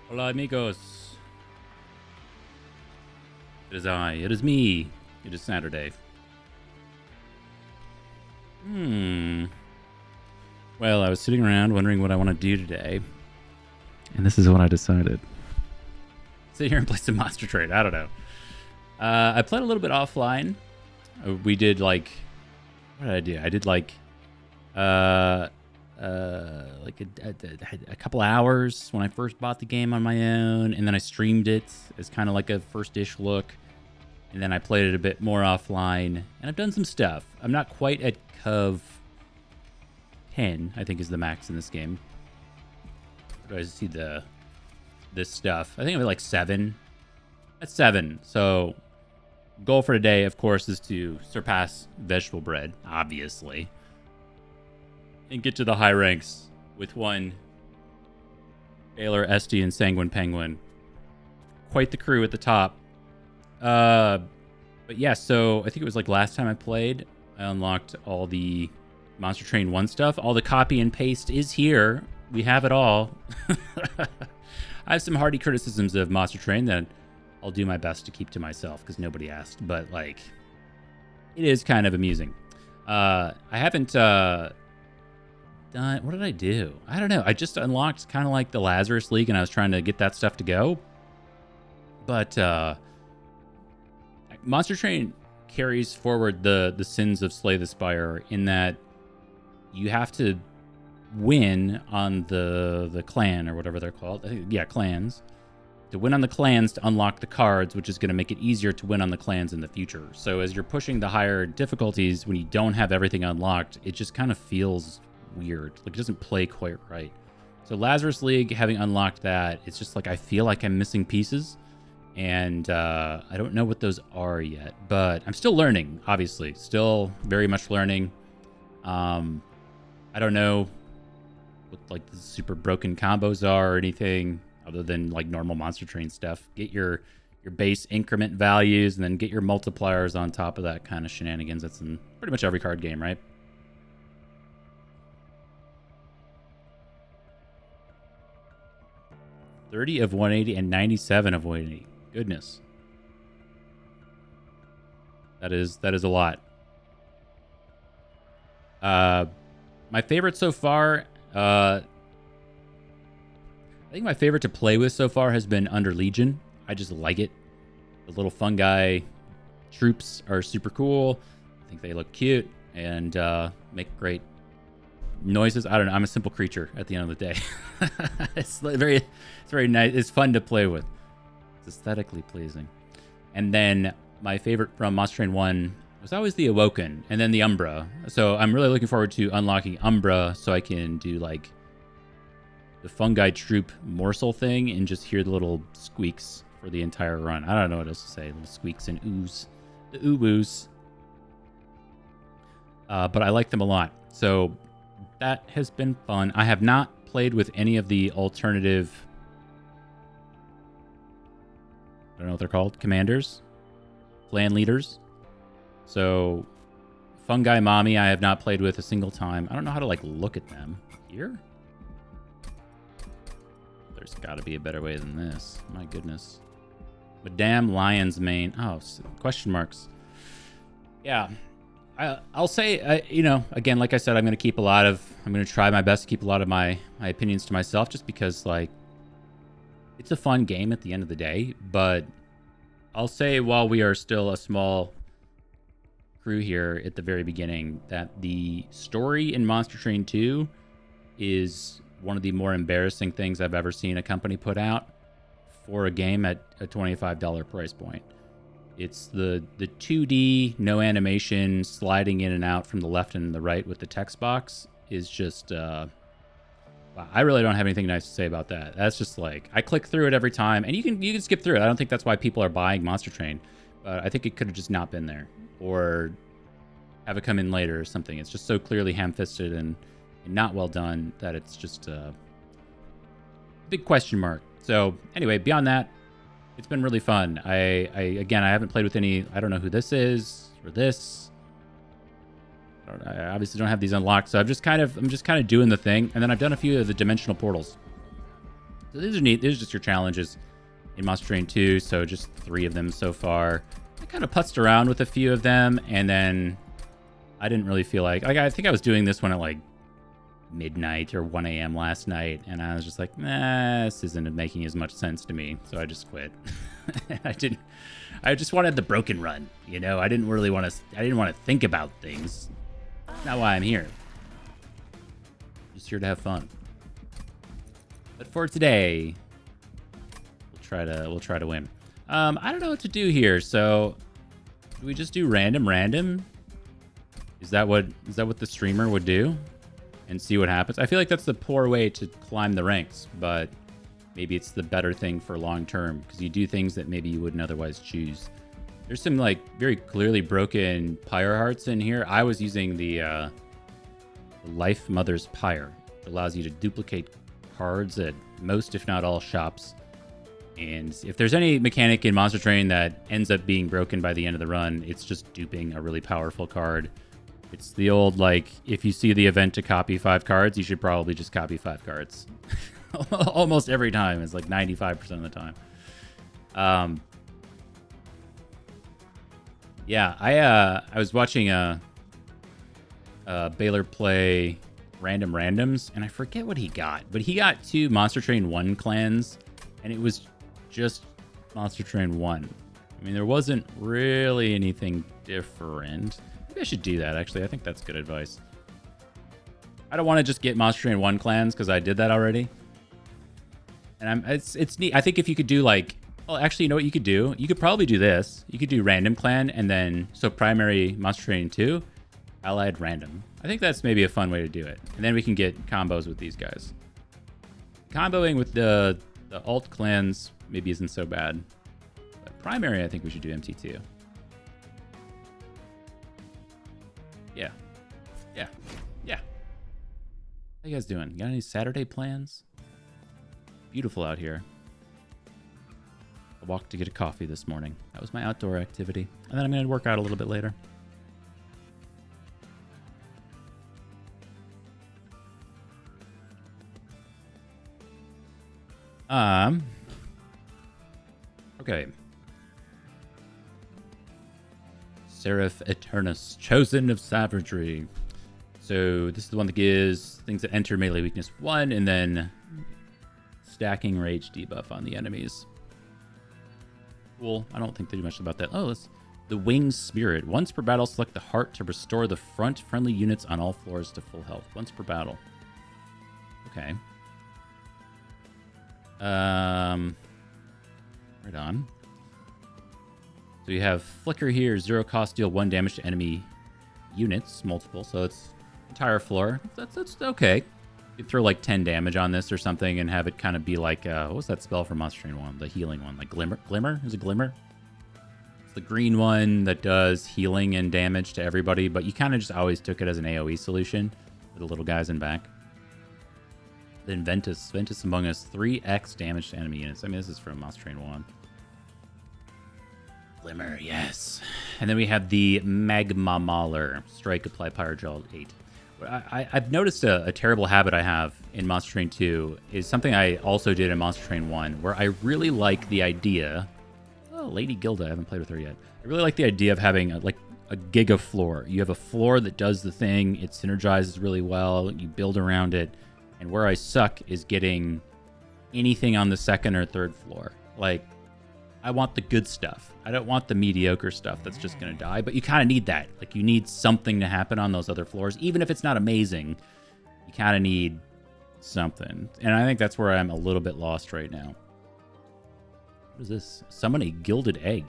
Hola, amigos. It is I. It is me. It is Saturday. Well, I was sitting around wondering what I want to do today. And this is what I decided. Sit here and play some Monster Trade. I don't know. I played a little bit offline. We did like... What did I do? I did like a couple hours when I first bought the game on my own, and then I streamed it as kind of like a first-ish look, and then I played it a bit more offline, and I've done some stuff. I'm not quite at Cov 10, I think is the max in this game. Where do I see this stuff? I think I'm at like 7. That's 7. So goal for today, of course, is to surpass vegetable bread, obviously, and get to the high ranks with one Baylor, Esty, and Sanguine Penguin. Quite the crew at the top. But yeah, so I think it was like last time I played, I unlocked all the Monster Train 1 stuff. All the copy and paste is here. We have it all. I have some hearty criticisms of Monster Train that I'll do my best to keep to myself because nobody asked, but like, it is kind of amusing. I haven't done... What did I do? I don't know. I just unlocked kind of like the Lazarus League, and I was trying to get that stuff to go. But Monster Train carries forward the sins of Slay the Spire in that you have to win on the clan, or whatever they're called. Yeah, clans. To win on the clans to unlock the cards, which is going to make it easier to win on the clans in the future. So as you're pushing the higher difficulties, when you don't have everything unlocked, it just kind of feels weird. Like, it doesn't play quite right. So Lazarus League, having unlocked that, it's just like I feel like I'm missing pieces. And I don't know what those are yet. But I'm still learning, obviously. Still very much learning. I don't know what like the super broken combos are or anything, other than like normal Monster Train stuff. Get your base increment values and then get your multipliers on top of that kind of shenanigans. That's in pretty much every card game, right? $30 of 180 and 97 of 180. Goodness. That is a lot. My favorite so far, I think my favorite to play with so far has been Under Legion. I just like it. The little fungi troops are super cool. I think they look cute and make great noises. I don't know. I'm a simple creature at the end of the day. It's very nice. It's fun to play with. It's aesthetically pleasing. And then my favorite from Monster Train 1 was always the Awoken and then the Umbra. So I'm really looking forward to unlocking Umbra so I can do like the fungi troop morsel thing and just hear the little squeaks for the entire run. I don't know what else to say. Little squeaks and oohs. The ooh-woos. But I like them a lot. So that has been fun. I have not played with any of the alternative... I don't know what they're called. Commanders? Clan leaders? So Fungi Mommy I have not played with a single time. I don't know how to like look at them. Here? There's got to be a better way than this. My goodness. Madame Lion's Mane. Oh, question marks. Yeah. I'll say, you know, again, like I said, I'm going to try my best to keep a lot of my opinions to myself just because, like, it's a fun game at the end of the day. But I'll say while we are still a small crew here at the very beginning, that the story in Monster Train 2 is one of the more embarrassing things I've ever seen a company put out for a game at a $25 price point. It's the 2D, no animation, sliding in and out from the left and the right with the text box is just, wow, I really don't have anything nice to say about that. That's just like, I click through it every time, and you can skip through it. I don't think that's why people are buying Monster Train, but I think it could have just not been there, or have it come in later or something. It's just so clearly ham-fisted and not well done that it's just a big question mark. So anyway, beyond that, it's been really fun. I haven't played with any. I don't know who this is or this. I obviously don't have these unlocked, so I'm just kind of doing the thing. And then I've done a few of the dimensional portals. So these are neat. These are just your challenges in Monster Train 2. So just 3 of them so far. I kind of putzed around with a few of them, and then I didn't really feel like I think I was doing this one at like midnight or 1 a.m. last night, and I was just like, nah, this isn't making as much sense to me, so I just quit. I just wanted the broken run, you know. I didn't want to think about things. That's not why I'm here. Just here to have fun. But for today, we'll try to win. I don't know what to do here, so do we just do random? Is that what the streamer would do? And see what happens? I feel like that's the poor way to climb the ranks, but maybe it's the better thing for long term, because you do things that maybe you wouldn't otherwise choose. There's some like very clearly broken pyre hearts in here. I was using the Life Mother's Pyre. It allows you to duplicate cards at most, if not all, shops. And if there's any mechanic in Monster Train that ends up being broken by the end of the run, it's just duping a really powerful card. It's the old, like, if you see the event to copy 5 cards, you should probably just copy 5 cards. Almost every time. It's like 95% of the time. Yeah, I was watching Baylor play Random Randoms, and I forget what he got, but he got 2 Monster Train 1 clans, and it was just Monster Train 1. I mean, there wasn't really anything different. Maybe I should do that, actually. I think that's good advice. I don't want to just get Monster Train 1 clans, because I did that already. And it's neat. I think if you could do, like... Well, actually, you know what you could do? You could probably do this. You could do Random Clan, and then... So, primary Monster Train 2, allied random. I think that's maybe a fun way to do it. And then we can get combos with these guys. Comboing with the alt clans maybe isn't so bad. But primary, I think we should do MT2. Yeah. Yeah. Yeah. How you guys doing? Got any Saturday plans? Beautiful out here. I walked to get a coffee this morning. That was my outdoor activity. And then I'm going to work out a little bit later. Okay. Seraph Eternus, Chosen of Savagery. So this is the one that gives things that enter melee weakness 1, and then stacking rage debuff on the enemies. Cool. I don't think they do much about that. Oh, it's the Winged Spirit. Once per battle, select the heart to restore the front friendly units on all floors to full health. Once per battle. Okay. Right on. So you have Flicker here, 0 cost, deal 1 damage to enemy units, multiple, so it's entire floor. That's okay. You throw like 10 damage on this or something and have it kind of be like, what was that spell from Monster Train 1? The healing one, like Glimmer? Glimmer? Is it Glimmer? It's the green one that does healing and damage to everybody, but you kind of just always took it as an AoE solution for the little guys in back. Then Ventus Among Us, 3x damage to enemy units. I mean, this is from Monster Train 1. Glimmer, yes. And then we have the Magma Mauler. Strike, apply Pyre Gel 8. I've noticed a terrible habit I have in Monster Train 2 is something I also did in Monster Train 1, where I really like the idea... Oh, Lady Gilda, I haven't played with her yet. I really like the idea of having a giga floor. You have a floor that does the thing, it synergizes really well, you build around it, and where I suck is getting anything on the 2nd or 3rd floor. Like, I want the good stuff. I don't want the mediocre stuff that's just going to die, but you kind of need that. Like, you need something to happen on those other floors. Even if it's not amazing, you kind of need something. And I think that's where I'm a little bit lost right now. What is this? Summon a gilded egg.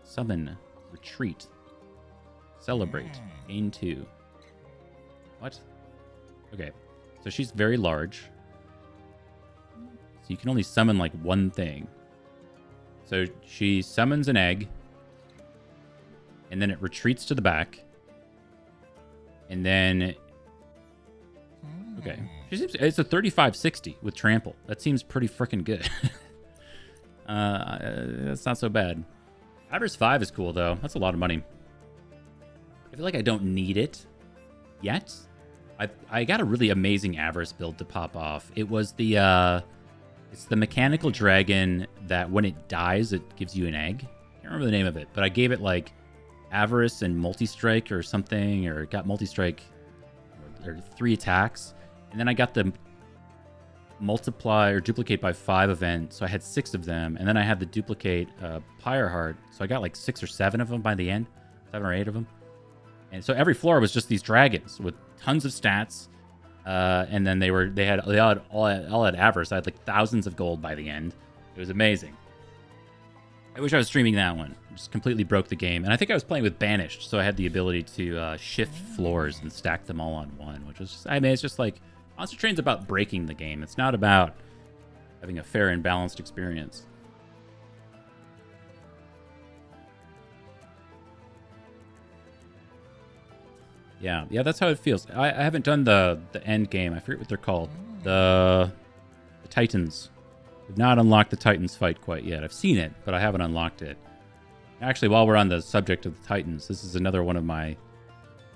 Summon. Retreat. Celebrate. Gain 2. What? Okay. So she's very large. So you can only summon like one thing. So she summons an egg. And then it retreats to the back. And then... Okay. It's a 3560 with trample. That seems pretty freaking good. That's not so bad. Average 5 is cool, though. That's a lot of money. I feel like I don't need it yet. I got a really amazing Avarice build to pop off. It was the it's the mechanical dragon that when it dies, it gives you an egg. I can't remember the name of it, but I gave it like Avarice and multi-strike or something, or it got multi-strike or 3 attacks. And then I got the multiply or duplicate by 5 event, so I had 6 of them. And then I had the duplicate Pyre Heart, so I got like 6 or 7 of them by the end, 7 or 8 of them. And so every floor was just these dragons with tons of stats, and then they all had Avarice. I had like thousands of gold by the end. It was amazing. I wish I was streaming that one. Just completely broke the game. And I think I was playing with Banished, so I had the ability to shift floors and stack them all on one, which was just, I mean, it's just like, Monster Train's about breaking the game. It's not about having a fair and balanced experience. Yeah, that's how it feels. I haven't done the end game. I forget what they're called. The Titans. I've not unlocked the Titans fight quite yet. I've seen it, but I haven't unlocked it. Actually, while we're on the subject of the Titans, this is another one of my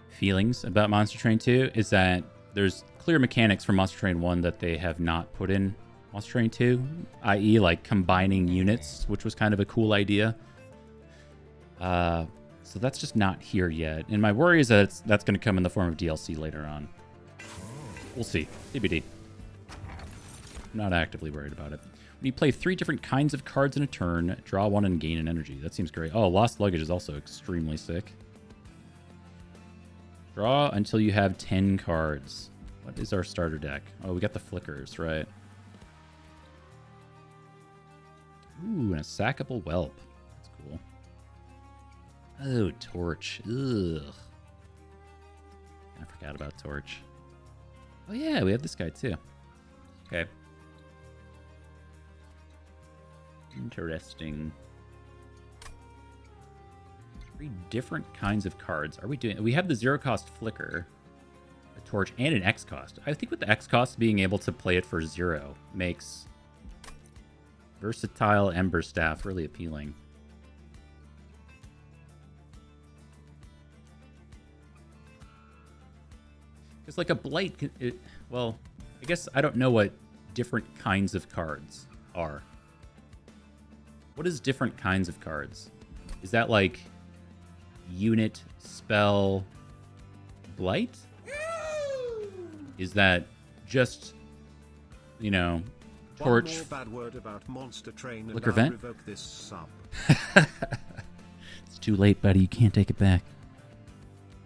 feelings about Monster Train 2, is that there's clear mechanics from Monster Train 1 that they have not put in Monster Train 2, i.e. like combining units, which was kind of a cool idea. So that's just not here yet. And my worry is that that's going to come in the form of DLC later on. We'll see. TBD. I'm not actively worried about it. When you play 3 different kinds of cards in a turn, draw 1 and gain an energy. That seems great. Oh, Lost Luggage is also extremely sick. Draw until you have 10 cards. What is our starter deck? Oh, we got the Flickers, right? Ooh, and a sackable Whelp. That's cool. Oh, Torch. Ugh. I forgot about Torch. Oh, yeah, we have this guy, too. Okay. Interesting. 3 different kinds of cards. Are we doing? We have the 0-cost Flicker, a Torch, and an X-cost. I think with the X-cost, being able to play it for 0 makes versatile Ember Staff really appealing. Because like a Blight, well, I guess I don't know what different kinds of cards are. What is different kinds of cards? Is that like unit, spell, Blight? Is that just, you know, Torch, one more bad word about Monster Train Flicker Vent? Revoke this sub. It's too late, buddy. You can't take it back.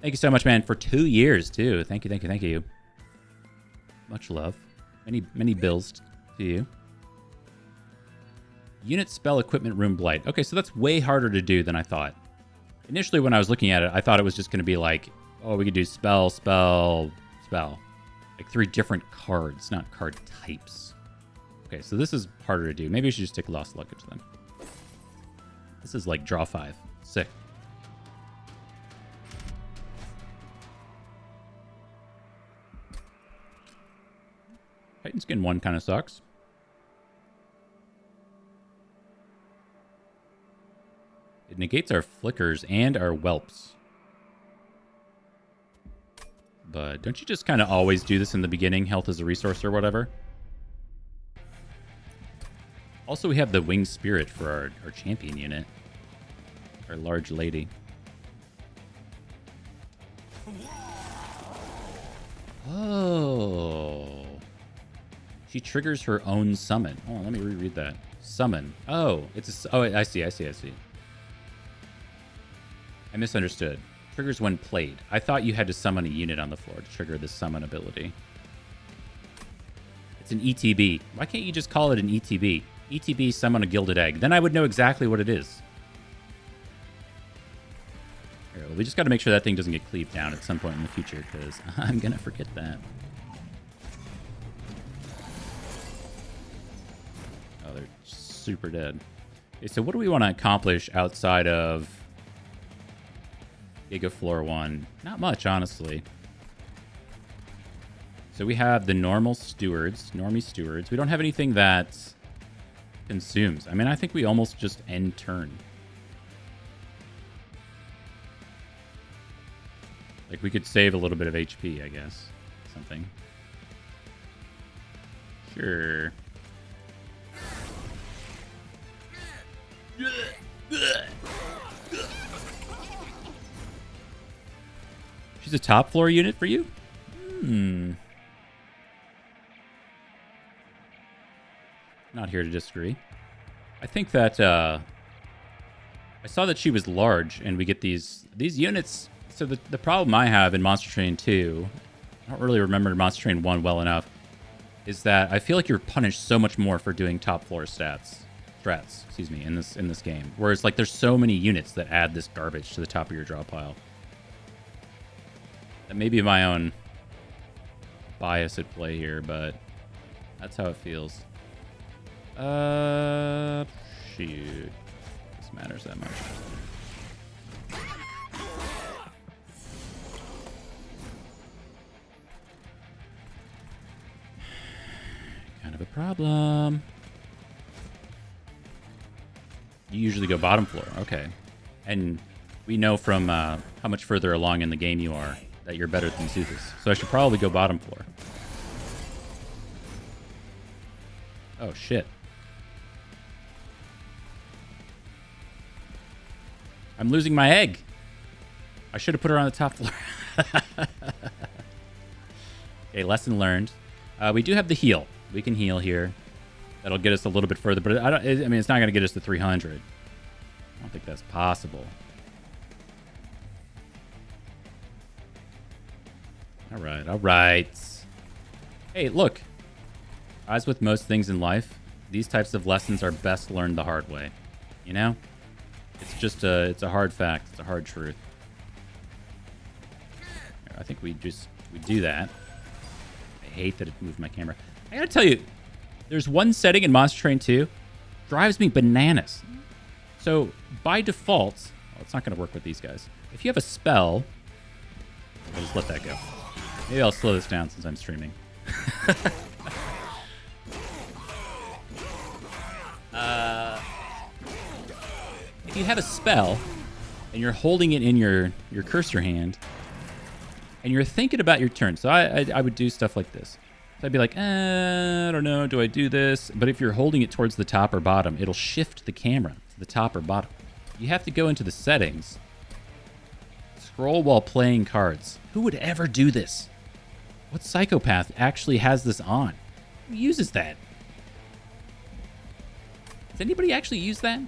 Thank you so much, man, for 2 years, too. Thank you. Much love. Many bills to you. Unit, spell, equipment, room, Blight. Okay, so that's way harder to do than I thought. Initially, when I was looking at it, I thought it was just going to be like, oh, we could do spell, spell, spell. Like 3 different cards, not card types. Okay, so this is harder to do. Maybe we should just take Lost Luggage then. This is like draw 5. Sick. Titan Skin 1 kind of sucks. It negates our Flickers and our Whelps. But don't you just kind of always do this in the beginning? Health as a resource or whatever? Also, we have the Winged Spirit for our champion unit. Our large lady. Oh. She triggers her own summon. Oh, let me reread that. Summon. Oh, it's a... Oh, I see. I misunderstood. Triggers when played. I thought you had to summon a unit on the floor to trigger this summon ability. It's an ETB. Why can't you just call it an ETB? ETB, summon a Gilded Egg. Then I would know exactly what it is. Here, well, we just got to make sure that thing doesn't get cleaved down at some point in the future, because I'm going to forget that. Oh, they're super dead. Okay, so what do we want to accomplish outside of Giga Floor 1? Not much, honestly. So we have the normie stewards. We don't have anything that consumes. I mean, I think we almost just end turn. Like, we could save a little bit of HP, I guess. something. Sure. She's a top floor unit for you? Not here to disagree. I think that I saw that she was large, and we get these units. So the problem I have in Monster Train 2, I don't really remember Monster Train 1 well enough, is that I feel like you're punished so much more for doing top floor strats, excuse me, in this game. Whereas like there's so many units that add this garbage to the top of your draw pile. That may be my own bias at play here, but that's how it feels. Shoot. This matters that much. Kind of a problem. You usually go bottom floor. Okay. And we know from how much further along in the game you are that you're better than Zuthus. So I should probably go bottom floor. Oh, shit. I'm losing my egg. I should have put her on the top floor. Okay, lesson learned. We do have the heal. We can heal here. That'll get us a little bit further, but I mean, it's not going to get us to 300. I don't think that's possible. All right, all right. Hey, look. As with most things in life, these types of lessons are best learned the hard way. You know? It's just it's a hard fact. It's a hard truth. I think we do that. I hate that it moved my camera. I gotta tell you, there's one setting in Monster Train 2 drives me bananas. So by default, well, it's not gonna work with these guys. If you have a spell, I'll just let that go. Maybe I'll slow this down since I'm streaming. If you have a spell and you're holding it in your cursor hand and you're thinking about your turn, so I would do stuff like this. So I'd be like, I don't know, do I do this? But if you're holding it towards the top or bottom, it'll shift the camera to the top or bottom. You have to go into the settings, scroll while playing cards. Who would ever do this? What psychopath actually has this on? Who uses that? Does anybody actually use that?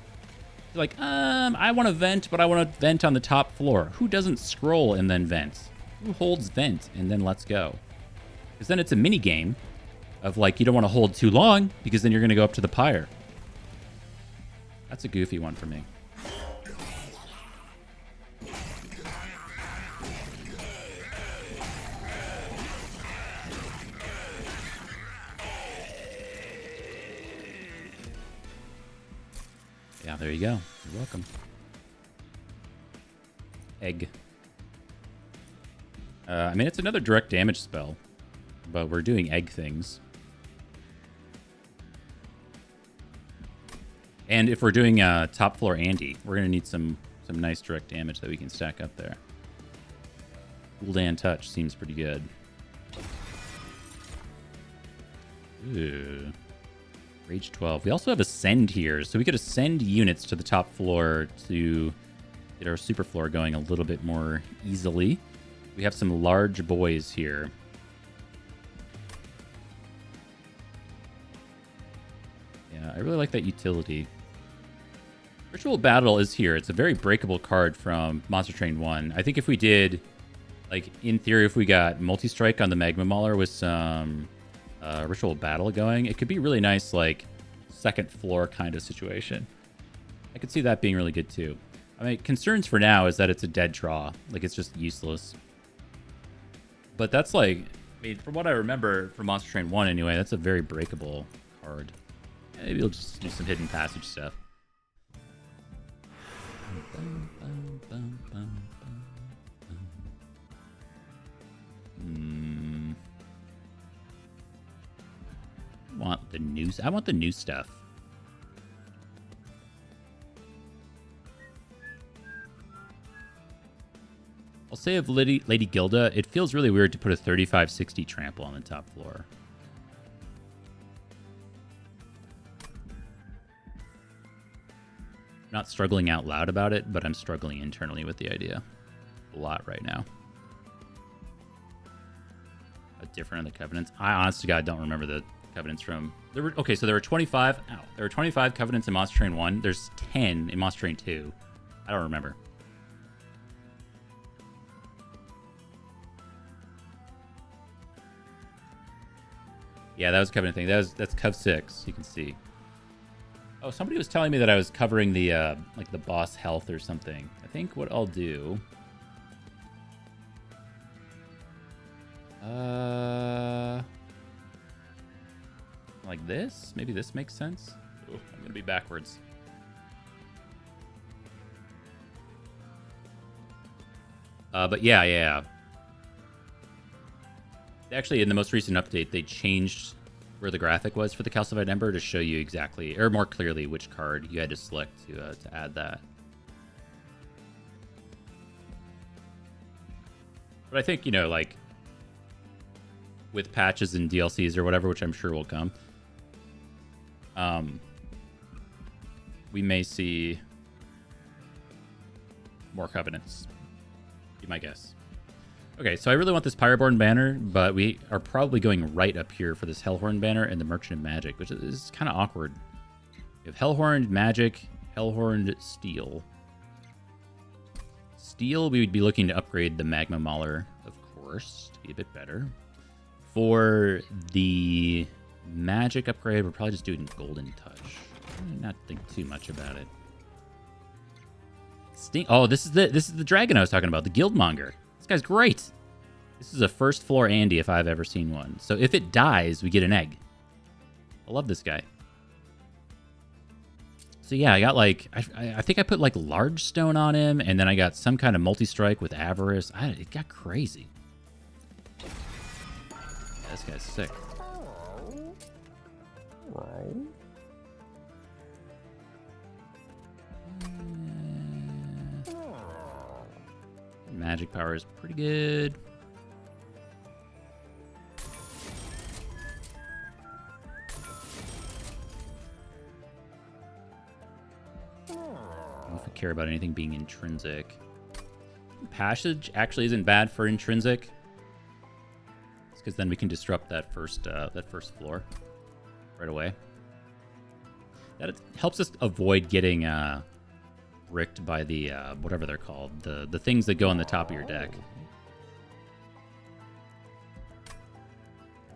They're like, I want to vent, but I want to vent on the top floor. Who doesn't scroll and then vent? Who holds vent and then lets go? Because then it's a mini game of like, you don't want to hold too long because then you're going to go up to the pyre. That's a goofy one for me. Yeah, there you go. You're welcome. Egg. I mean, it's another direct damage spell, but we're doing egg things. And if we're doing top floor Andy, we're going to need some nice direct damage that we can stack up there. Gul'dan Touch seems pretty good. Ooh. Rage 12. We also have Ascend here, so we could ascend units to the top floor to get our super floor going a little bit more easily. We have some large boys here. Yeah, I really like that utility. Ritual Battle is here. It's a very breakable card from Monster Train 1. I think if we did, like, in theory, if we got multi-strike on the Magma Mauler with some Ritual Battle going, it could be really nice, like, second floor kind of situation. I could see that being really good, too. I mean, concerns for now is that it's a dead draw. Like, it's just useless. But that's, like, I mean, from what I remember from Monster Train 1 anyway, that's a very breakable card. Maybe we'll just do some hidden passage stuff. I want the new stuff. say of Lady Gilda, it feels really weird to put a 3560 trample on the top floor. Not struggling out loud about it, but I'm struggling internally with the idea a lot right now. A different of the covenants. I honest to God don't remember the covenants from. Okay, so there were 25. Ow, there were 25 covenants in Monster Train 1. There's 10 in Monster Train 2. I don't remember. Yeah, that was a covenant thing. That's Cov 6. You can see. Oh, somebody was telling me that I was covering the like the boss health or something. I think what I'll do. Like this? Maybe this makes sense. Ooh, I'm gonna be backwards. But yeah. Actually, in the most recent update, they changed where the graphic was for the Calcified Ember to show you exactly, or more clearly, which card you had to select to add that. But I think, you know, like, with patches and DLCs or whatever, which I'm sure will come, we may see more covenants. Be my guess. Okay, so I really want this Pyroborn banner, but we are probably going right up here for this Hellhorn banner and the Merchant of Magic, which is kind of awkward. We have Hellhorned Magic, Hellhorned Steel. Steel, we would be looking to upgrade the Magma Mauler, of course, to be a bit better. For the Magic upgrade, we're probably just doing Golden Touch. Not think too much about it. Oh, this is the dragon I was talking about, the Guildmonger. This guy's great. This is a first floor Andy if I've ever seen one. So if it dies, we get an egg. I love this guy. So yeah, I got like, I think I put like Large Stone on him, and then I got some kind of multi-strike with Avarice. It got crazy. Yeah, this guy's sick. Magic power is pretty good. I don't know if I care about anything being intrinsic. Passage actually isn't bad for intrinsic. It's because then we can disrupt that first floor right away. That helps us avoid getting bricked by the whatever they're called, the things that go on the top of your deck.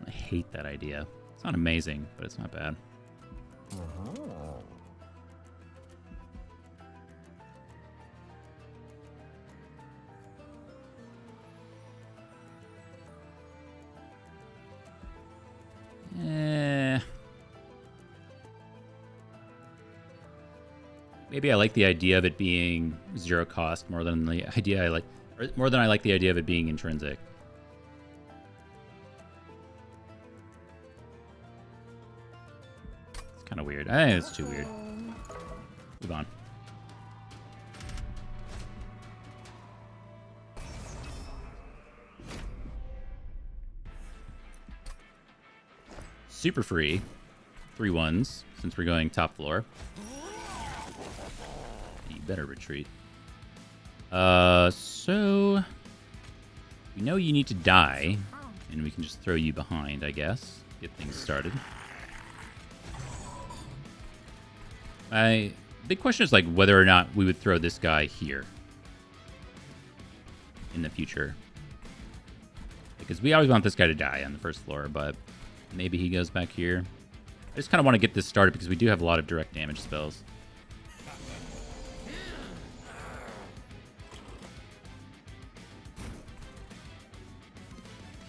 I hate that idea. It's not amazing, but it's not bad. Maybe I like the idea of it being 0 cost more than the idea I like the idea of it being intrinsic. It's kind of weird. I think it's too weird. Move on. Super free. 3 1s since we're going top floor. Better retreat. So we know you need to die, and we can just throw you behind, I guess. Get things started. Big question is like whether or not we would throw this guy here in the future, because we always want this guy to die on the first floor, but maybe he goes back here. I just kind of want to get this started because we do have a lot of direct damage spells.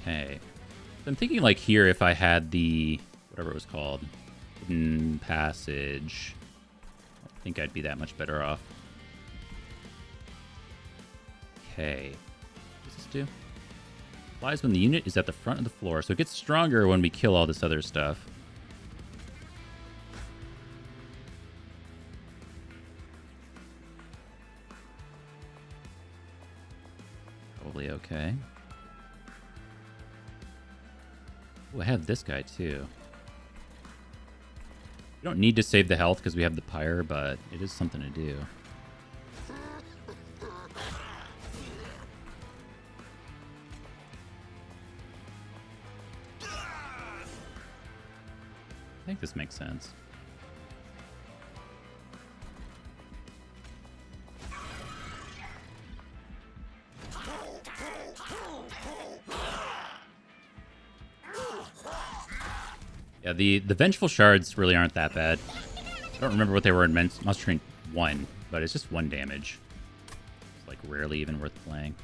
Okay. So I'm thinking like here if I had the, whatever it was called, Hidden Passage, I think I'd be that much better off. Okay. What does this do? Applies when the unit is at the front of the floor, so it gets stronger when we kill all this other stuff. Oh, I have this guy too. We don't need to save the health because we have the pyre, but it is something to do. I think this makes sense. Yeah, the Vengeful Shards really aren't that bad. I don't remember what they were in Monster Train 1, but it's just 1 damage. It's like rarely even worth playing.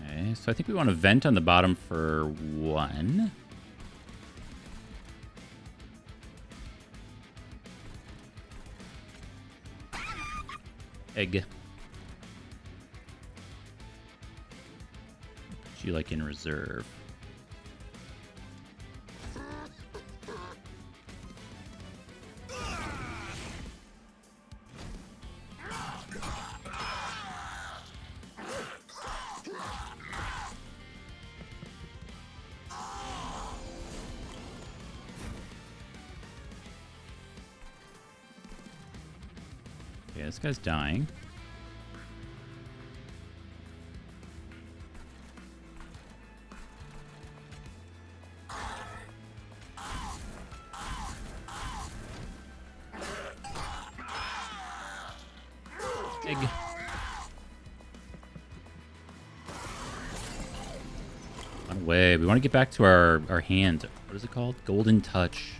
Okay, so I think we want to vent on the bottom for 1. Egg. Put you like in reserve. Okay, this guy's dying. Egg. Run away. We want to get back to our hand. What is it called? Golden Touch.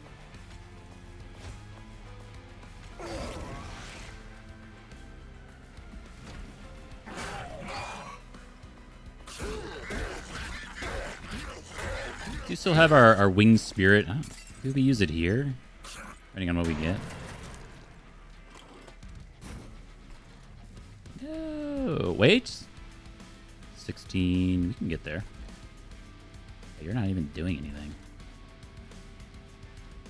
Do still have our winged spirit. Do we use it here? Depending on what we get. No, wait. 16. We can get there. You're not even doing anything.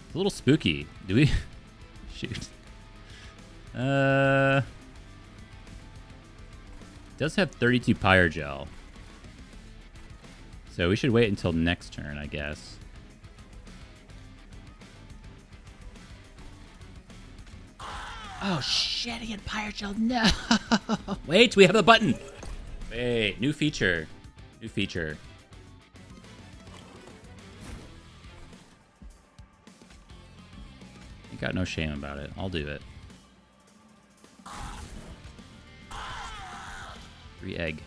It's a little spooky. Do we? Shoot. It does have 32 Pyre Gel. So we should wait until next turn, I guess. Oh shit, he had Pyre Gel. No. Wait, we have the button. Wait, new feature. New feature. Ain't got no shame about it. I'll do it. 3 egg.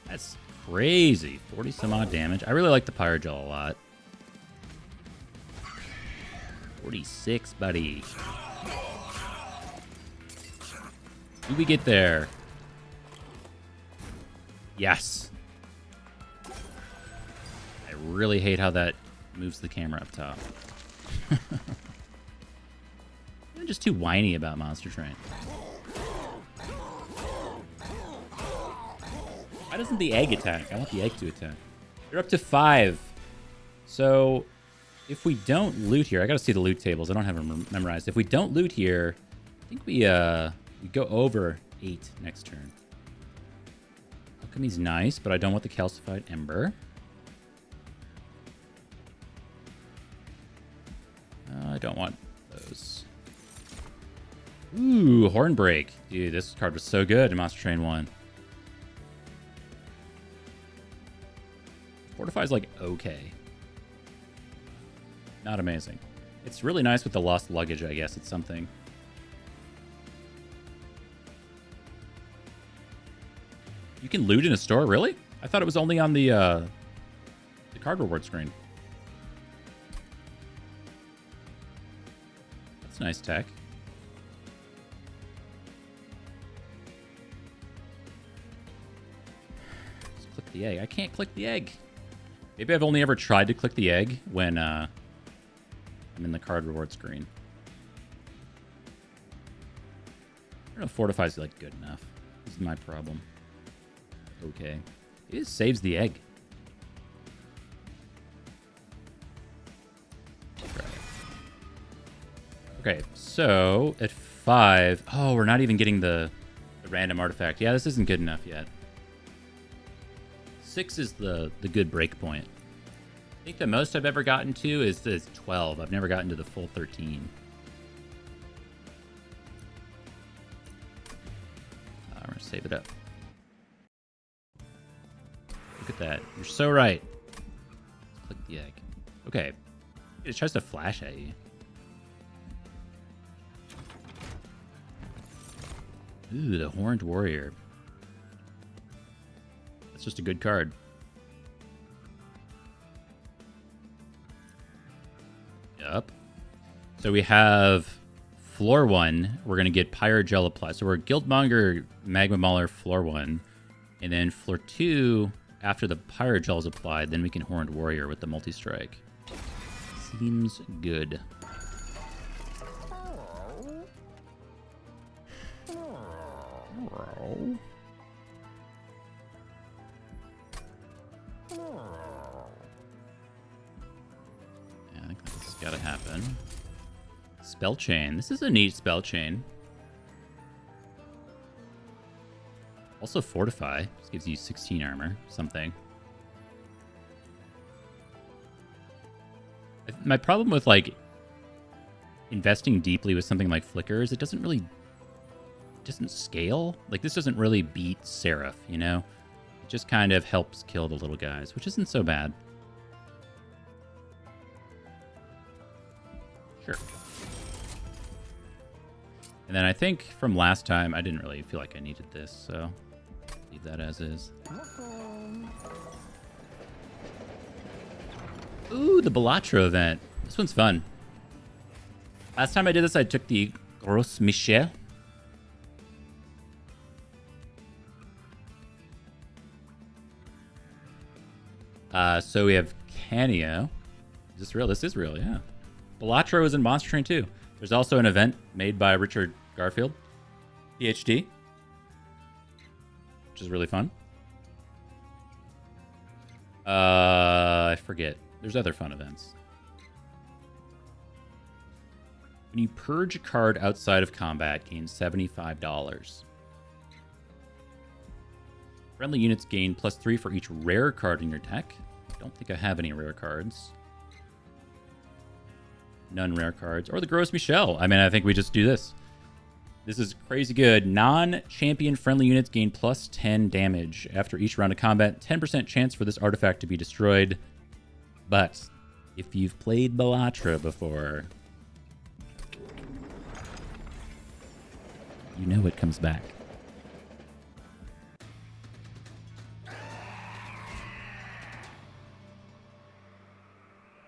That's crazy. 40 some odd damage. I really like the Pyre Gel a lot. 46, buddy. Do we get there? Yes. I really hate how that moves the camera up top. I'm just too whiny about Monster Train. Why doesn't the egg attack? I want the egg to attack. You're up to 5. So if we don't loot here, I gotta see the loot tables. I don't have them memorized. If we don't loot here, I think we go over 8 next turn. Alchemy's nice, but I don't want the calcified ember. I don't want those. Ooh, Hornbreak. Dude, this card was so good in Monster Train 1. Fortify's like okay. Not amazing. It's really nice with the lost luggage, I guess. It's something. You can loot in a store, really? I thought it was only on the card reward screen. That's nice tech. Let's click the egg. I can't click the egg. Maybe I've only ever tried to click the egg when I'm in the card reward screen. I don't know if Fortify's like good enough. This is my problem. Okay. It just saves the egg. Okay, so at 5... Oh, we're not even getting the A random artifact. Yeah, this isn't good enough yet. 6 is the good break point. I think the most I've ever gotten to is 12. I've never gotten to the full 13. We're going to save it up. Look at that. You're so right. Let's click the egg. Okay. It tries to flash at you. Ooh, the Horned Warrior. That's just a good card. Yup. So we have floor 1. We're going to get Pyrogel applied. So we're Guildmonger, Magma Mauler, floor 1. And then floor 2, after the Pyrogel is applied, then we can Horned Warrior with the multi-strike. Seems good. Yeah, I think that's gotta happen. Spell chain. This is a neat spell chain. Also fortify. Just gives you 16 armor. Something. My problem with like investing deeply with something like Flicker is it doesn't scale. Like this doesn't really beat Seraph, you know? It just kind of helps kill the little guys, which isn't so bad. Sure. And then I think from last time, I didn't really feel like I needed this, so leave that as is. Ooh, the Balatro event. This one's fun. Last time I did this, I took the Gros Michel. So we have Canio. Is this real? This is real, yeah. Balatro is in Monster Train 2. There's also an event made by Richard Garfield, PhD, which is really fun. I forget. There's other fun events. When you purge a card outside of combat, gain $75. Friendly units gain +3 for each rare card in your deck. I don't think I have any rare cards. None rare cards. Or the Gros Michel. I mean, I think we just do this. This is crazy good. Non-champion friendly units gain +10 damage after each round of combat. 10% chance for this artifact to be destroyed. But if you've played Balatro before, you know it comes back.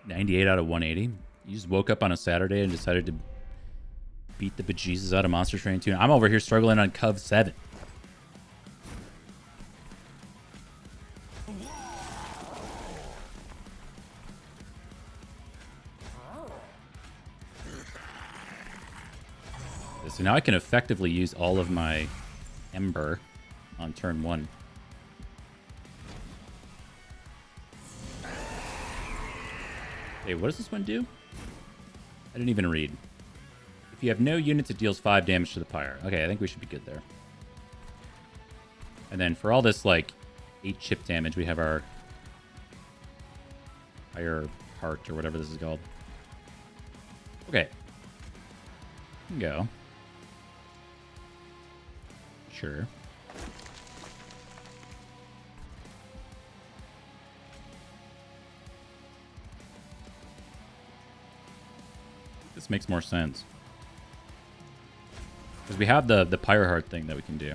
$98 out of 180. You just woke up on a Saturday and decided to beat the bejesus out of Monster Train 2. I'm over here struggling on Cov 7. So now I can effectively use all of my Ember on turn 1. Hey, what does this one do? I didn't even read. If you have no units, it deals 5 damage to the pyre. Okay, I think we should be good there. And then for all this, like, 8 chip damage, we have our Fire Heart, or whatever this is called. Okay. Go. Sure. This makes more sense. Because we have the Pyre Heart thing that we can do.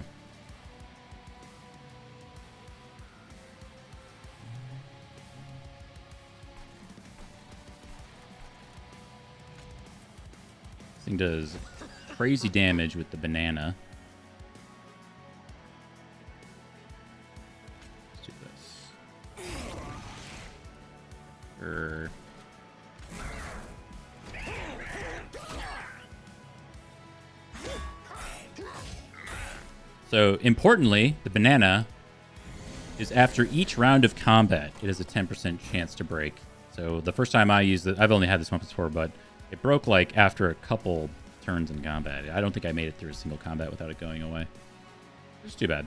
This thing does crazy damage with the banana. Let's do this. Sure. So, importantly, the banana is after each round of combat, it has a 10% chance to break. So, the first time I used it, I've only had this once before, but it broke, like, after a couple turns in combat. I don't think I made it through a single combat without it going away. It's too bad.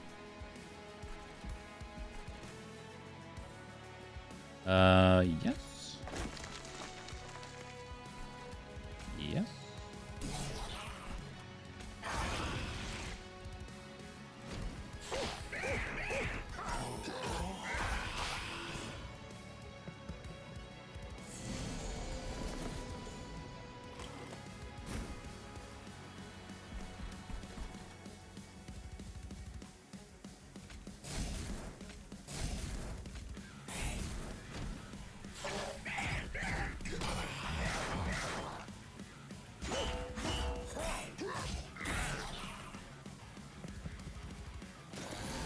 Yes. Yes.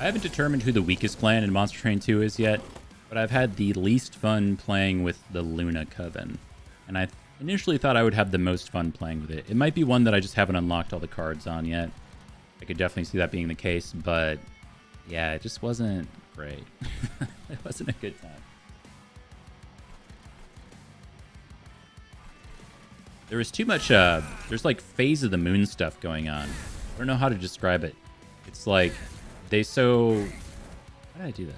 I haven't determined who the weakest clan in Monster Train 2 is yet, but I've had the least fun playing with the Luna Coven. And I initially thought I would have the most fun playing with it. It might be one that I just haven't unlocked all the cards on yet. I could definitely see that being the case, but yeah, it just wasn't great. It wasn't a good time. There was too much, there's like Phase of the Moon stuff going on. I don't know how to describe it. It's like, why did I do that?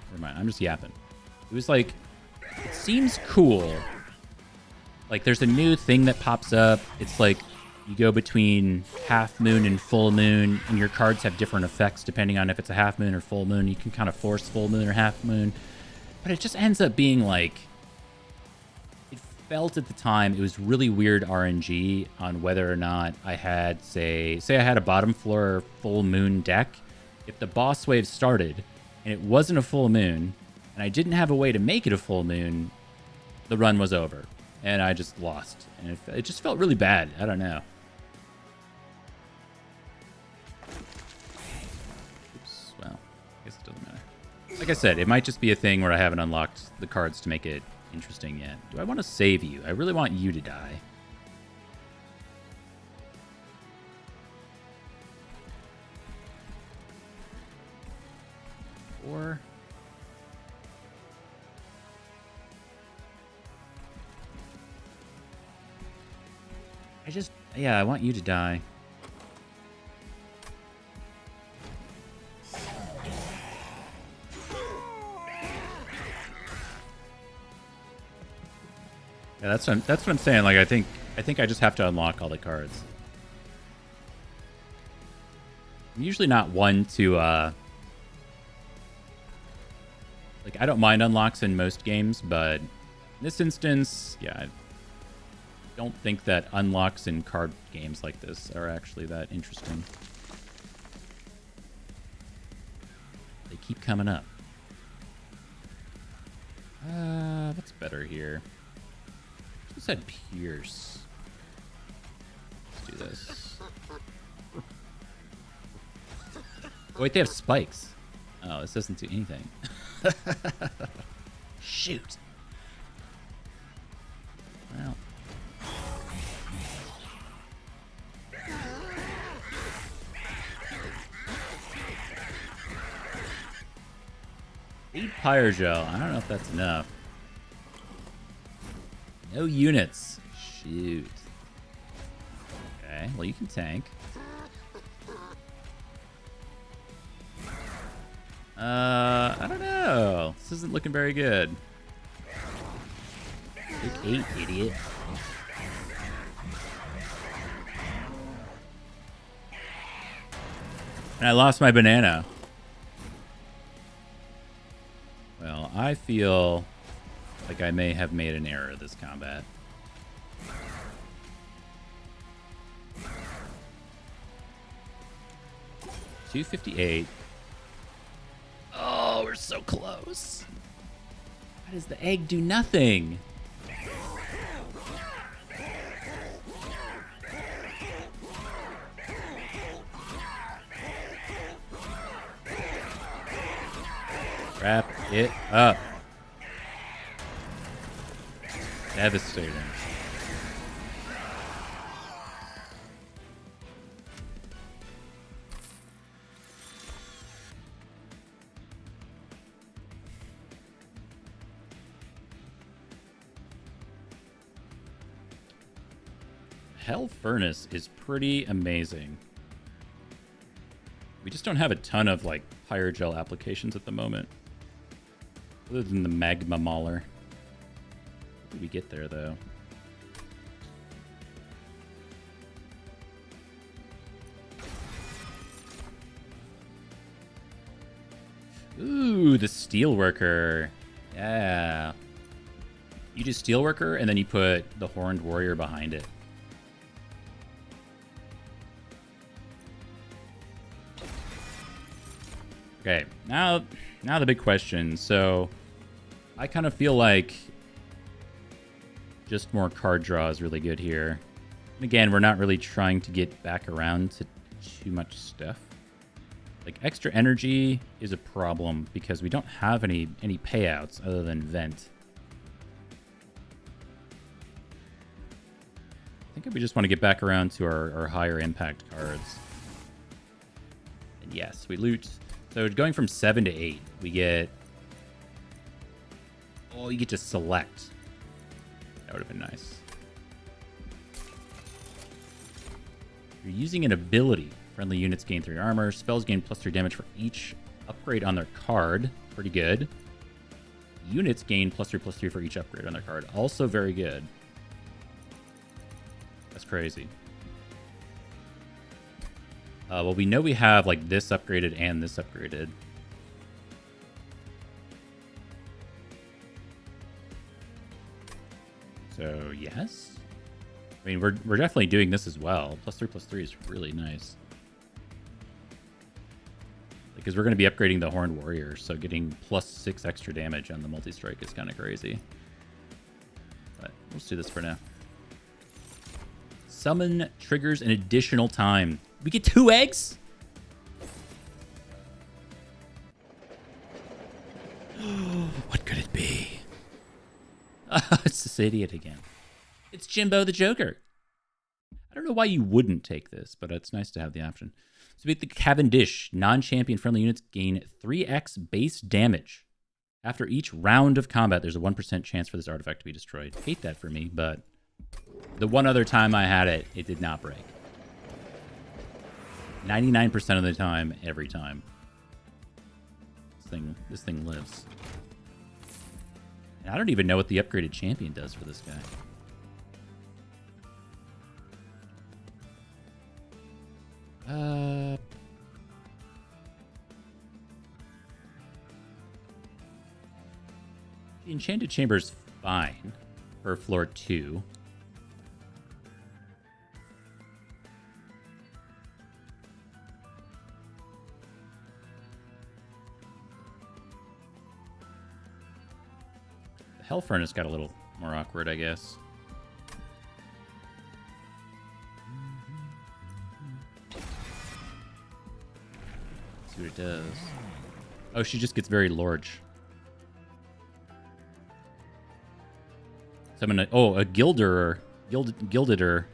Never mind, I'm just yapping. It was like, it seems cool. Like there's a new thing that pops up. It's like you go between half moon and full moon, and your cards have different effects depending on if it's a half moon or full moon. You can kind of force full moon or half moon. But it just ends up being like, it felt at the time, it was really weird RNG on whether or not I had, say I had a bottom floor full moon deck. If the boss wave started and it wasn't a full moon, and I didn't have a way to make it a full moon, the run was over. And I just lost. And it just felt really bad. I don't know. Oops. Well, I guess it doesn't matter. Like I said, it might just be a thing where I haven't unlocked the cards to make it interesting yet. Do I want to save you? I really want you to die. Or... yeah, I want you to die. Yeah, that's what I'm saying. Like, I think I just have to unlock all the cards. I'm usually not one to like, I don't mind unlocks in most games, but in this instance, yeah, I don't think that unlocks in card games like this are actually that interesting. They keep coming up. What's better here? I said Pierce. Let's do this. Oh, wait, they have spikes. Oh, this doesn't do anything. Shoot. Well. Eight Pyrogel. I don't know if that's enough. No units. Shoot. Okay, well, you can tank. I don't know. This isn't looking very good. Take 8, idiot. And I lost my banana. Well, I feel like I may have made an error this combat. $258. Oh, we're so close. Why does the egg do nothing? Wrap it up. Devastating. Hell Furnace is pretty amazing. We just don't have a ton of like Pyrogel applications at the moment. Other than the Magma Mauler. What did we get there though? Ooh, the Steelworker. Yeah. You do Steelworker, and then you put the Horned Warrior behind it. Okay, now the big question. So, I kind of feel like just more card draw is really good here. And again, we're not really trying to get back around to too much stuff. Like, extra energy is a problem because we don't have any payouts other than Vent. I think we just want to get back around to our higher impact cards. And yes, we loot. So going from 7 to 8, we get... Oh, you get to select. That would have been nice. You're using an ability. Friendly units gain 3 armor. Spells gain +3 damage for each upgrade on their card. Pretty good. Units gain +3/+3 for each upgrade on their card. Also very good. That's crazy. Well, we know we have like this upgraded and this upgraded. So yes. I mean, we're definitely doing this as well. +3/+3 is really nice. Because we're going to be upgrading the Horned Warrior, so getting +6 extra damage on the multi-strike is kind of crazy. But let's do this for now. Summon triggers an additional time. We get 2 eggs? What could it be? It's this idiot again. It's Jimbo the Joker. I don't know why you wouldn't take this, but it's nice to have the option. So we get the Cavendish. Non-champion friendly units gain 3x base damage. After each round of combat, there's a 1% chance for this artifact to be destroyed. Hate that for me, but the one other time I had it, it did not break. 99% of the time, every time. This thing lives. And I don't even know what the upgraded champion does for this guy. The Enchanted Chamber's fine for floor 2. The Hell Furnace got a little more awkward, I guess. Let's see what it does. Oh, she just gets very large. So I'm gonna... Oh, a Gilderer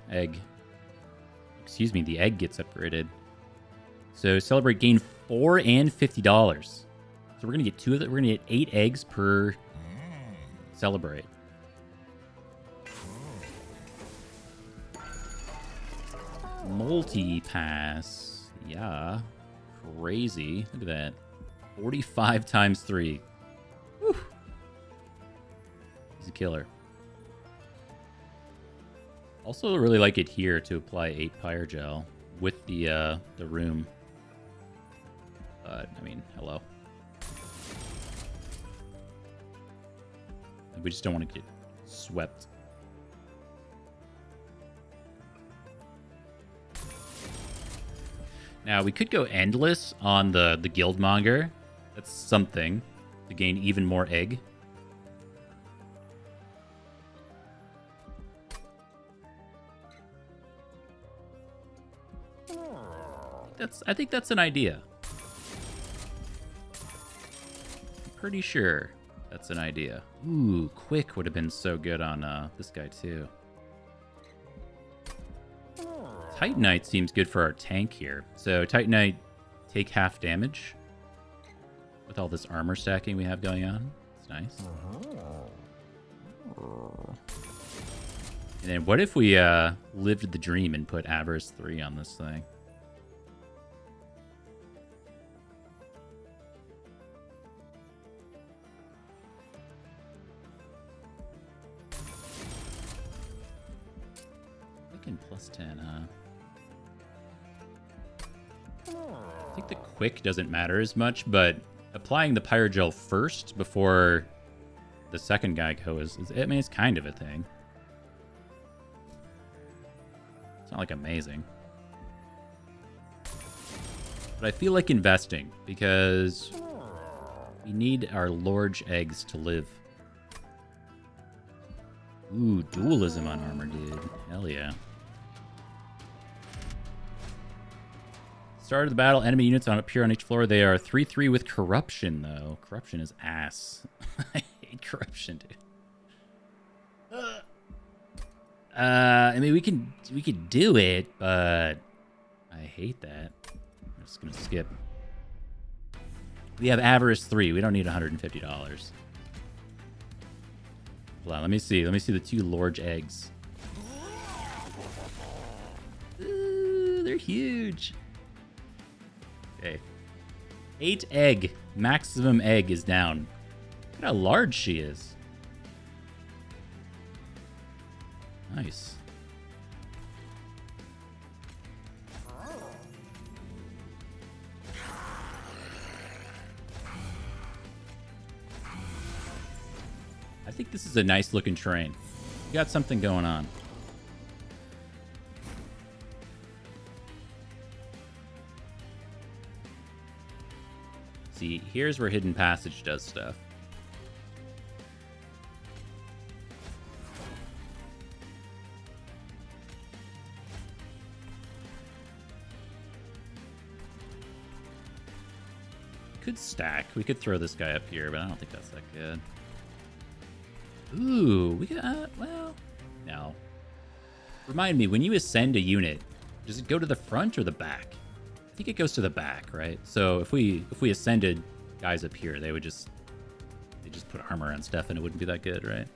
egg. Excuse me, the egg gets upgraded. So celebrate gain 4 and $50. So we're gonna get 2 of it. We're gonna get 8 eggs per celebrate. Multi-pass. Yeah. Crazy. Look at that. 45 times 3. Whew. He's a killer. Also really like it here to apply 8 Pyrogel with the room. But, I mean, hello. We just don't want to get swept. Now, we could go endless on the Guildmonger. That's something to gain even more egg. I think that's an idea. I'm pretty sure that's an idea. Ooh, Quick would have been so good on this guy too. Titanite seems good for our tank here. So Titanite, take half damage with all this armor stacking we have going on. It's nice. And then what if we lived the dream and put Avarice 3 on this thing? Thinking plus 10, huh? I think the quick doesn't matter as much, but applying the Pyrogel first before the second guy goes, I mean, it's kind of a thing. It's not like amazing. But I feel like investing because we need our large eggs to live. Ooh, dualism on armor, dude. Hell yeah. Start of the battle, enemy units on appear on each floor. They are 3/3 with corruption, though. Corruption is ass. I hate corruption, dude. I mean, we could do it, but I hate that. I'm just gonna skip. We have Avarice 3. We don't need $150. Hold on, let me see. Let me see the 2 large eggs. Ooh, they're huge. Okay. 8 egg. Maximum egg is down. Look at how large she is. Nice. I think this is a nice looking train. We got something going on. See, here's where Hidden Passage does stuff. Could stack. We could throw this guy up here, but I don't think that's that good. Ooh, we got, well, no. Remind me, when you ascend a unit, does it go to the front or the back? I think it goes to the back, right? So if we ascended guys up here, they just put armor on stuff and it wouldn't be that good, right?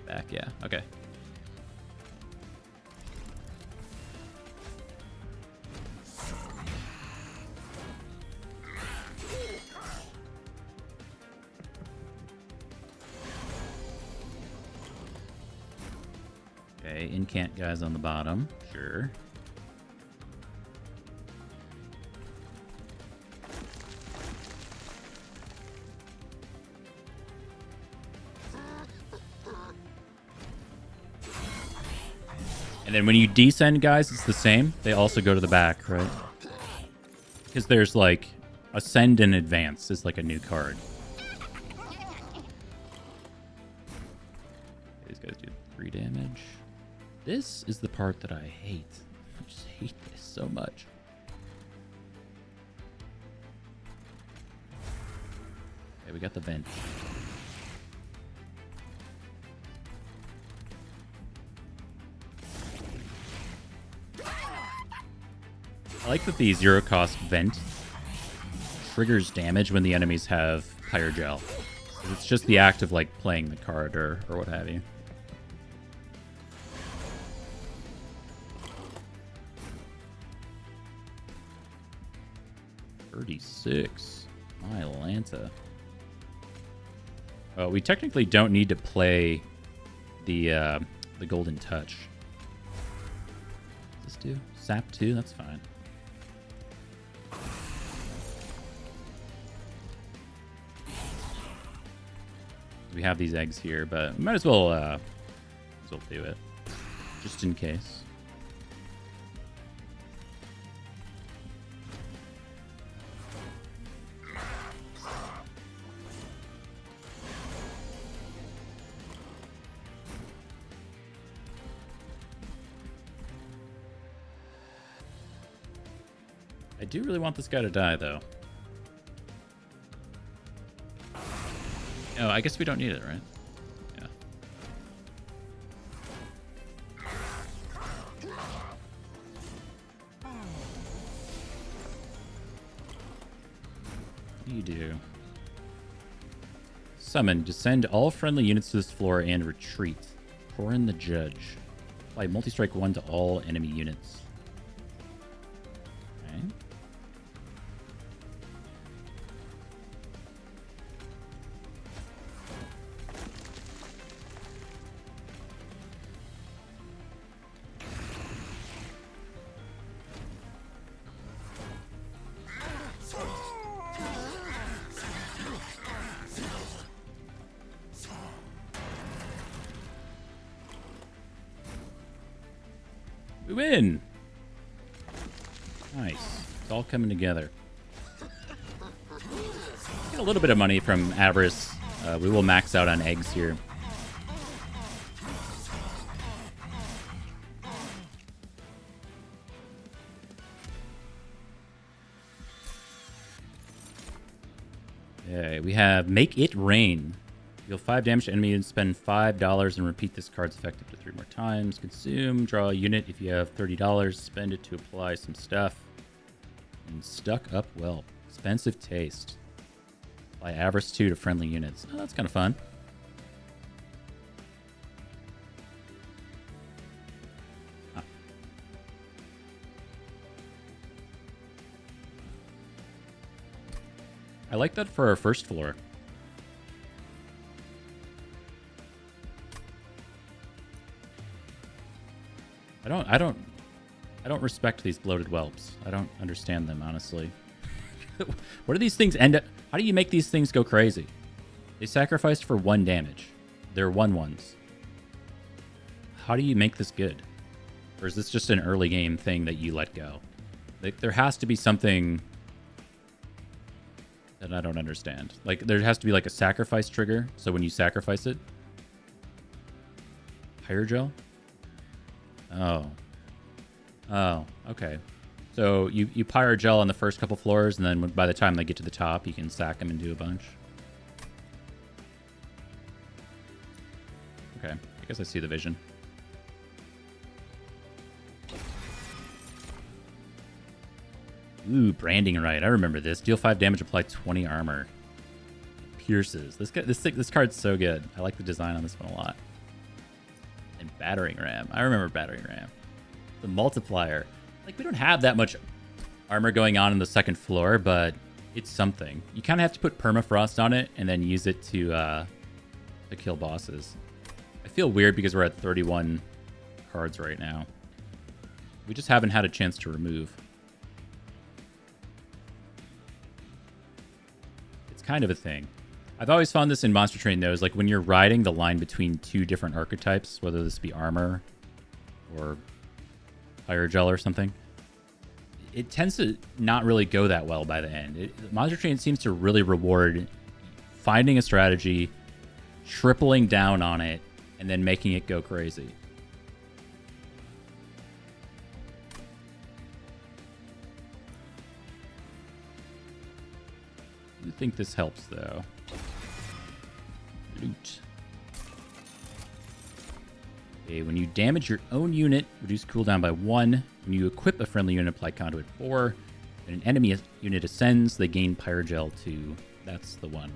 Back, yeah, okay. Okay, incant guys on the bottom, sure. And then when you descend guys, it's the same. They also go to the back, right? Because there's like ascend and advance is like a new card. These guys do 3 damage. This is the part that I hate. I just hate this so much. Okay, we got the vent. I like that the zero cost vent triggers damage when the enemies have Pyrogel. It's just the act of like playing the card or what have you. $36. My Lanta. Oh, we technically don't need to play the Golden Touch. Does this do? Sap 2? That's fine. We have these eggs here, but we might as well do it. Just in case. I do really want this guy to die, though. Oh, I guess we don't need it, right? Yeah. What do you do? Summon. Descend all friendly units to this floor and retreat. Pour in the Judge. Apply multi-strike 1 to all enemy units. Okay. We win! Nice. It's all coming together. Get a little bit of money from Avarice. We will max out on eggs here. Okay, we have Make It Rain. Deal 5 damage to enemy and spend $5 and repeat this card's effect up to 3 more times. Consume, draw a unit if you have $30. Spend it to apply some stuff. And Stuck Up Well. Expensive Taste. Apply Avarice 2 to friendly units. Oh, that's kind of fun. Huh. I like that for our first floor. I don't respect these bloated whelps. I don't understand them, honestly. What do these things end up? How do you make these things go crazy? They sacrificed for 1 damage. They're 1/1s. How do you make this good? Or is this just an early game thing that you let go? Like, there has to be something that I don't understand. Like, there has to be like a sacrifice trigger. So when you sacrifice it, Hydrogel? Oh, okay. So you Pyrogel on the first couple floors, and then by the time they get to the top, you can sack them and do a bunch. Okay, I guess I see the vision. Ooh, branding right. I remember this. Deal 5 damage, apply 20 armor. Pierces. This card's so good. I like the design on this one a lot. And battering ram. I remember battering ram. The multiplier. Like, we don't have that much armor going on the second floor, but it's something. You kind of have to put permafrost on it and then use it to kill bosses. I feel weird because we're at 31 cards right now. We just haven't had a chance to remove. It's kind of a thing. I've always found this in Monster Train, though, is like when you're riding the line between 2 different archetypes, whether this be armor or Hydrogel or something, it tends to not really go that well by the end. Monster Train seems to really reward finding a strategy, tripling down on it, and then making it go crazy. I think this helps, though. Loot. Okay, when you damage your own unit, reduce cooldown by 1. When you equip a friendly unit, apply Conduit 4. When an enemy unit ascends, they gain Pyrogel 2. That's the one.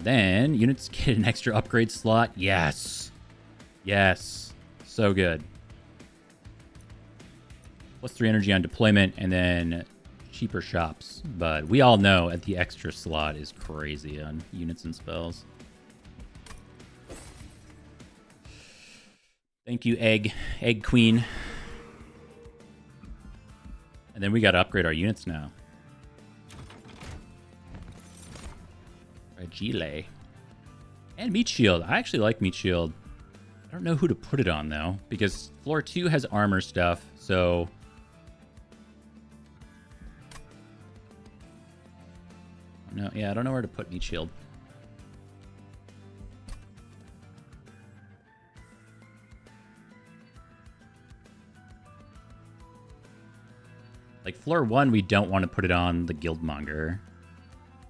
Then, units get an extra upgrade slot. Yes! Yes. So good. Plus 3 energy on deployment, and then cheaper shops. But we all know that the extra slot is crazy on units and spells. Thank you, Egg Queen. And then we got to upgrade our units now. Fragile. And Meat Shield. I actually like Meat Shield. I don't know who to put it on, though, because floor 2 has armor stuff, so... No, yeah, I don't know where to put Meat Shield. Like, floor 1, we don't want to put it on the Guildmonger.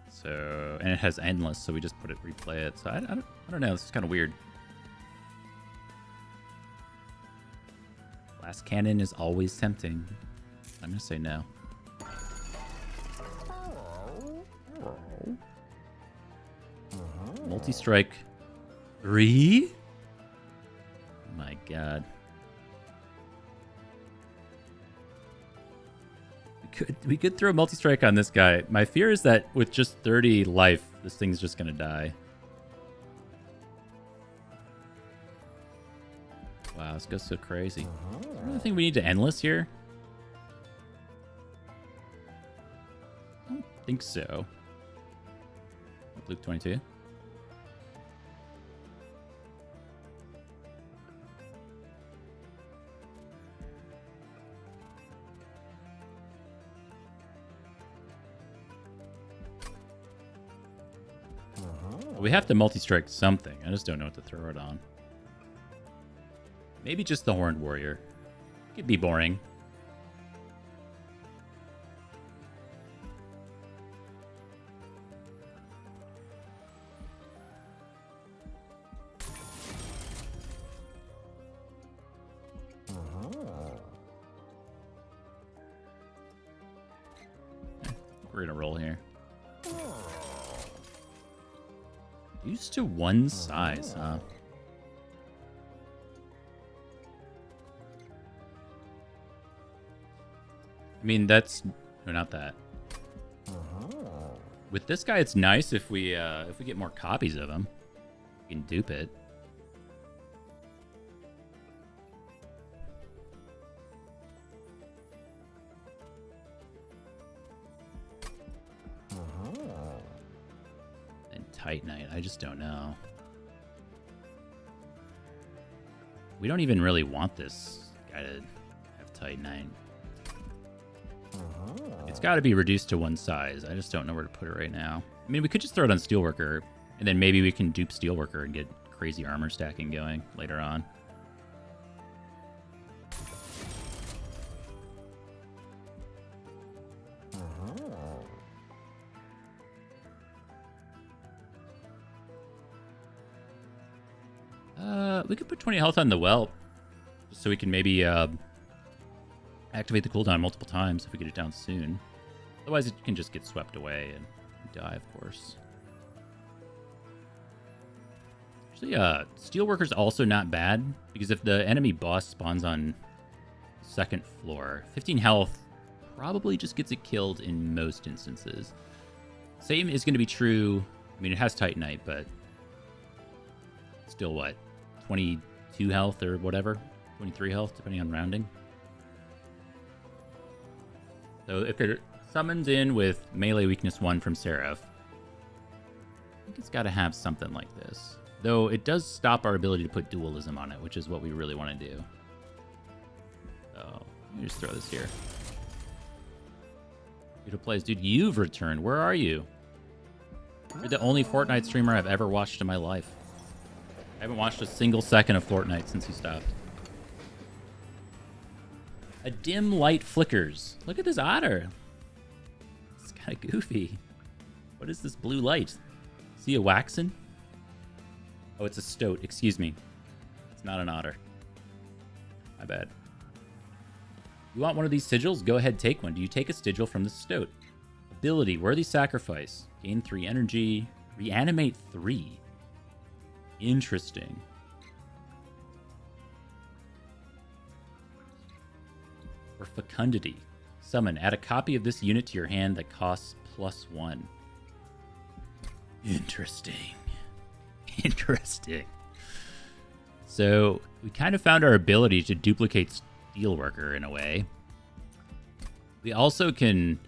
So, and it has Endless, so we just replay it. So, I don't know. This is kind of weird. Glass Cannon is always tempting. I'm going to say no. Multi-strike 3? God. We could throw multi-strike on this guy. My fear is that with just 30 life, this thing's just gonna die. Wow, this goes so crazy. Is there another thing we need to endless here? I don't think so. Luke 22. We have to multi-strike something. I just don't know what to throw it on. Maybe just the Horned Warrior. Could be boring. We're gonna roll here. Used to one size, huh? I mean, that's no, not that. With this guy, it's nice if we get more copies of him. We can dupe it. And Titanite, I just don't know. We don't even really want this guy to have Titanite. It's got to be reduced to one size. I just don't know where to put it right now. I mean, we could just throw it on Steelworker, and then maybe we can dupe Steelworker and get crazy armor stacking going later on. We could put 20 health on the whelp, just so we can maybe activate the cooldown multiple times if we get it down soon. Otherwise, it can just get swept away and die, of course. Actually, Steelworker's also not bad, because if the enemy boss spawns on second floor, 15 health probably just gets it killed in most instances. Same is going to be true. I mean, it has Titanite, but still what? 22 health or whatever? 23 health, depending on rounding. So if it summons in with melee weakness 1 from Seraph, I think it's got to have something like this. Though it does stop our ability to put dualism on it, which is what we really want to do. So let me just throw this here. Beautiful plays. Dude, you've returned. Where are you? You're the only Fortnite streamer I've ever watched in my life. I haven't watched a single second of Fortnite since you stopped. A dim light flickers. Look at this otter. It's kind of goofy. What is this blue light? Is he a waxen? Oh, it's a stoat. Excuse me. It's not an otter. My bad. You want one of these sigils? Go ahead, take one. Do you take a sigil from the stoat? Ability, worthy sacrifice. Gain 3 energy. Reanimate 3. Interesting. Or fecundity. Summon. Add a copy of this unit to your hand that costs +1. Interesting. Interesting. So we kind of found our ability to duplicate Steelworker in a way. We also can...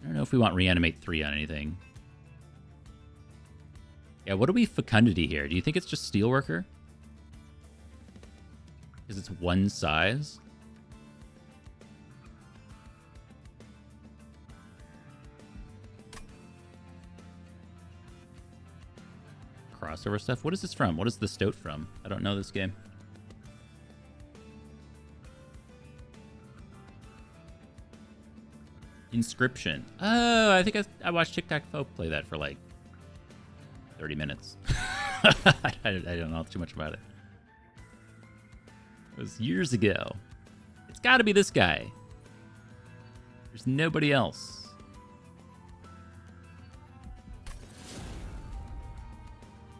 I don't know if we want reanimate 3 on anything. Yeah, what do we fecundity here? Do you think it's just Steelworker? Because it's one size? Crossover stuff? What is this from? What is the stoat from? I don't know this game. Inscription. Oh, I think I watched TikTok play that for like 30 minutes. I don't know too much about it. It was years ago. It's got to be this guy. There's nobody else.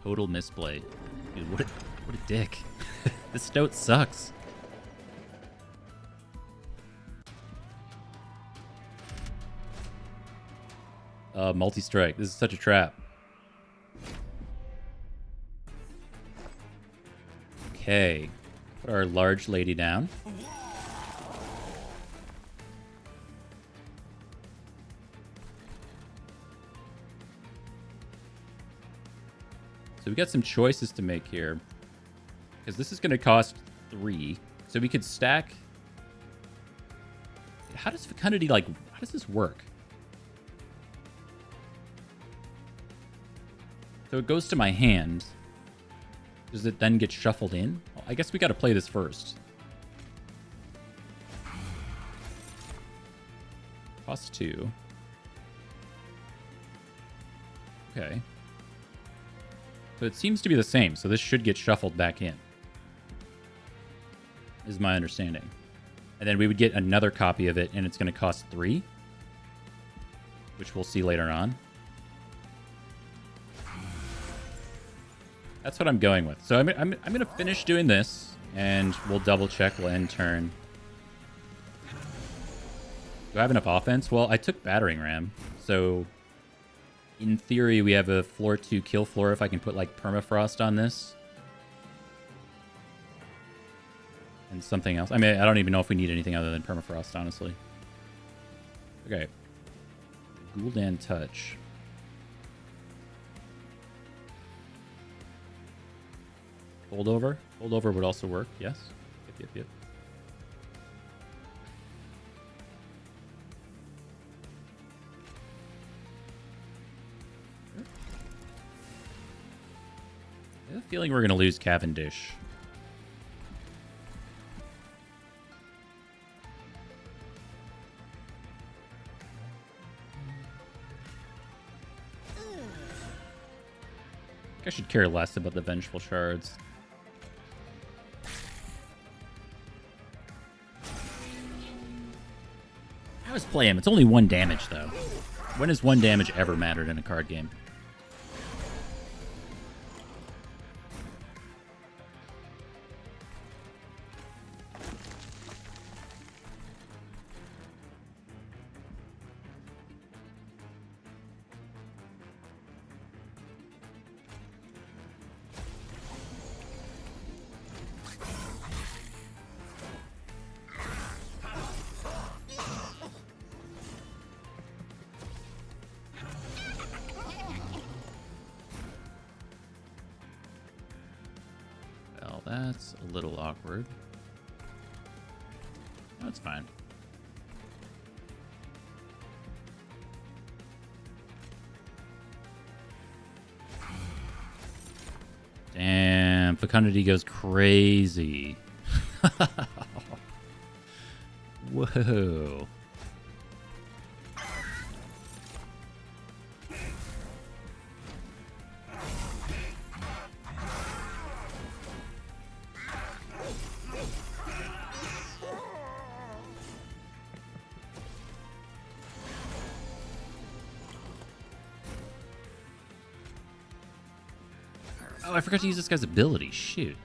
Total misplay. Dude, What a dick. This stoat sucks. Multi-strike. This is such a trap. Okay. Put our large lady down. So we got some choices to make here. Because this is going to cost 3. So we could stack... How does fecundity, like... How does this work? So it goes to my hand. Does it then get shuffled in? Well, I guess we got to play this first. Cost 2. Okay. So it seems to be the same, so this should get shuffled back in. Is my understanding. And then we would get another copy of it, and it's going to cost 3. Which we'll see later on. That's what I'm going with. So I'm going to finish doing this, and we'll double check. We'll end turn. Do I have enough offense? Well, I took battering ram, so in theory we have a floor 2 kill floor if I can put like permafrost on this. And something else. I mean, I don't even know if we need anything other than permafrost, honestly. Okay. Gul'dan touch. Holdover? Holdover would also work, yes. Yep. I have a feeling we're going to lose Cavendish. I should care less about the Vengeful Shards. I always play him. It's only 1 damage, though. When has 1 damage ever mattered in a card game? That's a little awkward. That's fine. Damn, fecundity goes crazy. Whoa. Oh, I forgot to use this guy's ability. Shoot.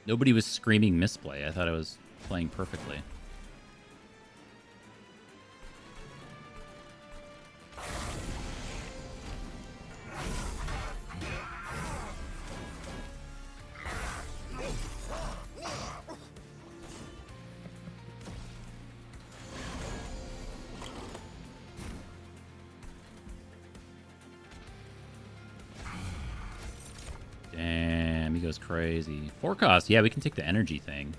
Nobody was screaming misplay. I thought I was playing perfectly. Damn, he goes crazy. 4 cost. Yeah, we can take the energy thing.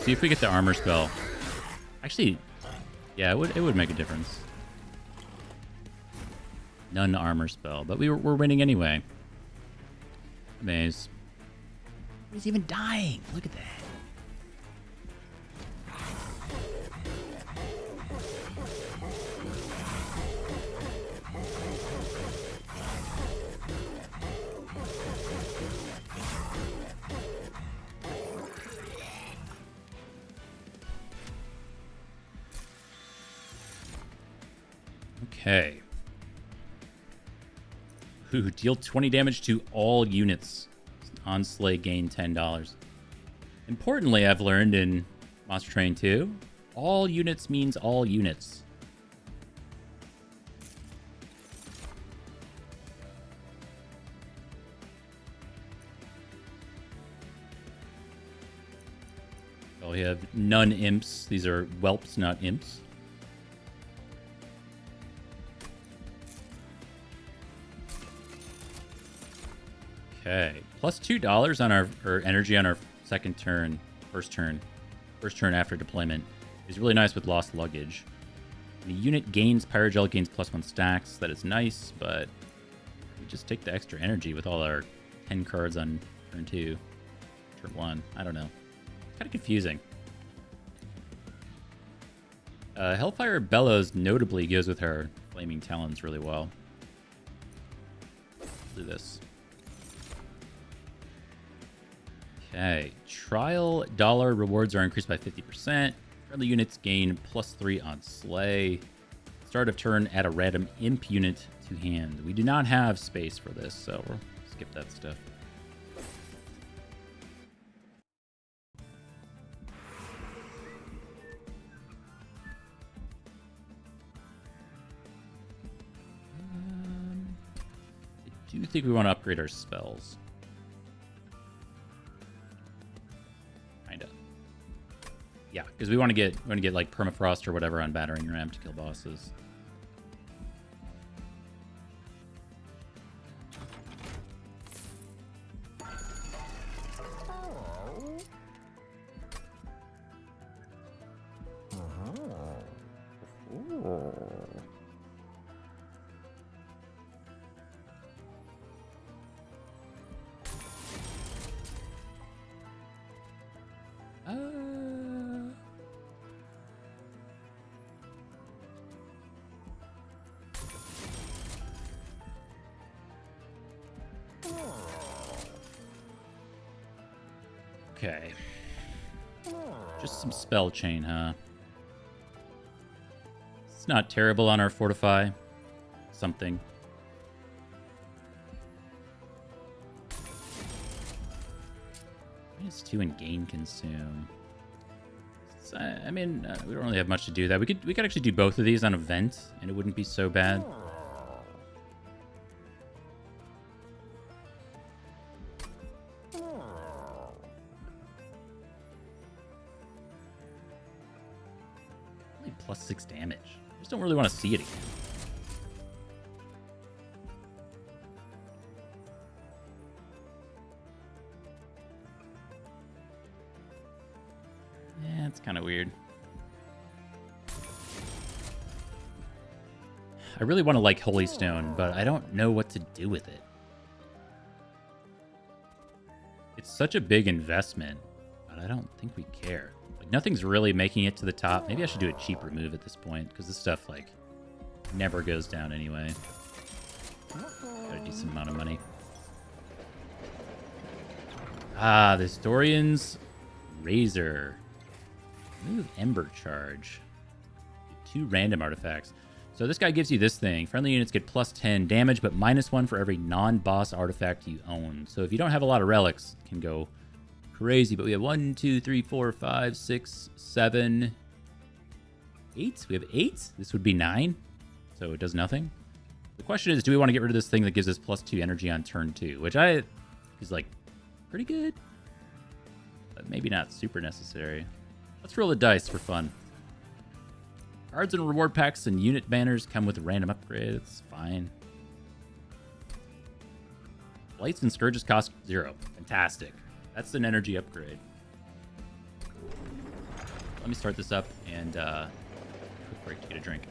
See if we get the armor spell. Actually, yeah, it would make a difference. None armor spell, but we're winning anyway. Maze. He's even dying. Look at that. Okay. Ooh, deal 20 damage to all units. On Slay, gain $10. Importantly, I've learned in Monster Train 2, all units means all units. Oh, we have none imps. These are whelps, not imps. Okay, plus $2 on our energy on our first turn after deployment is really nice with lost luggage. The unit gains Pyrogel, gains +1 stacks. That is nice, but we just take the extra energy with all our 10 cards on turn 2, turn 1. I don't know. Kind of confusing. Hellfire Bellows notably goes with her Flaming Talons really well. Do this. Okay, trial dollar rewards are increased by 50%. Friendly units gain +3 on Slay. Start of turn, add a random imp unit to hand. We do not have space for this, so we'll skip that stuff. I do think we want to upgrade our spells. Yeah, because we want to get like permafrost or whatever on battering ram to kill bosses. Okay. Just some spell chain, huh? It's not terrible on our fortify. Something. -2 in gain consume. I mean, we don't really have much to do that. We could actually do both of these on event, and it wouldn't be so bad. +6 damage. I just don't really want to see it again. Yeah, it's kind of weird. I really want to like Holy Stone, but I don't know what to do with it. It's such a big investment, but I don't think we care. Like, nothing's really making it to the top. Maybe I should do a cheap remove at this point, because this stuff, like, never goes down anyway. Got a decent amount of money. Ah, the Historian's Razor. Move Ember Charge. 2 random artifacts. So this guy gives you this thing. Friendly units get +10 damage, but -1 for every non-boss artifact you own. So if you don't have a lot of relics, it can go crazy. But we have 1, 2, 3, 4, 5, 6, 7, 8. We have 8. This would be 9. So it does nothing. The question is, do we want to get rid of this thing that gives us +2 energy on turn 2? Which is like pretty good, but maybe not super necessary. Let's roll the dice for fun. Cards and reward packs and unit banners come with random upgrades. Fine. Blights and Scourges cost 0. Fantastic. That's an energy upgrade. Let me start this up and quick break to get a drink.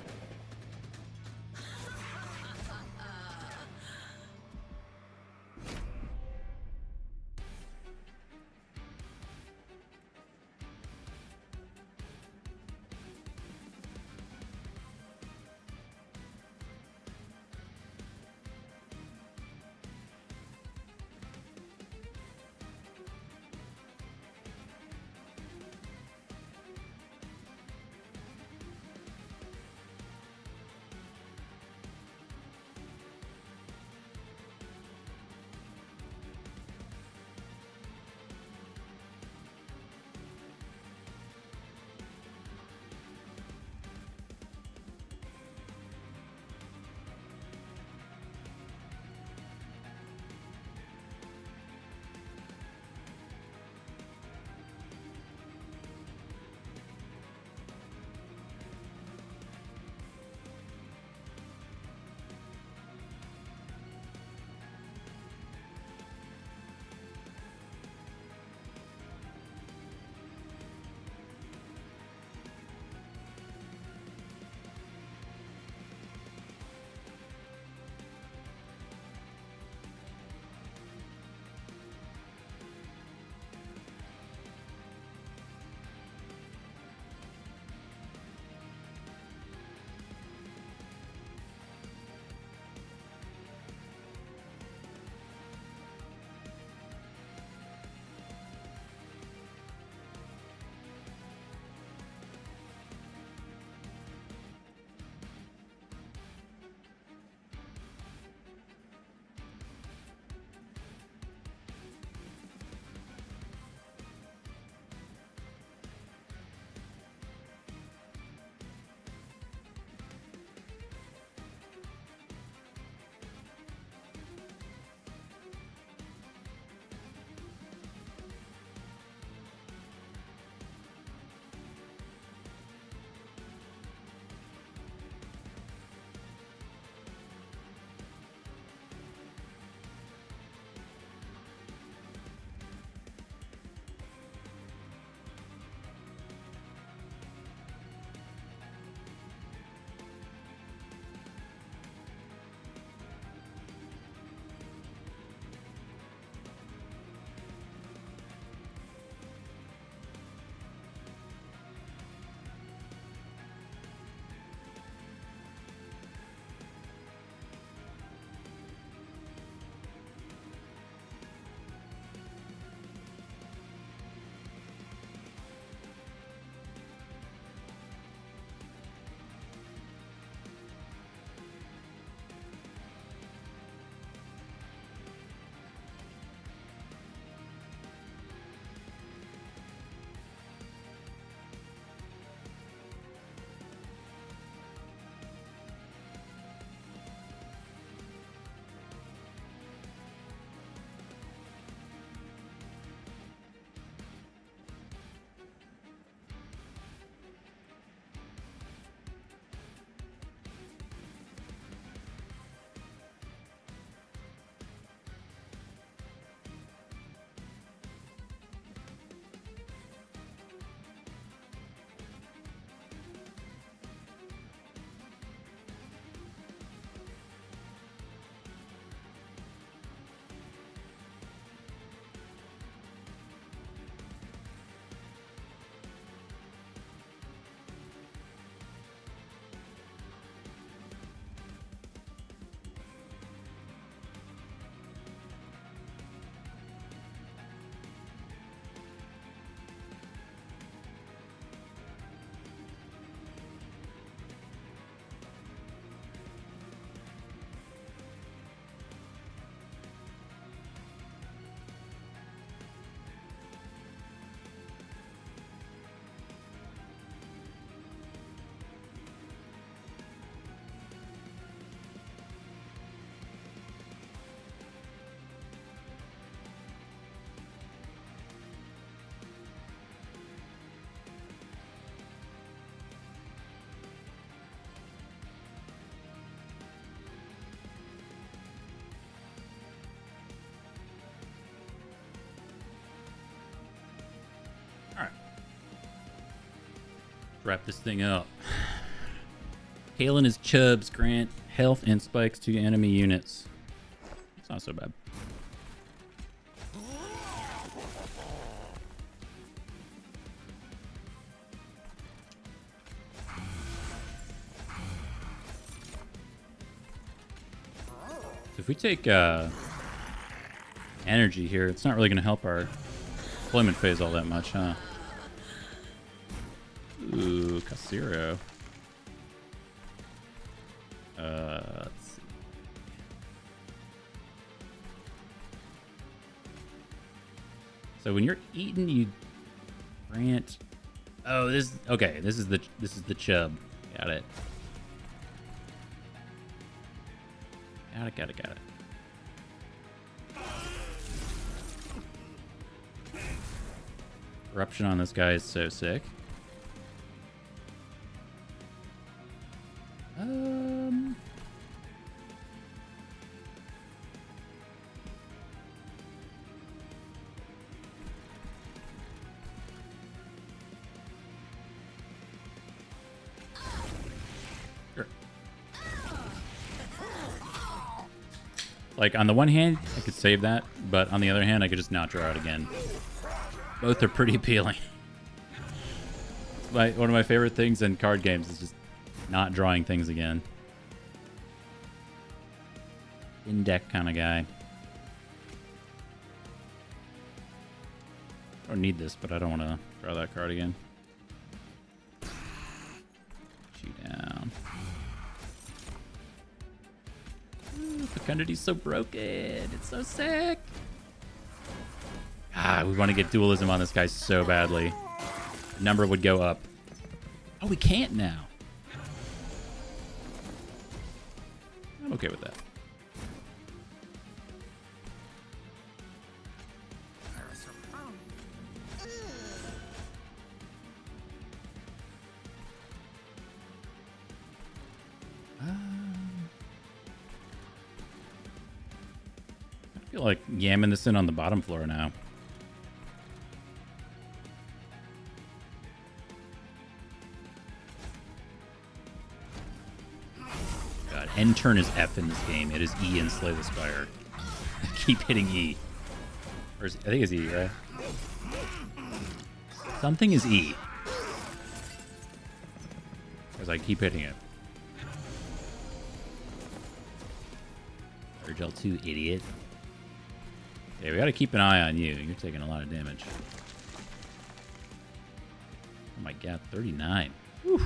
Wrap this thing up. Hail and his chubs grant health and spikes to enemy units. It's not so bad. So if we take energy here, it's not really going to help our deployment phase all that much, huh? Ooh, Casero. Let's see. So when you're eating, you grant. Oh, this okay. This is the chub. Got it. Got it. Corruption on this guy is so sick. Sure. Like, on the one hand, I could save that, but on the other hand, I could just not draw it again. Both are pretty appealing. One of my favorite things in card games is just not drawing things again. In-deck kind of guy. I don't need this, but I don't want to draw that card again. Put you down. Ooh, Fecundity's so broken. It's so sick. Ah, we want to get dualism on this guy so badly. Number would go up. Oh, we can't now. I'm okay with that. I feel like yamming this in on the bottom floor now. End turn is F in this game. It is E in Slay the Spire. Keep hitting E. Or is, I think it's E, right? Something is E. Because I keep hitting it. Urge L2, idiot. Okay, we gotta keep an eye on you. You're taking a lot of damage. Oh my god, 39. Whew.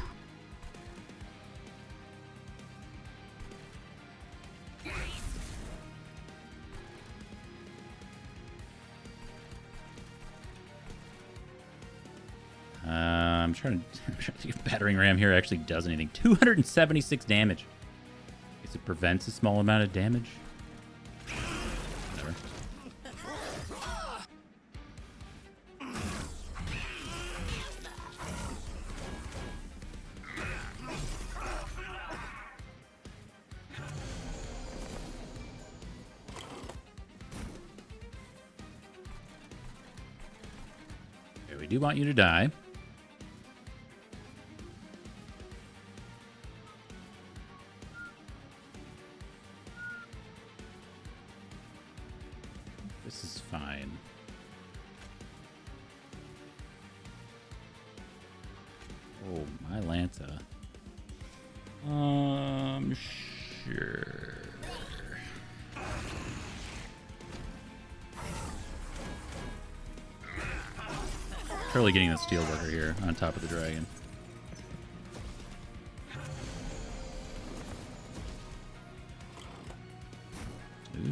I'm trying to see if battering ram here actually does anything. 276 damage. Guess it prevents a small amount of damage. Whatever. Okay, we do want you to die. This is fine. Oh, my Lanta. Sure. Totally getting the Steelworker here on top of the dragon.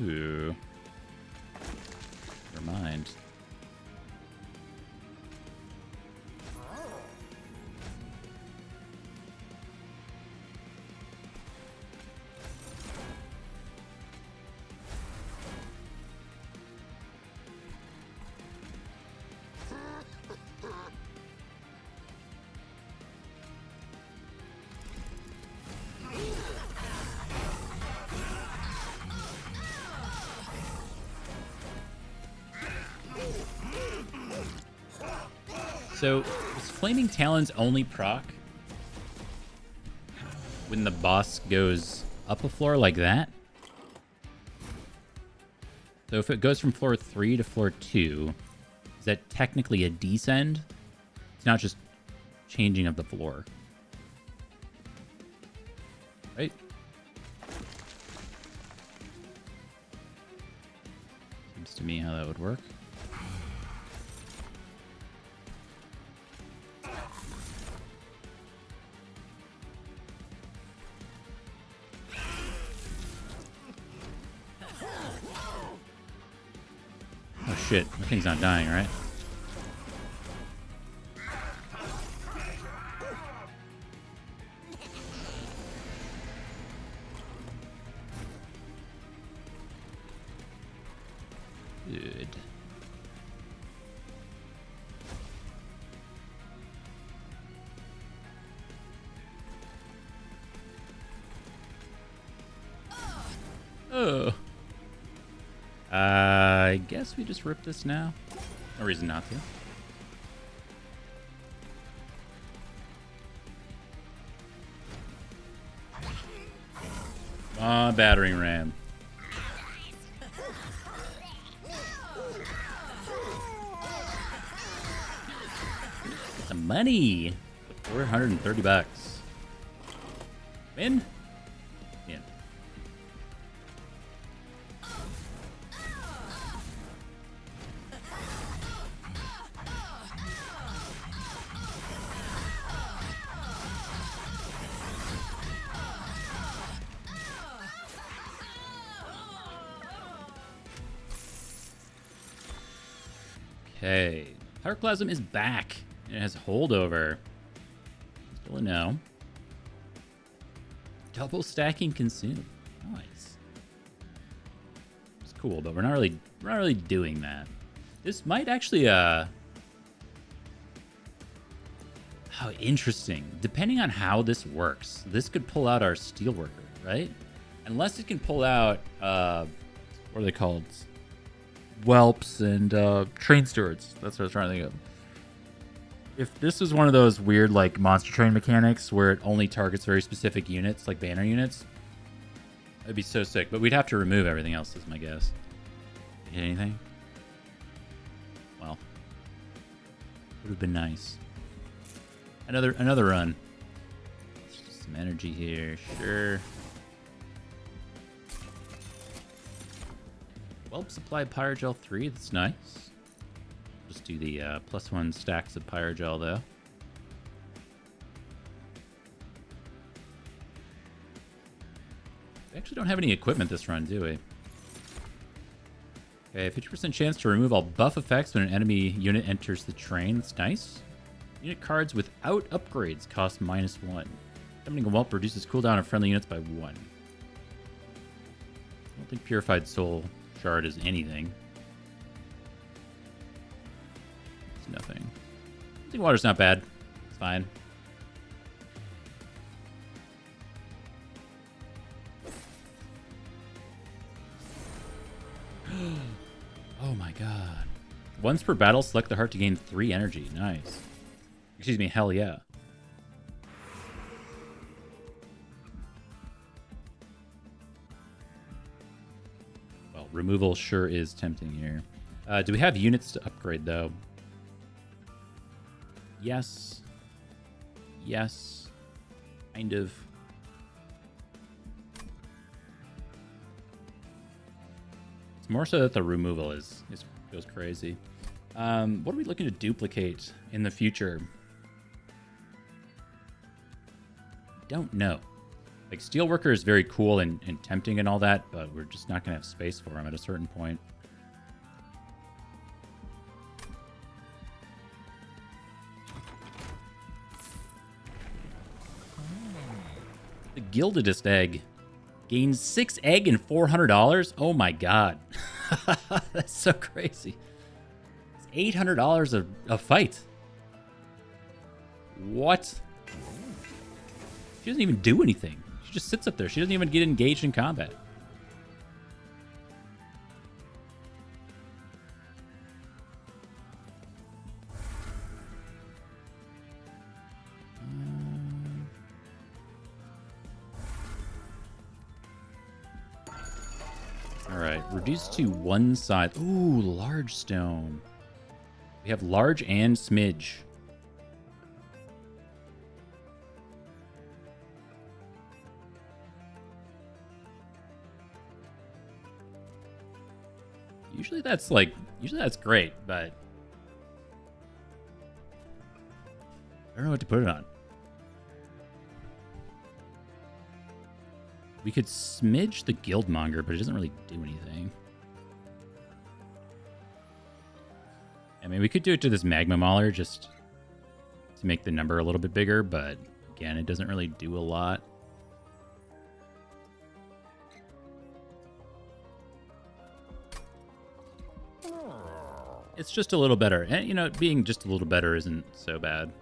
Ooh. Never mind. So, is Flaming Talons only proc when the boss goes up a floor like that. So if it goes from floor 3 to floor 2, is that technically a descend? It's not just changing of the floor. Right? Seems to me how that would work. Oh shit, that thing's not dying, right? Good. Oh. I guess we just rip this now. No reason not to. Battering ram. Some money. 430 bucks. Win? Yeah. Okay. Pyroclasm is back. It has holdover. Still a no. Double stacking consume. Nice. It's cool, but we're not really doing that. This might actually oh, interesting. Depending on how this works, this could pull out our steelworker, right? Unless it can pull out what are they called? Whelps and train stewards. That's what I was trying to think of. If this was one of those weird like monster train mechanics where it only targets very specific units, like banner units, that'd be so sick. But we'd have to remove everything else, is my guess. Hit anything? Well, would have been nice. Another run. Some energy here, sure. Whelp supply Pyrogel 3, that's nice. Just do the +1 stacks of Pyrogel though. We actually don't have any equipment this run, do we? Okay, 50% chance to remove all buff effects when an enemy unit enters the train. That's nice. Unit cards without upgrades cost -1. Summoning a Whelp reduces cooldown of friendly units by 1. I don't think Purified Soul Shard is anything. It's nothing. I think water's not bad. It's fine. Oh my god. Once per battle, select the heart to gain 3 energy. Nice. Excuse me, hell yeah. Well, removal sure is tempting here. Do we have units to upgrade, though? Yes. Yes. Kind of. It's more so that the removal goes crazy. What are we looking to duplicate in the future? Don't know. Like, Steelworker is very cool and tempting and all that, but we're just not going to have space for him at a certain point. The Gildedest Egg gains 6 egg and $400. Oh my god. That's so crazy. It's $800 a fight. What? She doesn't even do anything. She just sits up there. She doesn't even get engaged in combat. reduced to one side. Ooh, large stone. We have large and smidge. Usually that's great, but I don't know what to put it on. We could smidge the Guildmonger, but it doesn't really do anything. I mean, we could do it to this Magma Mauler just to make the number a little bit bigger, but again, it doesn't really do a lot. It's just a little better. And, you know, being just a little better isn't so bad.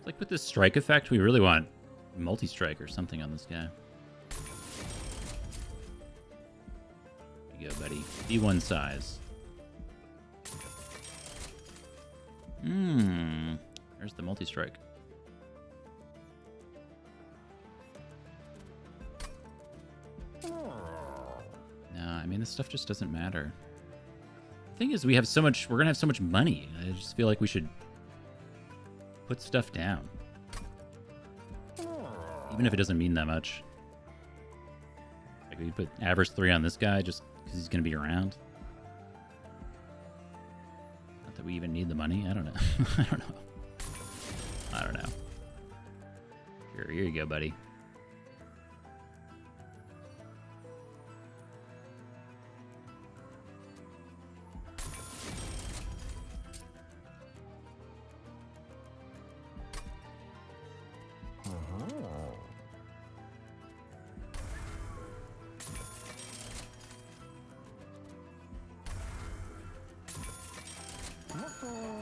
Like with this strike effect, we really want multi-strike or something on this guy. There you go, buddy. Be one size. There's the multi-strike. No, I mean, this stuff just doesn't matter. The thing is, we have so much, we're gonna have so much money. I just feel like we should put stuff down. Even if it doesn't mean that much. Like, we put average 3 on this guy just because he's gonna be around. Not that we even need the money. I don't know. I don't know. Here you go, buddy.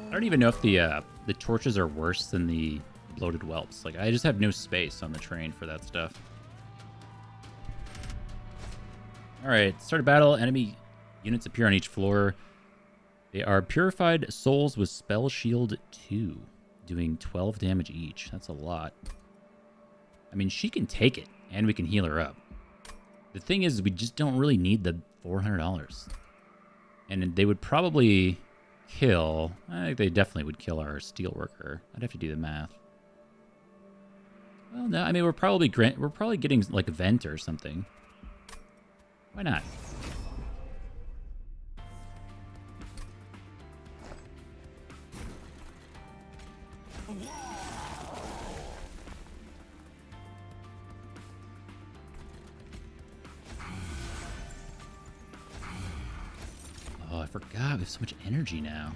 I don't even know if the torches are worse than the bloated whelps. Like, I just have no space on the train for that stuff. Alright, start a battle. Enemy units appear on each floor. They are purified souls with spell shield 2, doing 12 damage each. That's a lot. I mean, she can take it, and we can heal her up. The thing is, we just don't really need the $400. And they would probably kill... I think they definitely would kill our steelworker. I'd have to do the math. Well, no, I mean, we're probably getting, like, a vent or something. Why not? Oh, I forgot. We have so much energy now.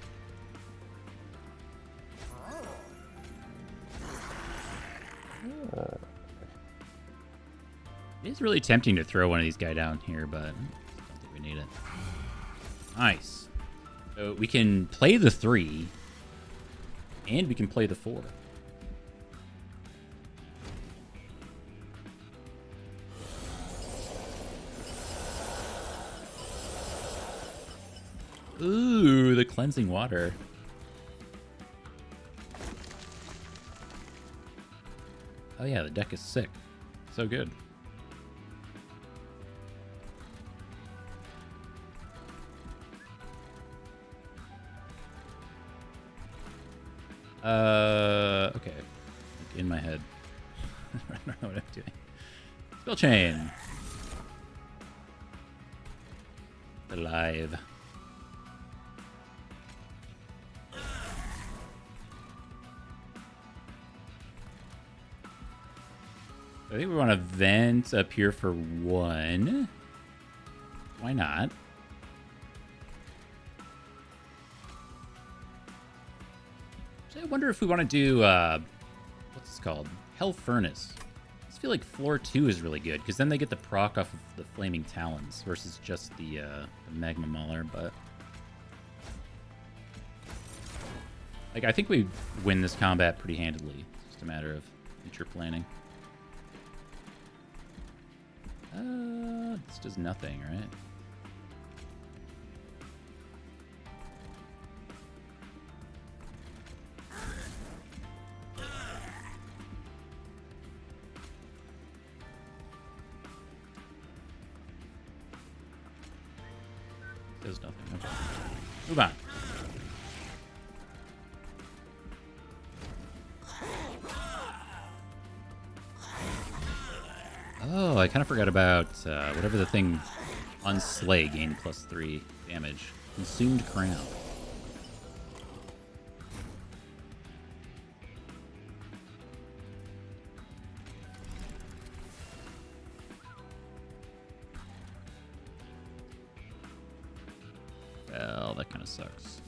It is really tempting to throw one of these guys down here, but I don't think we need it. Nice. So we can play the 3, and we can play the 4. Ooh, the cleansing water. Oh yeah, the deck is sick. So good. Okay. Like in my head. I don't know what I'm doing. Spell chain. Alive. I think we want to vent up here for 1. Why not? So I wonder if we want to do, what's this called? Hell Furnace. I just feel like floor 2 is really good, because then they get the proc off of the Flaming Talons versus just the Magma Mauler, but... Like, I think we win this combat pretty handedly. It's just a matter of future planning. This does nothing, right? Does nothing. Okay. Move on. Oh, I kind of forgot about whatever the thing on Slay gained +3 damage. Consumed Crown. Well, that kind of sucks.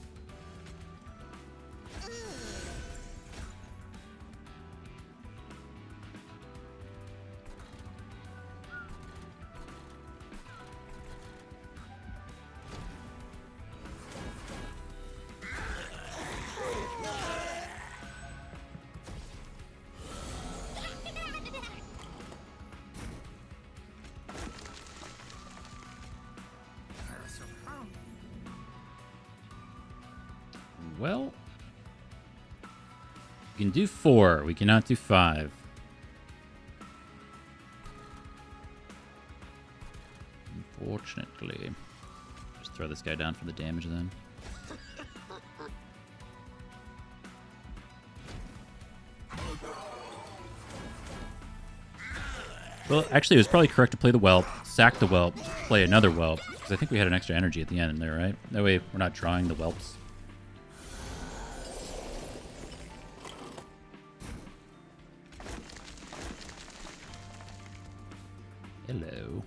Well, we can do 4. We cannot do 5. Unfortunately. Just throw this guy down for the damage then. Well, actually, it was probably correct to play the whelp, sack the whelp, play another whelp, because I think we had an extra energy at the end there, right? That way we're not drawing the whelps. Hello.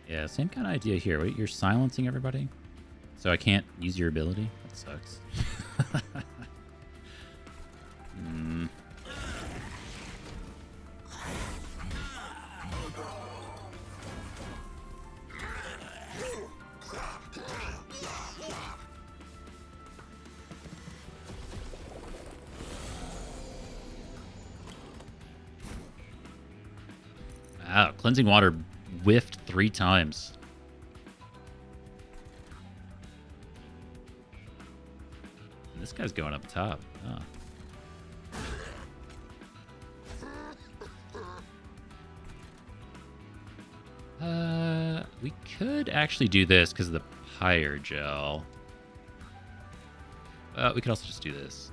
Yeah, same kind of idea here. Wait, you're silencing everybody? So I can't use your ability? That sucks. Wow, cleansing water whiffed 3 times. And this guy's going up top. Oh. We could actually do this because of the Pyre Gel. We could also just do this.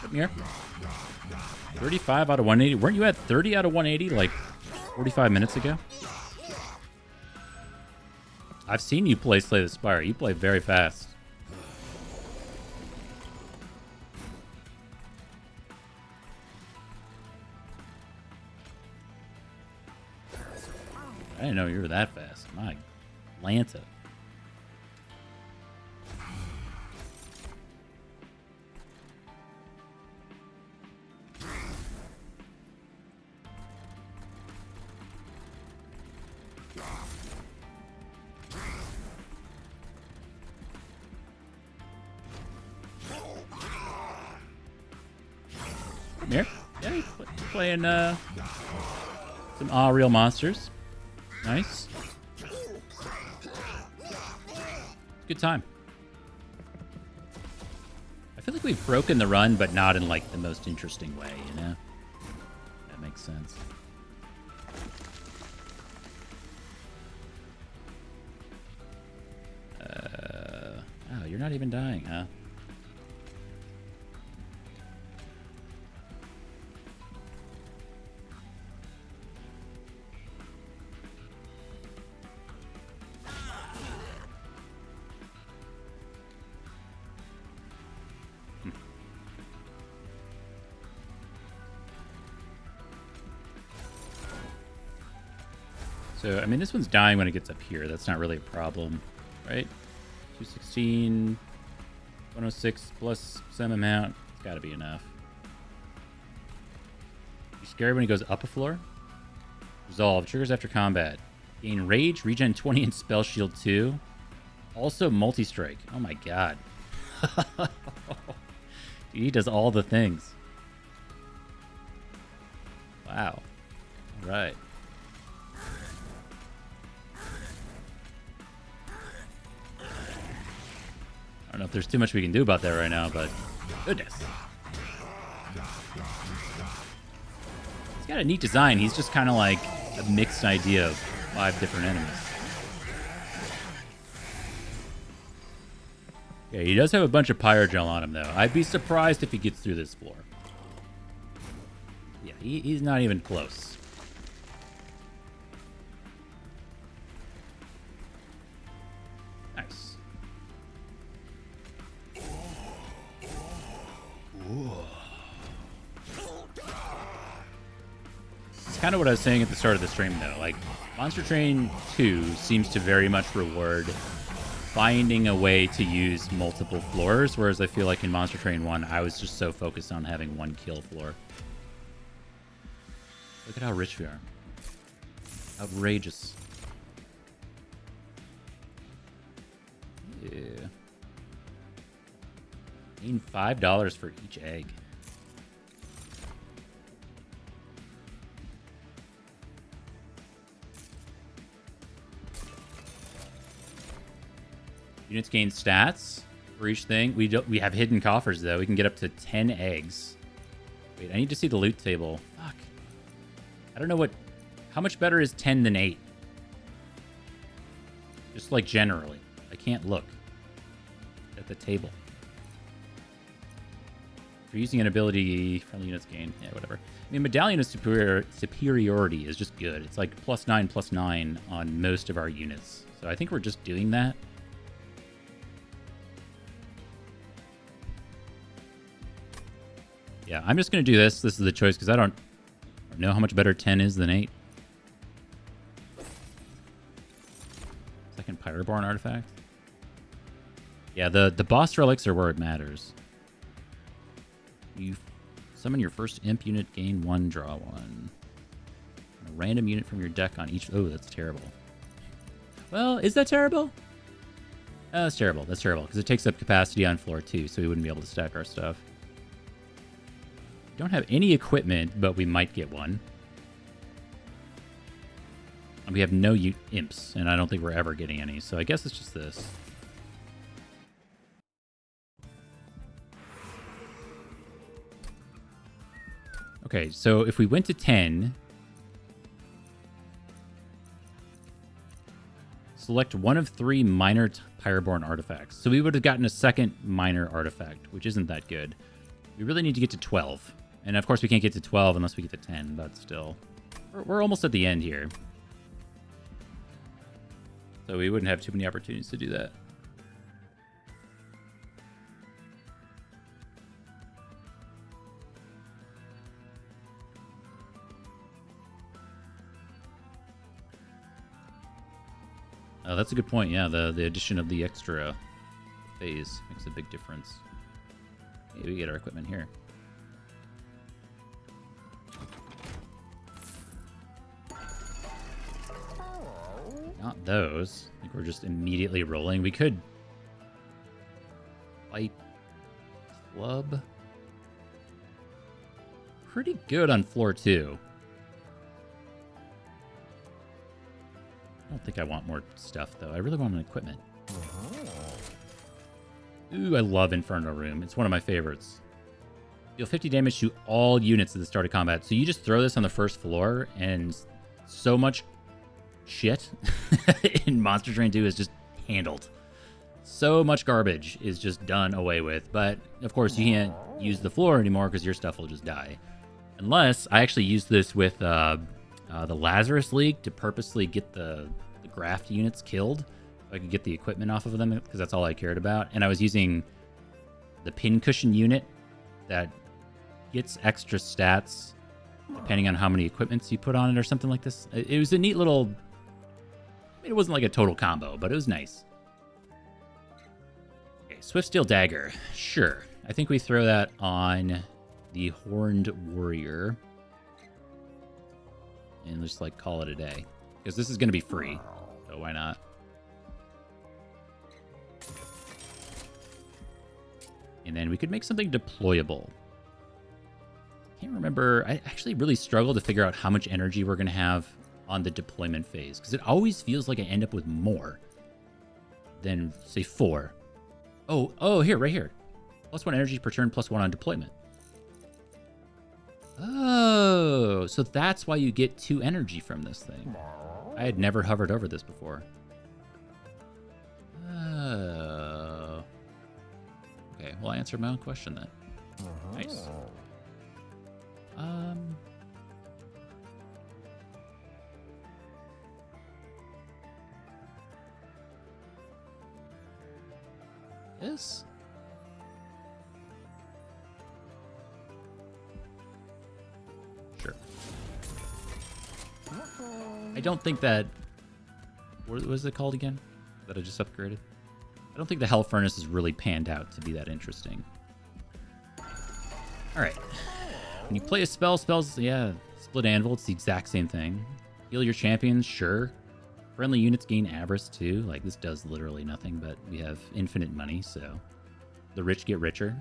Come here. 35 out of 180. Weren't you at 30 out of 180 like 45 minutes ago? I've seen you play Slay the Spire. You play very fast. I didn't know you were that fast. My Lanta. Here. Yeah, you're playing some real monsters. Nice. Good time. I feel like we've broken the run, but not in like the most interesting way, you know? That makes sense. Oh, you're not even dying, huh? So, I mean, this one's dying when it gets up here. That's not really a problem, right? 216, 106 plus some amount. It's got to be enough. You scared when he goes up a floor? Resolve. Triggers after combat. Gain Rage, Regen 20, and Spell Shield 2. Also multi-strike. Oh my god. He does all the things. Wow. All right. I don't know if there's too much we can do about that right now, but goodness. He's got a neat design. He's just kind of like a mixed idea of 5 different enemies. Yeah, he does have a bunch of pyrogel on him, though. I'd be surprised if he gets through this floor. Yeah, he's not even close. Nice. Ooh. It's kind of what I was saying at the start of the stream, though. Like, Monster Train 2 seems to very much reward finding a way to use multiple floors, whereas I feel like in Monster Train 1, I was just so focused on having one kill floor. Look at how rich we are. Outrageous. Yeah. Paying $5 for each egg. Units gain stats for each thing. We have hidden coffers, though. We can get up to 10 eggs. Wait, I need to see the loot table. Fuck. I don't know what... How much better is 10 than 8? Just like generally. I can't look at the table. For using an ability, friendly units gain. Yeah, whatever. I mean, Medallion of Superiority is just good. It's like +9/+9 on most of our units. So I think we're just doing that. Yeah, I'm just going to do this. This is the choice because I don't know how much better 10 is than 8. Second Pyroborn artifact. Yeah, the boss relics are where it matters. You summon your first imp unit, gain 1, draw 1. A random unit from your deck on each... Oh, that's terrible. Well, is that terrible? Oh, that's terrible. That's terrible because it takes up capacity on floor 2, so we wouldn't be able to stack our stuff. Don't have any equipment, but we might get one. And we have no imps, and I don't think we're ever getting any, so I guess it's just this. Okay, so if we went to 10, select one of 3 minor Pyroborn artifacts. So we would have gotten a second minor artifact, which isn't that good. We really need to get to 12. And of course we can't get to 12 unless we get to 10, but still. We're almost at the end here. So we wouldn't have too many opportunities to do that. Oh, that's a good point. Yeah, the addition of the extra phase makes a big difference. Maybe we get our equipment here. Not those. I think we're just immediately rolling. We could fight club. Pretty good on floor 2. I don't think I want more stuff, though. I really want an equipment. Ooh, I love Inferno Room. It's one of my favorites. Deal 50 damage to all units at the start of combat. So you just throw this on the first floor, and so much shit in Monster Train 2 is just handled. So much garbage is just done away with. But, of course, you can't use the floor anymore because your stuff will just die. Unless I actually use this with the Lazarus League to purposely get the graft units killed. So I could get the equipment off of them because that's all I cared about. And I was using the pincushion unit that gets extra stats depending on how many equipments you put on it or something like this. It was a neat little... It wasn't like a total combo, but it was nice. Okay, Swift Steel Dagger. Sure. I think we throw that on the Horned Warrior. And just, like, call it a day. Because this is going to be free. So why not? And then we could make something deployable. Can't remember. I actually really struggle to figure out how much energy we're going to have on the deployment phase, because it always feels like I end up with more than, say, 4. Oh, here, right here. +1 energy per turn, +1 on deployment. Oh, so that's why you get 2 energy from this thing. I had never hovered over this before. Oh. Okay, well, I answered my own question then. Nice. This? Sure. I don't think that... What was it called again? That I just upgraded? I don't think the Hell Furnace is really panned out to be that interesting. Alright. When you play a spells, yeah, Split Anvil, it's the exact same thing. Heal your champions, sure. Friendly units gain avarice too. Like, this does literally nothing, but we have infinite money, so the rich get richer.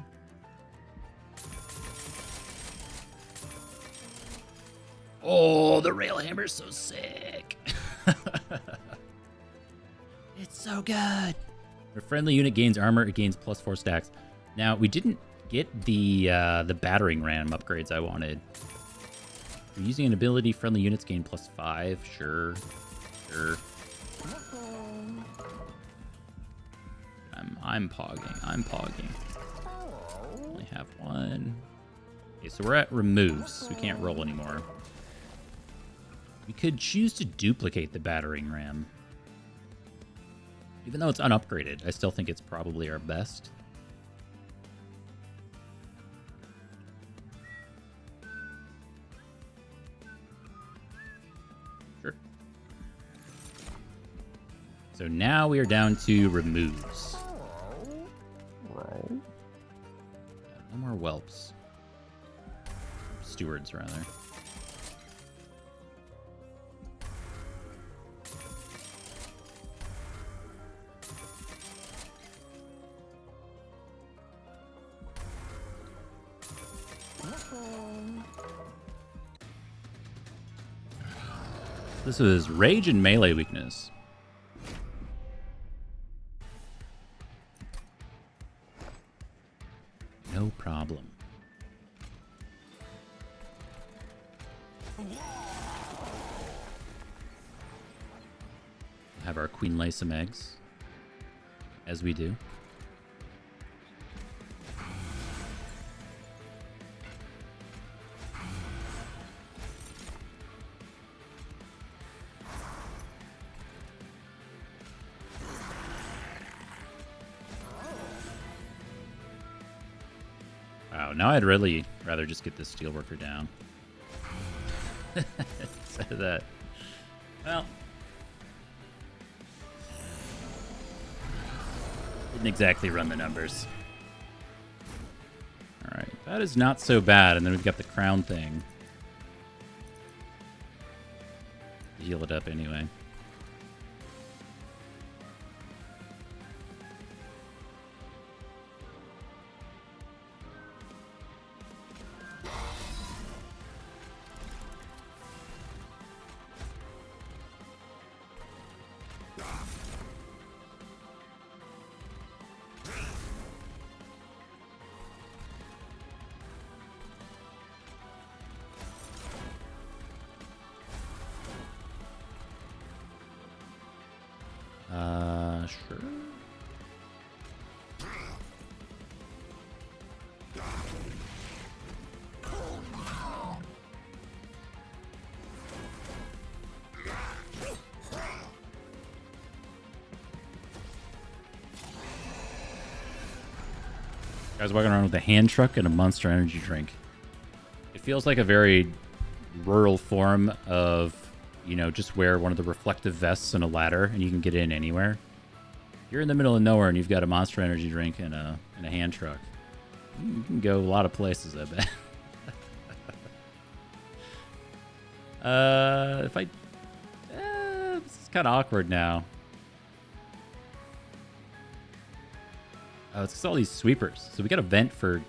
Oh, the Railhammer's so sick. It's so good. Your friendly unit gains armor, it gains +4 stacks. Now, we didn't get the battering ram upgrades I wanted. You're using an ability, friendly units gain +5. Sure. I'm pogging. Only have 1. Okay, so we're at removes. We can't roll anymore. We could choose to duplicate the battering ram. Even though it's unupgraded, I still think it's probably our best. Sure. So now we are down to removes. No more whelps. Stewards, rather. This is rage and melee weakness. No problem. Have our queen lay some eggs, as we do. Wow, now I'd really rather just get this steelworker down. Instead of that. Well. Didn't exactly run the numbers. Alright, that is not so bad. And then we've got the crown thing. Heal it up anyway. Sure. Guys walking around with a hand truck and a Monster Energy drink. It feels like a very rural form of, you know, just wear one of the reflective vests and a ladder and you can get in anywhere. You're in the middle of nowhere and you've got a Monster Energy drink and a hand truck. You can go a lot of places, I bet. This is kind of awkward now. Oh, it's 'cause all these sweepers. So we got a vent for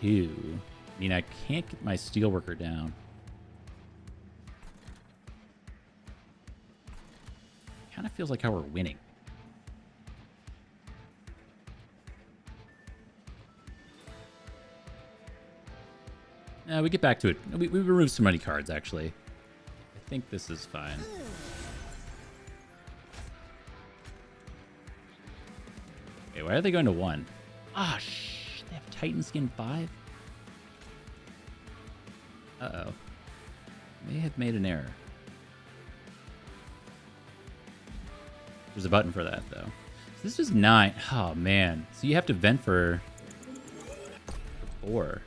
2. I mean, I can't get my steelworker down. Kind of feels like how we're winning. We get back to it. We removed so many cards, actually. I think this is fine. Okay, why are they going to 1? Ah, they have Titan Skin 5? Uh-oh. May have made an error. There's a button for that, though. So this is 9. Oh, man. So you have to vent for 4.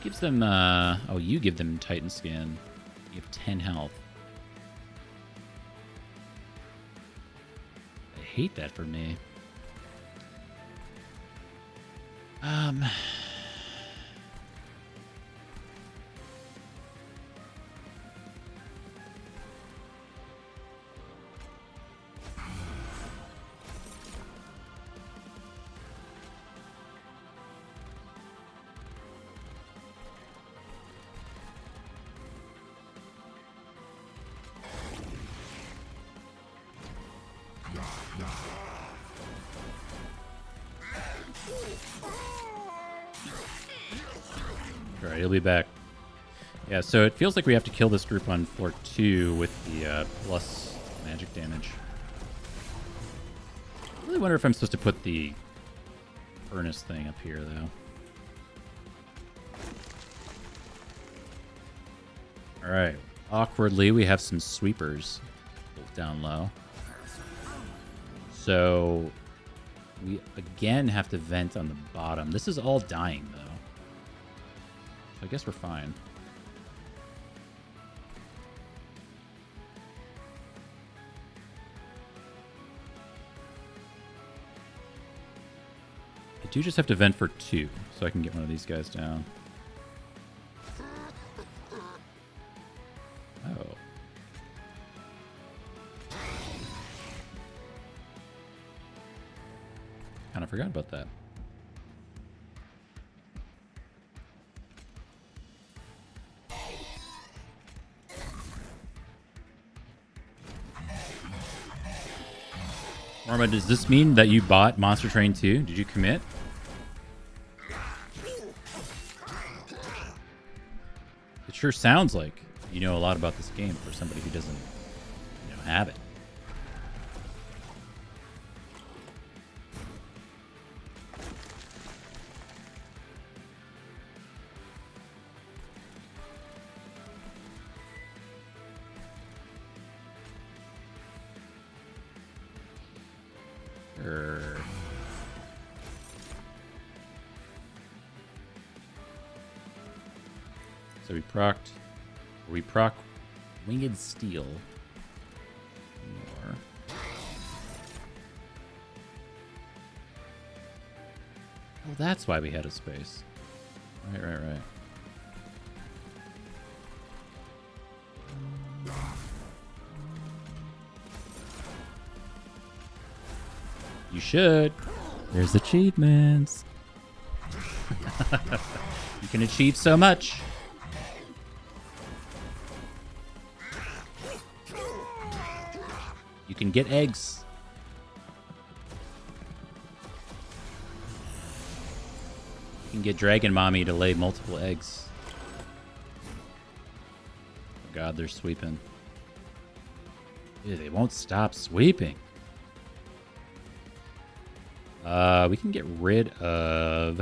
Gives them, oh, you give them Titan Skin. You have 10 health. I hate that for me. All right, he'll be back. Yeah, so it feels like we have to kill this group on floor 2 with the plus magic damage. I really wonder if I'm supposed to put the furnace thing up here, though. All right. Awkwardly, we have some sweepers both down low. So we again have to vent on the bottom. This is all dying, though. So I guess we're fine. I do just have to vent for 2, so I can get one of these guys down. Oh. Kind of forgot about that. Norma, does this mean that you bought Monster Train 2? Did you commit? It sure sounds like you know a lot about this game for somebody who doesn't, have it. So we proc Winged Steel. More. Oh, that's why we had a space. Right. You should. There's achievements. You can achieve so much. You can get eggs. You can get Dragon Mommy to lay multiple eggs. Oh God, they're sweeping. Dude, they won't stop sweeping. We can get rid of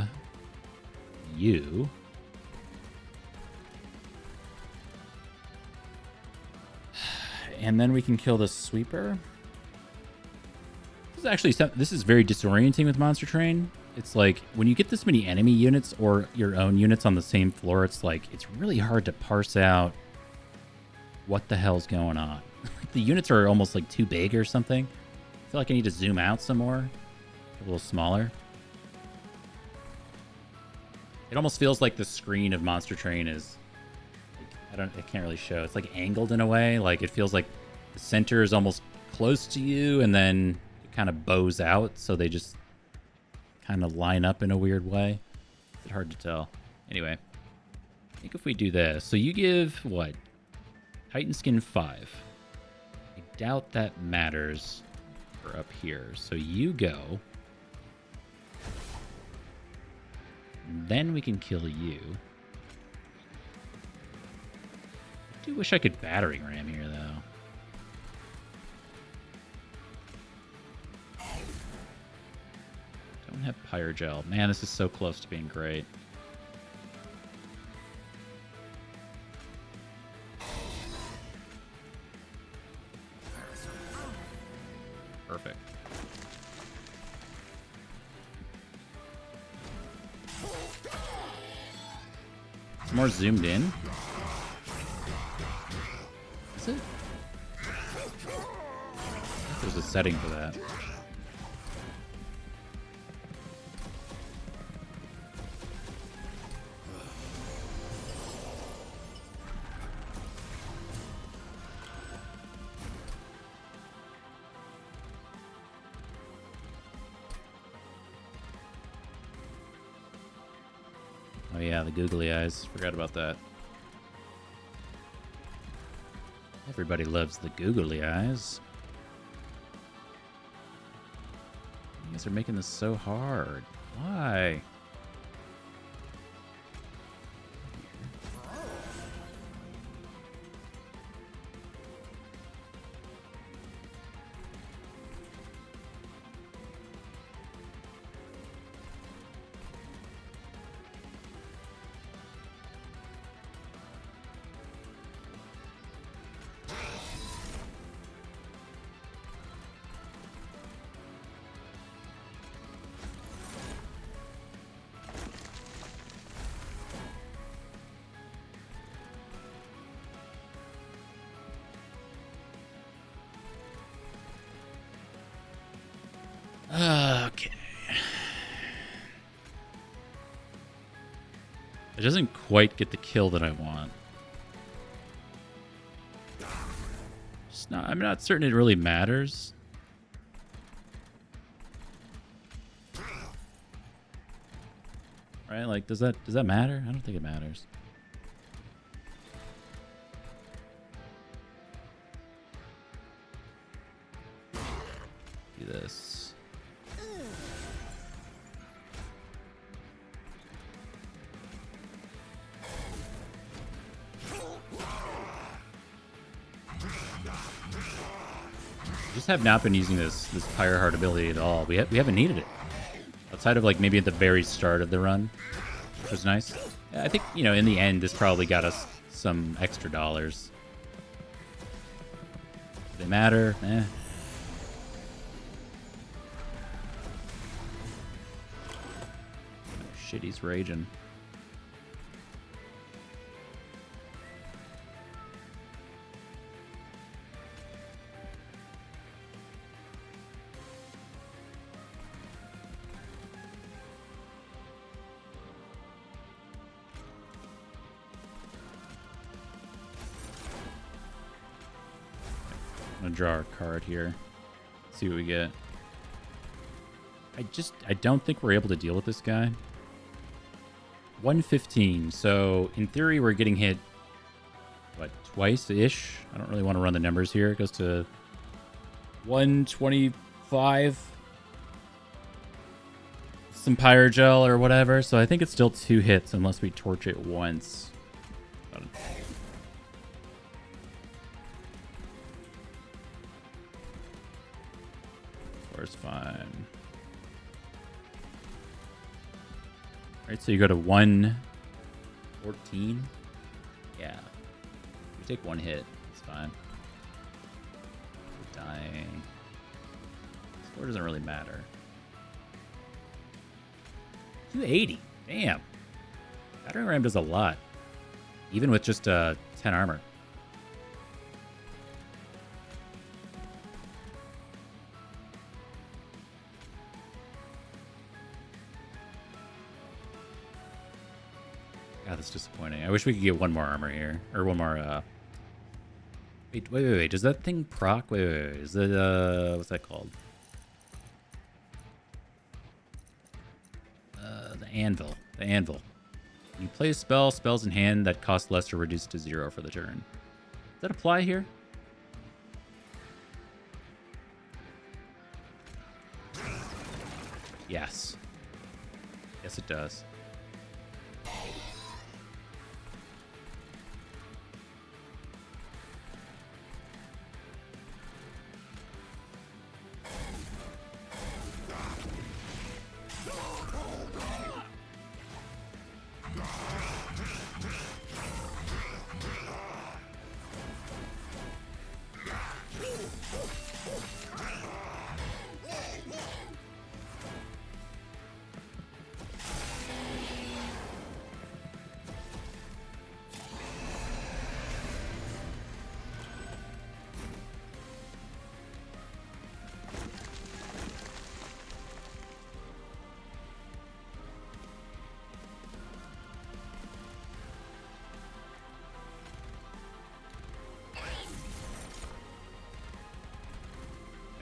you. And then we can kill the sweeper. This is very disorienting with Monster Train. It's like when you get this many enemy units or your own units on the same floor, it's really hard to parse out what the hell's going on. Like the units are almost like too big or something. I feel like I need to zoom out some more. A little smaller. It almost feels like the screen of Monster Train is I can't really show. It's like angled in a way. Like it feels like the center is almost close to you and then it kind of bows out, so they just kind of line up in a weird way. It's hard to tell. Anyway, I think if we do this, so you give what? Titan Skin 5. I doubt that matters for up here. So you go. And then we can kill you. I do wish I could battering ram here, though. Don't have Pyrogel. Man, this is so close to being great. Perfect. It's more zoomed in. Is it? There's a setting for that. Oh yeah, the googly eyes. Forgot about that. Everybody loves the googly eyes. You guys are making this so hard. Why? Okay. It doesn't quite get the kill that I want. I'm not certain it really matters. Right? Like, does that matter? I don't think it matters. Do this. Just have not been using this Pyre Heart ability at all. We haven't needed it outside of like maybe at the very start of the run, which was nice. I think, you know, in the end this probably got us some extra dollars. Do they matter? Eh. Oh, shit, he's raging. I'm gonna draw our card here. See what we get. I don't think we're able to deal with this guy. 115. So in theory, we're getting hit, what, twice-ish? I don't really want to run the numbers here. It goes to 125. Some Pyrogel or whatever. So I think it's still 2 hits unless we torch it once. Is fine. Right, so you go to 114. Yeah. You take 1 hit. It's fine. We're dying. Score doesn't really matter. 280. Damn. Battering ram does a lot. Even with just 10 armor. God, that's disappointing. I wish we could get 1 more armor here. Or 1 more, wait. Does that thing proc? Wait. Is it, what's that called? Anvil. The Anvil. You play a spell, spells in hand that cost less or reduced to 0 for the turn. Does that apply here? Yes. Yes, it does.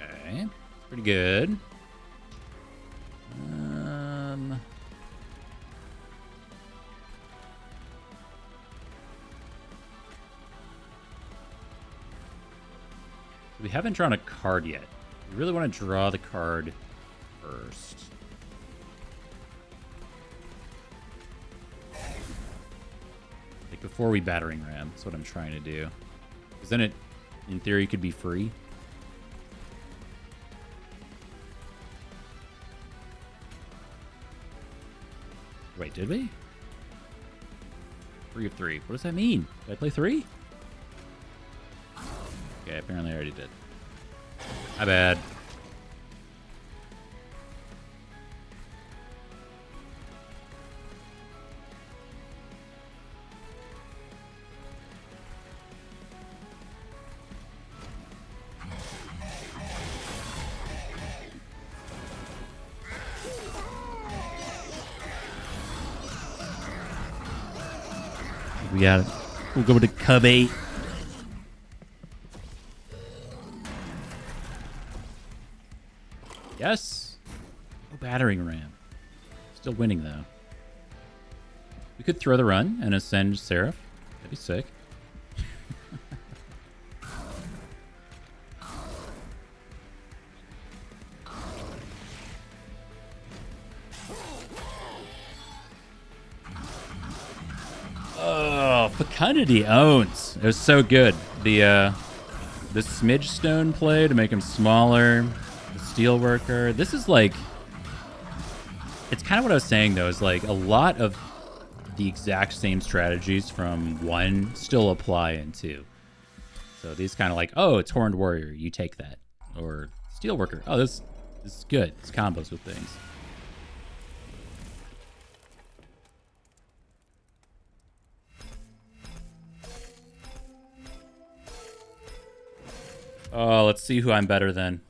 Okay, pretty good. We haven't drawn a card yet. We really want to draw the card first. Like before we battering ram. That's what I'm trying to do. Because then it, in theory, could be free. Wait, did we? 3 of 3. What does that mean? Did I play 3? Okay, apparently I already did. My bad. We got it. We'll go to Cub 8. Yes. No battering ram. Still winning, though. We could throw the run and ascend Seraph. That'd be sick. Oh, Fecundity owns. It was so good. The Smidge Stone play to make him smaller. The Steelworker. This is like... It's kind of what I was saying, though, is like a lot of the exact same strategies from 1 still apply in 2. So these kind of like, oh, it's Horned Warrior. You take that. Or Steelworker. Oh, this is good. It's combos with things. Oh, let's see who I'm better than.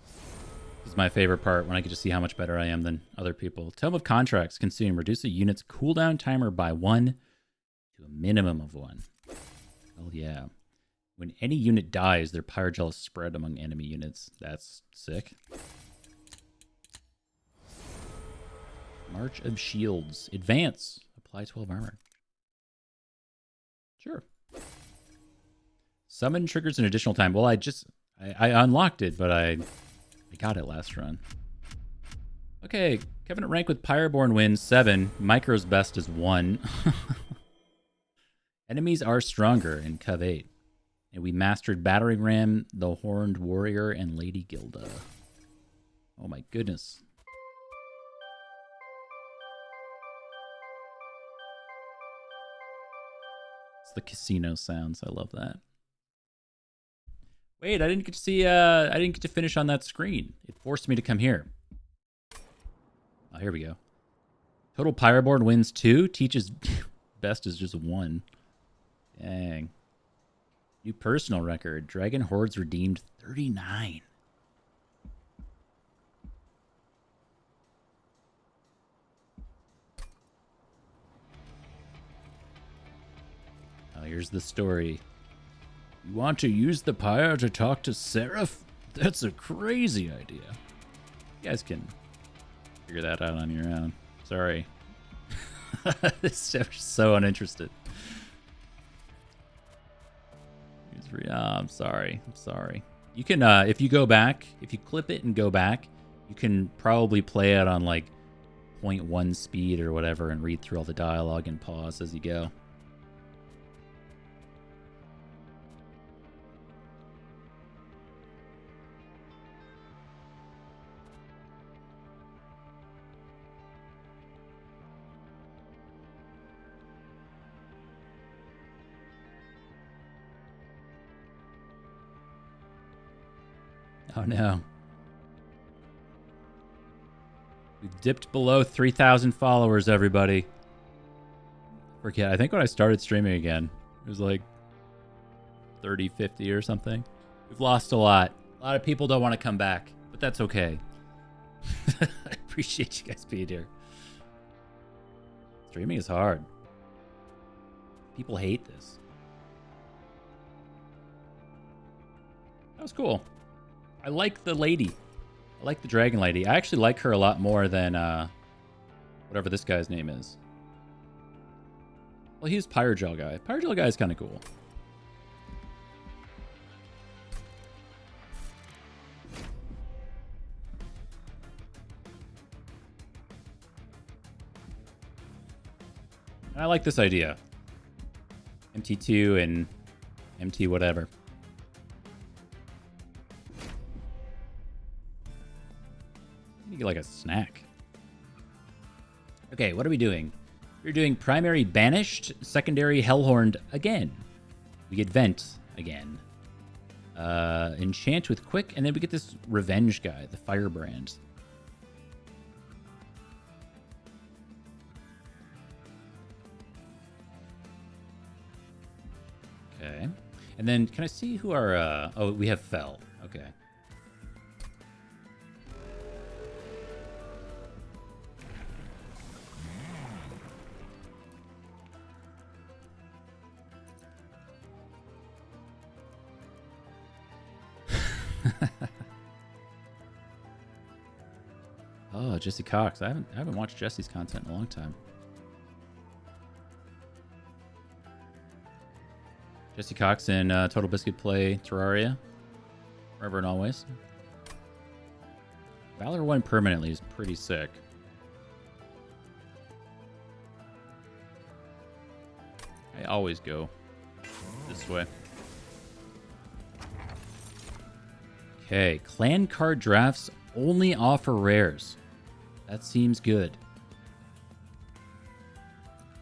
This is my favorite part, when I get to see how much better I am than other people. Tome of Contracts. Consume. Reduce a unit's cooldown timer by 1 to a minimum of 1. Oh, yeah. When any unit dies, their Pyrogel is spread among enemy units. That's sick. March of Shields. Advance. Apply 12 armor. Sure. Summon triggers an additional time. Well, I unlocked it, but I got it last run. Okay, Covenant rank with Pyroborn wins 7. Micro's best is 1. Enemies are stronger in Cov 8. And we mastered Battering Ram, the Horned Warrior, and Lady Gilda. Oh my goodness. It's the casino sounds. I love that. Wait, I didn't get to see, I didn't get to finish on that screen. It forced me to come here. Oh, here we go. Total Pyroborn wins 2. Teach's best is just 1. Dang. New personal record. Dragon Hordes redeemed 39. Oh, here's the story. You want to use the pyre to talk to Seraph? That's a crazy idea. You guys can figure that out on your own. Sorry. They're so uninterested. I'm sorry. I'm sorry. You can, if you go back, if you clip it and go back, you can probably play it on like 0.1 speed or whatever and read through all the dialogue and pause as you go. Oh no. We've dipped below 3,000 followers, everybody. Forget, I think when I started streaming again, it was like 30, 50 or something. We've lost a lot. A lot of people don't want to come back, but that's okay. I appreciate you guys being here. Streaming is hard. People hate this. That was cool. I like the lady. I like the dragon lady. I actually like her a lot more than whatever this guy's name is. Well, he's Pyrogel guy. Pyrogel guy is kind of cool. I like this idea. MT2 and MT whatever. Get like a snack. Okay, what are we doing? We're doing primary banished, secondary hellhorned again. We get vent again. Enchant with quick, and then we get this revenge guy, the firebrand. Okay. And then can I see who our oh, we have Fell. Okay. Oh, Jesse Cox. I haven't watched Jesse's content in a long time. Jesse Cox in Total Biscuit Play Terraria. Forever and always. Valor 1 permanently is pretty sick. I always go this way. Okay, clan card drafts only offer rares. That seems good.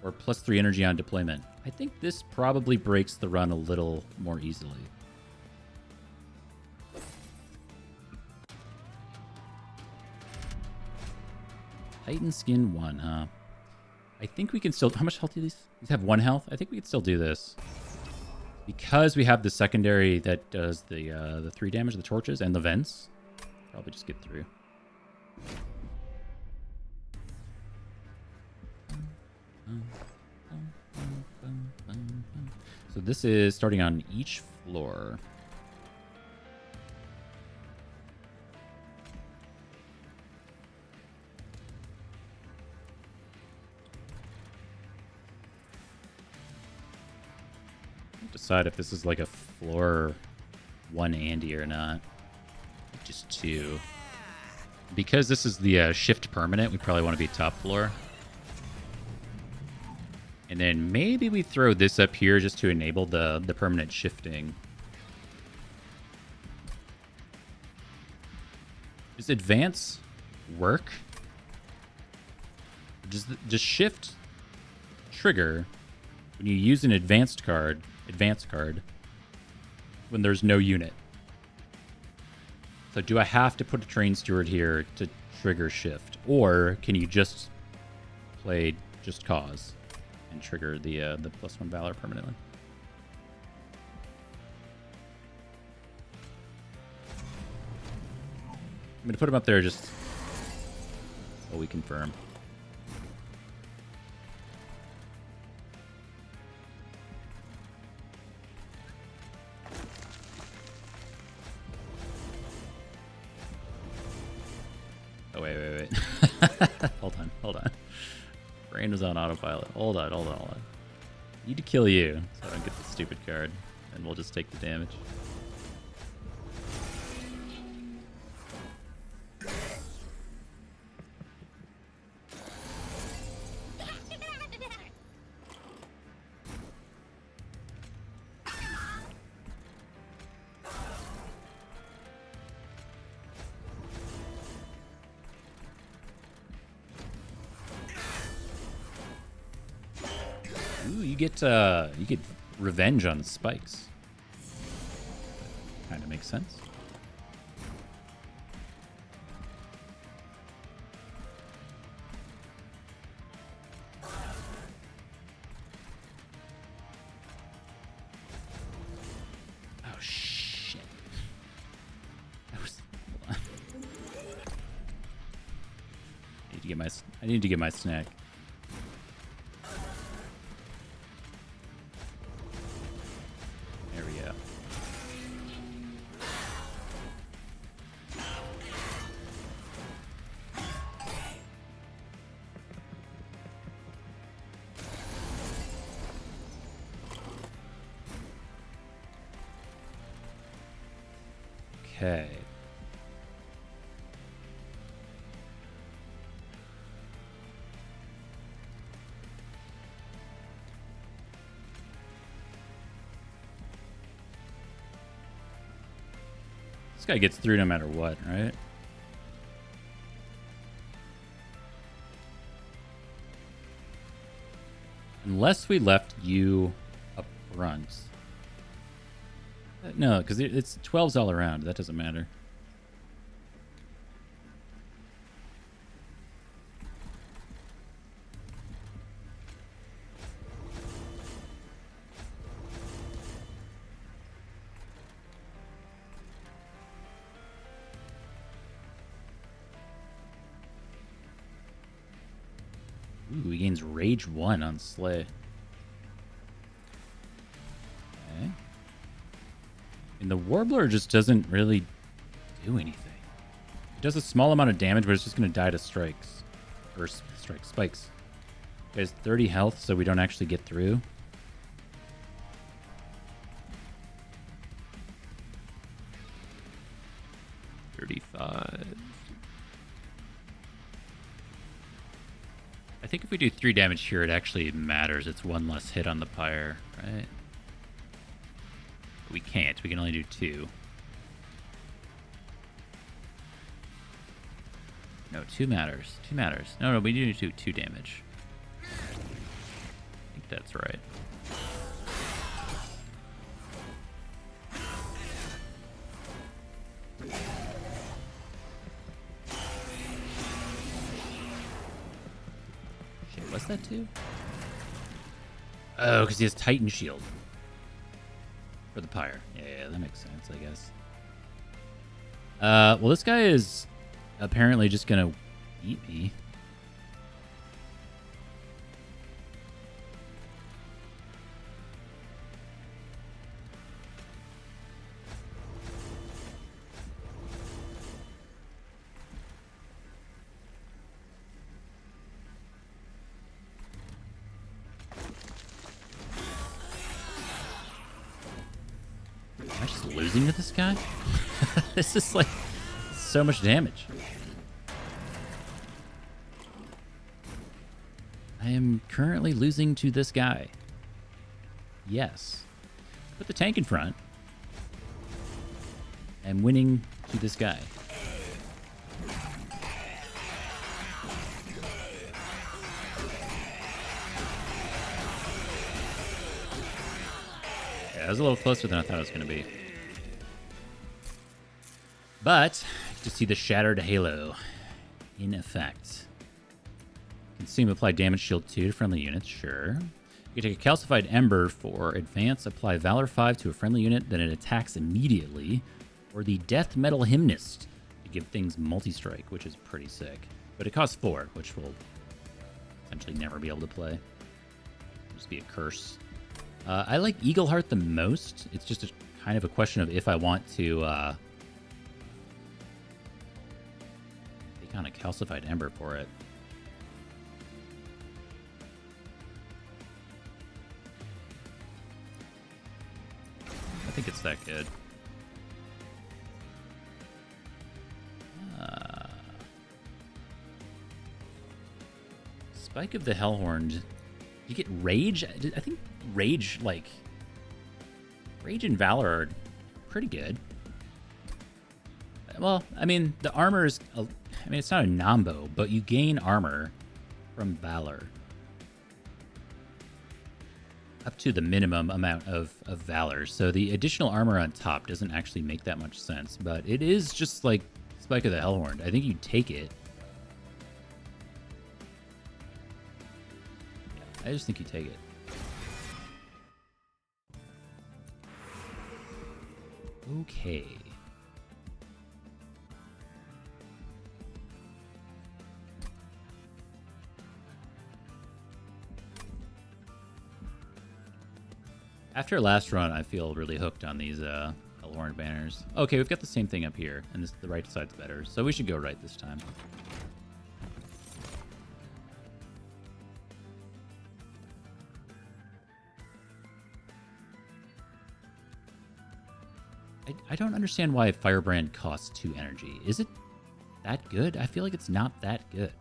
Or +3 energy on deployment. I think this probably breaks the run a little more easily. Titan Skin 1, huh? I think we can still... How much health do these? These have 1 health? I think we can still do this. Because we have the secondary that does the 3 damage, the torches, and the vents. Probably just get through. So this is starting on each floor. Decide if this is like a floor 1 Andy or not. Just 2. Because this is the shift permanent, we probably want to be top floor. And then maybe we throw this up here just to enable the permanent shifting. Does advance work? Does shift trigger when you use an advanced card when there's no unit? So do I have to put a train steward here to trigger shift, or can you just play just cause and trigger the +1 valor permanently? I'm gonna put him up there just so we confirm. Oh, wait. Hold on. Train was on autopilot. Hold on, hold on, hold on. Need to kill you so I don't get the stupid card. And we'll just take the damage. Ooh, you get revenge on spikes. Kind of makes sense. Oh shit! That was. I need to get my snack. There we go. Okay. This guy gets through no matter what, right? Unless we left you up front. No, because it's 12s all around. That doesn't matter. Ooh, he gains Rage 1 on Slay. Okay. And the Warbler just doesn't really do anything. It does a small amount of damage, but it's just going to die to strikes. Or spikes. It has 30 health, so we don't actually get through. I think if we do 3 damage here, it actually matters. It's 1 less hit on the pyre, right? But we can't. We can only do 2. No, 2 matters. 2 matters. No, we need to do 2 damage. I think that's right. What's that too? Oh, because he has Titan Shield. For the pyre. Yeah, that makes sense, I guess. Well, this guy is apparently just going to eat me. Am I just losing to this guy? This is like so much damage. I am currently losing to this guy. Yes. Put the tank in front. I'm winning to this guy. Yeah, that was a little closer than I thought it was going to be. But, to see the Shattered Halo in effect. Consume, apply damage shield 2 to friendly units, sure. You can take a Calcified Ember for advance, apply Valor 5 to a friendly unit, then it attacks immediately. Or the Death Metal Hymnist to give things multi-strike, which is pretty sick. But it costs 4, which we'll essentially never be able to play. It'll just be a curse. I like Eagleheart the most. It's just kind of a question of if I want to take on a Calcified Ember for it. think it's that good. Spike of the Hellhorn. You get Rage? I think Rage, like... Rage and Valor are pretty good. Well, I mean, the armor is... I mean, it's not a Nombo, but you gain armor from Valor. Up to the minimum amount of Valor. So the additional armor on top doesn't actually make that much sense. But it is just like Spike of the Hellhorn. I think you take it. I just think you take it. Okay. After last run, I feel really hooked on these Hellhorn banners. Okay, we've got the same thing up here, and the right side's better, so we should go right this time. I don't understand why Firebrand costs 2 energy. Is it that good? I feel like it's not that good.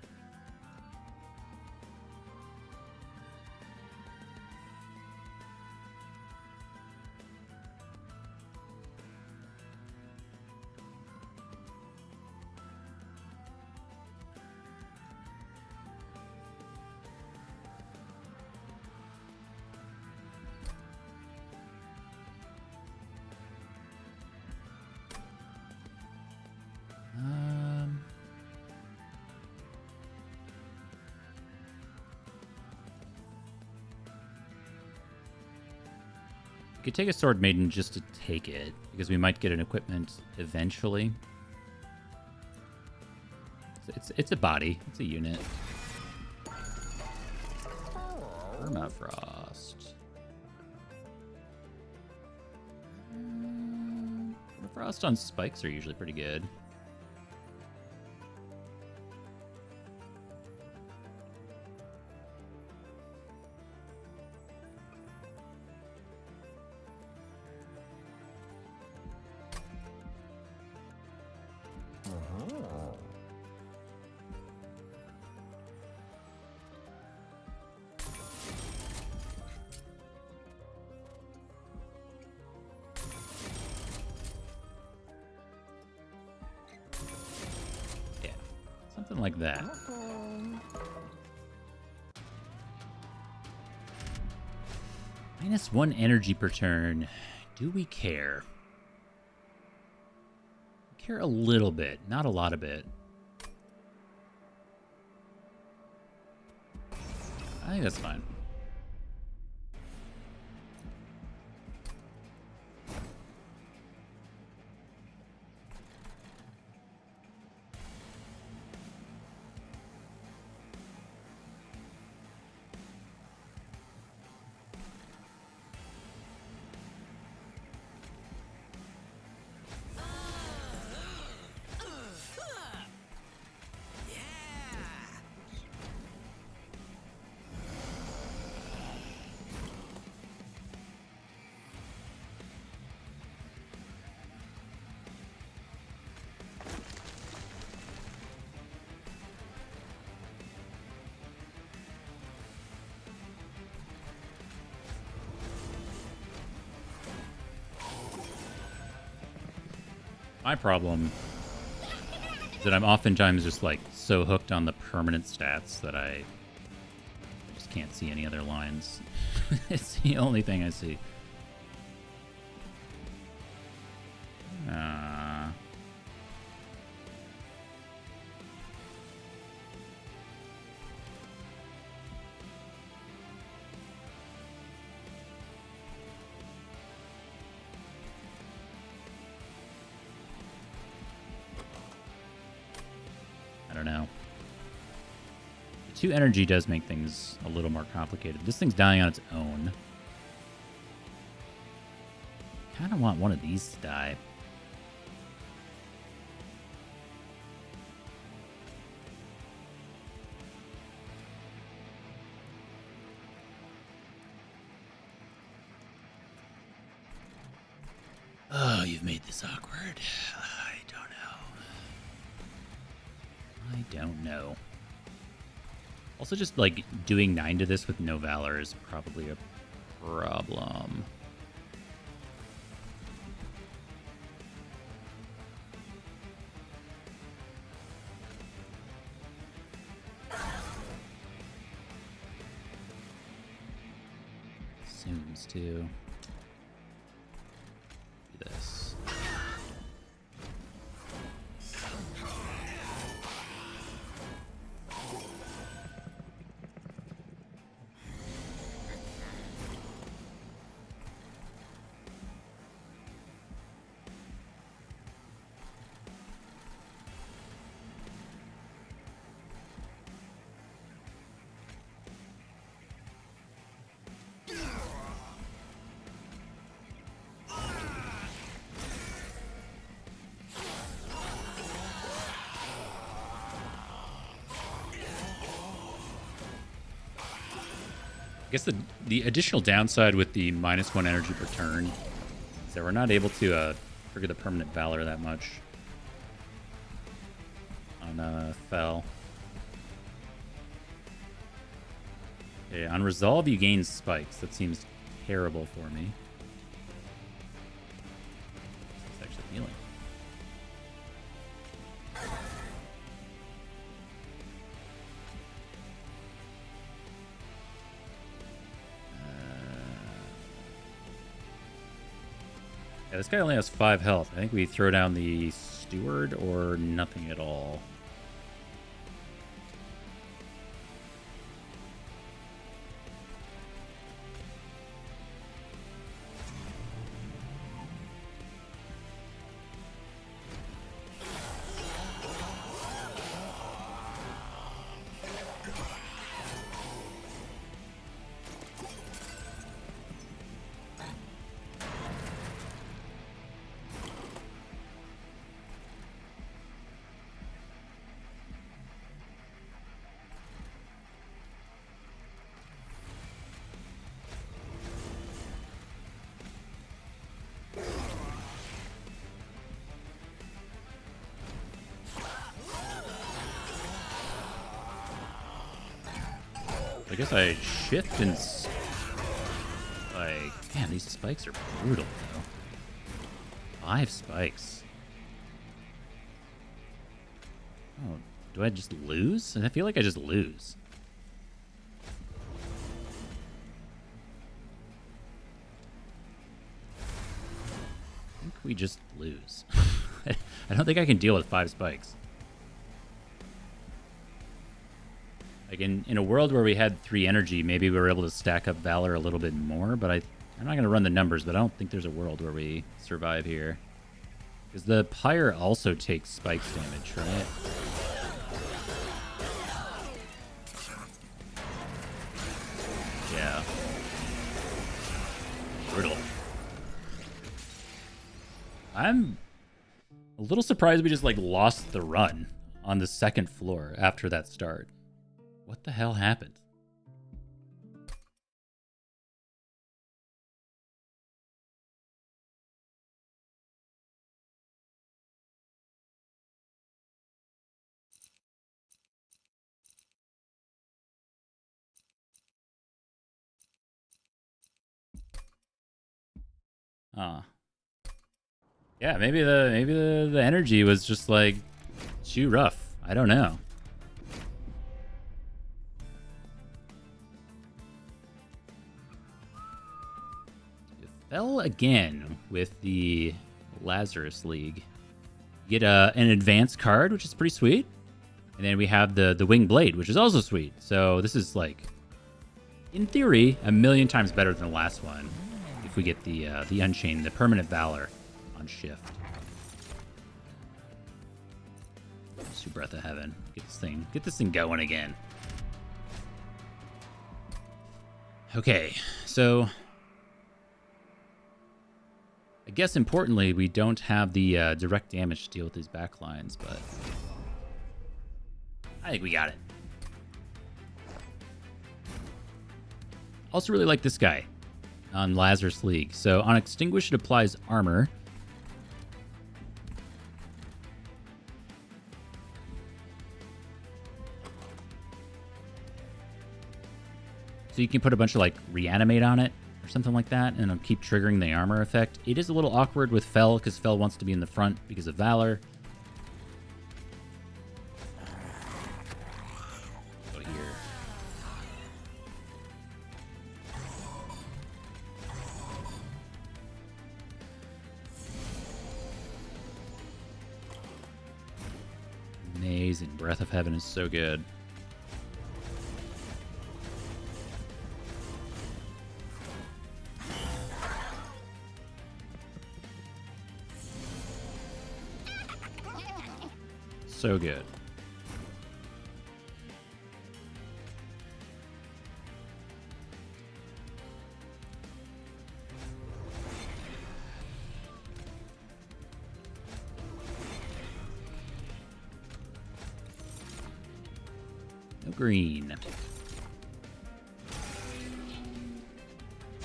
Could take a Sword Maiden just to take it, because we might get an equipment eventually. It's a body. It's a unit. Permafrost. Permafrost on spikes are usually pretty good. Something like that. -1 energy per turn. Do we care? We care a little bit, not a lot of it. I think that's fine. My problem is that I'm oftentimes just like so hooked on the permanent stats that I just can't see any other lines. It's the only thing I see. I don't know. 2 energy does make things a little more complicated. This thing's dying on its own. Kind of want one of these to die. Oh, you've made this awkward. I don't know. Also, just like doing 9 to this with no Valor is probably a problem. Assumes too. Do this. I guess the additional downside with the -1 energy per turn is that we're not able to trigger the permanent Valor that much on Fel. Okay, on Resolve you gain spikes. That seems terrible for me. It's actually healing. Yeah, this guy only has 5 health. I think we throw down the Steward or nothing at all. I guess I shift and like, man, these spikes are brutal though. 5 spikes. Oh, do I just lose? I feel like I just lose. I think we just lose. I don't think I can deal with 5 spikes. Like in a world where we had 3 energy, maybe we were able to stack up Valor a little bit more, but I'm not going to run the numbers, but I don't think there's a world where we survive here. Because the Pyre also takes spikes damage, right? Yeah. Brutal. I'm a little surprised we just like lost the run on the 2nd floor after that start. What the hell happened? Yeah, maybe the energy was just like too rough. I don't know. It fell again with the Lazarus League. You get an advanced card, which is pretty sweet. And then we have the Wing Blade, which is also sweet. So this is like, in theory, a million times better than the last one. If we get the Unchained, the Permanent Valor on shift. Just Breath of Heaven. Get this thing going again. Okay, so I guess importantly, we don't have the direct damage to deal with these backlines, but I think we got it. Also really like this guy on Lazarus League. So on Extinguish, it applies armor. So you can put a bunch of like reanimate on it or something like that, and it'll keep triggering the armor effect. It is a little awkward with Fel because Fel wants to be in the front because of Valor. Go here. Amazing. Breath of Heaven is so good. So good. No green.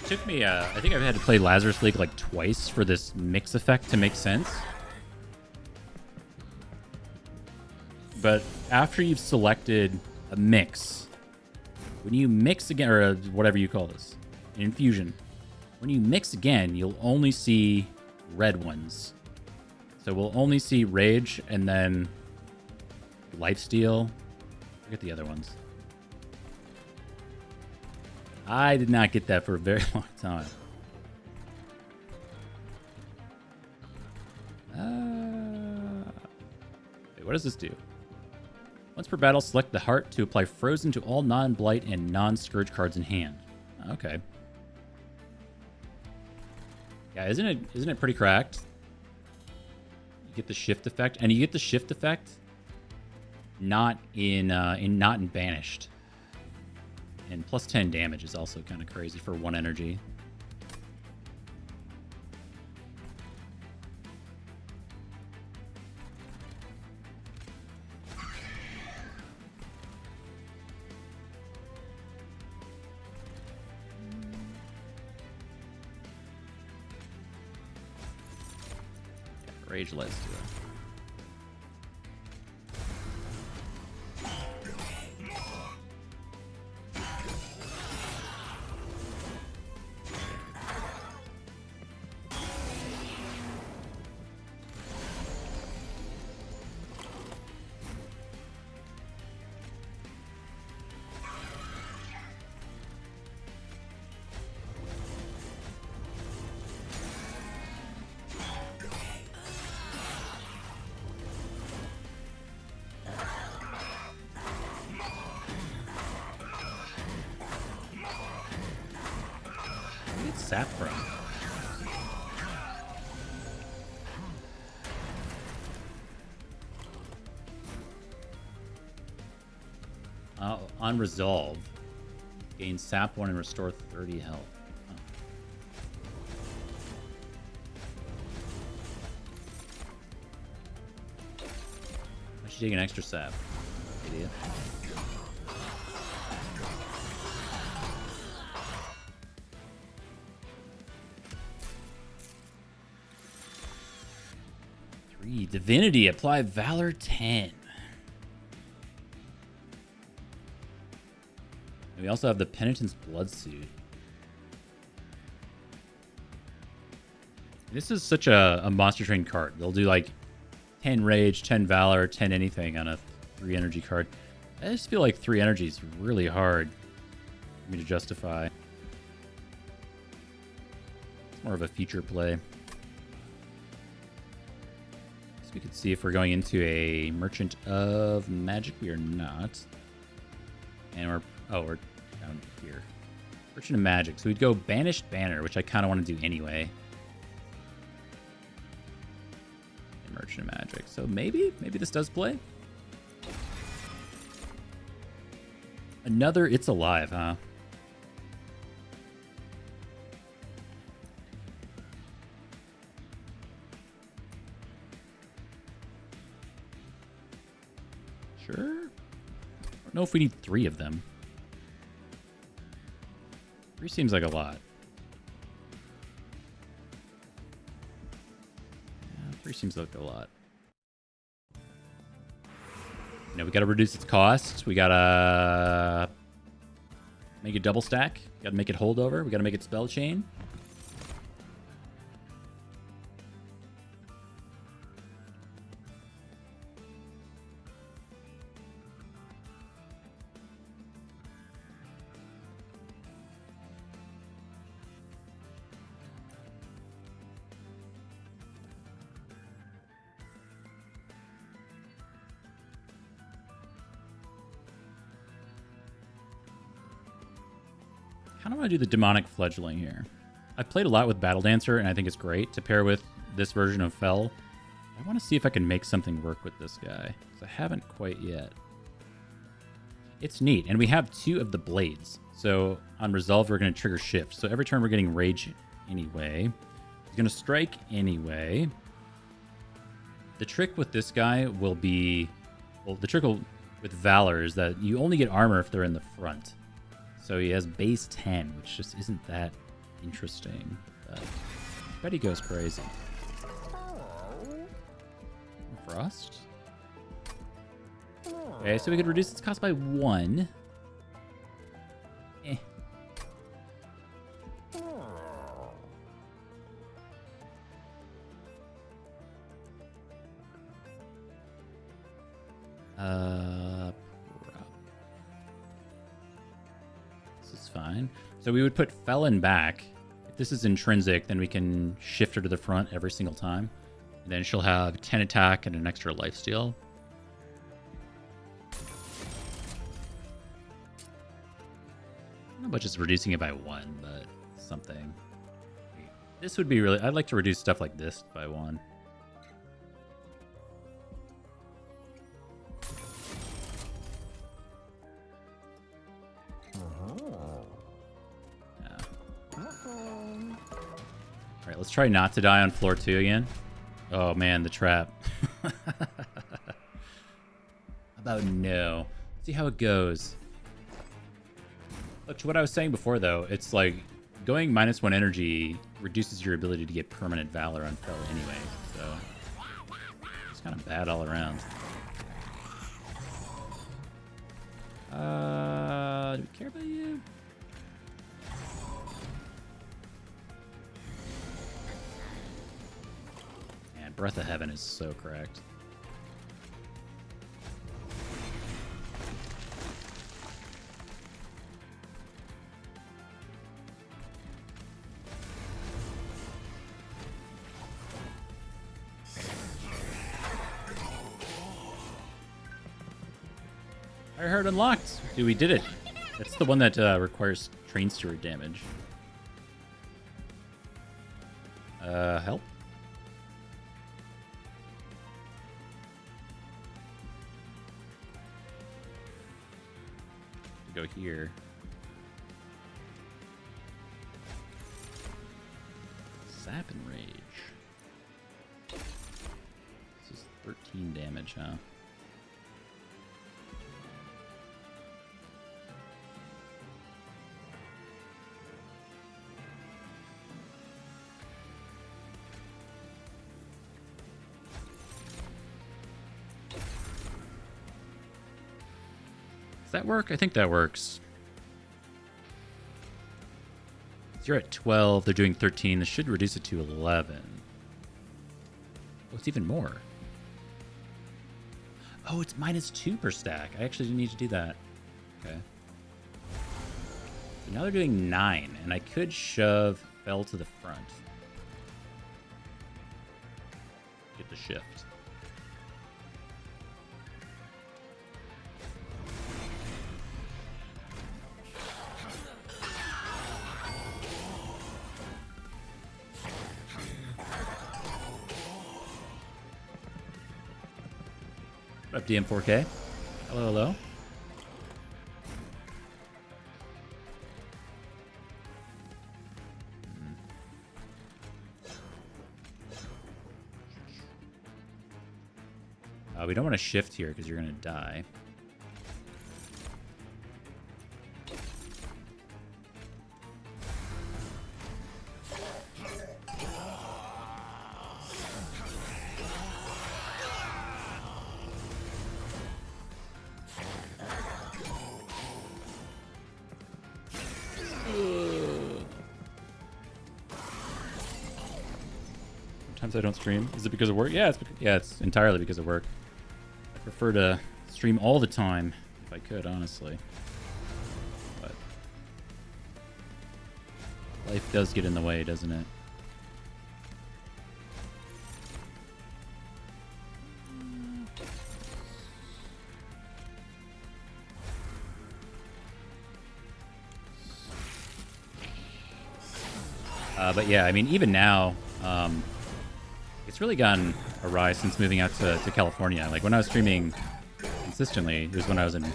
Took me, I think I've had to play Lazarus League like twice for this mix effect to make sense. But after you've selected a mix, when you mix again, or whatever you call this, an infusion, when you mix again, you'll only see red ones. So we'll only see Rage and then Lifesteal. Forget the other ones. I did not get that for a very long time. Wait, what does this do? Once per battle, select the heart to apply Frozen to all non-blight and non-scourge cards in hand. Okay. Yeah, isn't it pretty cracked? You get the shift effect, and you get the shift effect not in banished. And plus 10 damage is also kind of crazy for 1 energy. Rage Let's do it. Sap from? On resolve, gain sap 1 and restore 30 health. Oh. I should take an extra sap, idiot. Divinity, apply Valor 10. And we also have the Penitent's Blood Suit. This is such a Monster Train card. They'll do like 10 Rage, 10 Valor, 10 anything on a 3 energy card. I just feel like 3 energy is really hard for me to justify. It's more of a feature play. We could see if we're going into a Merchant of Magic. We are not. And we're down here. Merchant of Magic. So we'd go Banished Banner, which I kind of want to do anyway. And Merchant of Magic. So maybe this does play. Another It's Alive, huh? Sure. I don't know if we need 3 of them. 3 seems like a lot. Yeah, 3 seems like a lot. You know, we gotta reduce its cost. We gotta Make it double stack. Gotta make it hold over. We gotta make it spell chain. I kind of want to do the demonic fledgling here. I've played a lot with Battle Dancer, and I think it's great to pair with this version of Fel. I want to see if I can make something work with this guy, because I haven't quite yet. It's neat, and we have 2 of the blades. So on Resolve, we're going to trigger Shift. So every turn we're getting Rage anyway. He's going to strike anyway. The trick with this guy will be... Well, the trick with Valor is that you only get armor if they're in the front. So he has base 10, which just isn't that interesting. But I bet he goes crazy. Frost? Okay, so we could reduce its cost by 1. Eh. This is fine. So we would put Felon back. If this is intrinsic, then we can shift her to the front every single time. And then she'll have 10 attack and an extra lifesteal. I don't know about just reducing it by 1, but something. This would be really... I'd like to reduce stuff like this by 1. Alright, let's try not to die on floor 2 again. Oh man, the trap. About no. See how it goes. Look, to what I was saying before though, it's like going -1 energy reduces your ability to get permanent Valor on Fel anyway, so it's kind of bad all around. Do we care about you? Man, Breath of Heaven is so cracked. I heard unlocked. Dude, we did it. That's the one that requires train steward damage. Help? Go here. Sap and Rage. This is 13 damage, huh? Does that work? I think that works. You're at 12. They're doing 13. This should reduce it to 11. Oh, it's even more. Oh, it's -2 per stack. I actually didn't need to do that. Okay. So now they're doing 9, and I could shove Fel to the front. Get the shift. What up, DM4K? Hello, hello. We don't want to shift here because you're going to die. Sometimes I don't stream. Is it because of work? Yeah, it's entirely because of work. I prefer to stream all the time if I could, honestly. But life does get in the way, doesn't it? But yeah, I mean, even now, it's really gotten awry since moving out to California. Like when I was streaming consistently, it was when I was in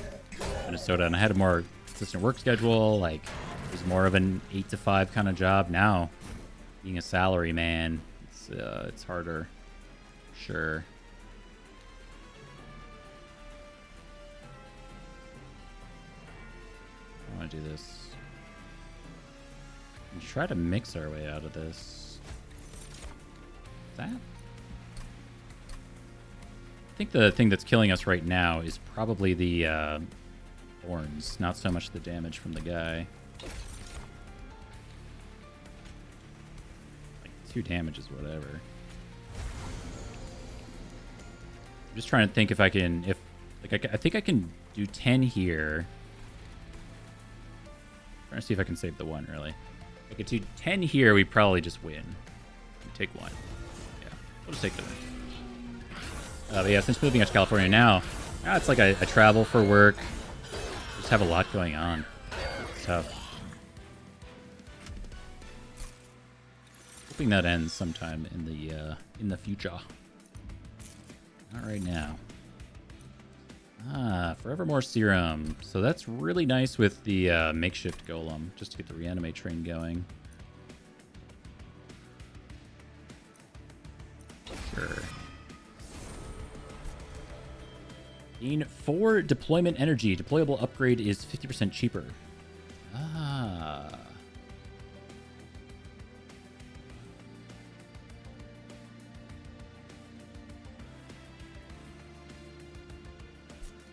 Minnesota, and I had a more consistent work schedule. Like it was more of an 8 to 5 kind of job. Now, being a salary man, it's harder. Sure. I want to do this. And try to mix our way out of this. That? I think the thing that's killing us right now is probably the thorns, not so much the damage from the guy. Like 2 damage is whatever. I'm just trying to think if I can, I think I can do 10 here. Trying to see if I can save the 1 really. If I could do 10 here, we probably just win. Take 1. Yeah, we'll just take the win. But yeah, since moving out to California now, it's like I travel for work. Just have a lot going on. It's tough. Hoping that ends sometime in the future. Not right now. Forevermore Serum. So that's really nice with the makeshift golem, just to get the reanimate train going. Sure. Gain 4 deployment energy. Deployable upgrade is 50% cheaper. Ah.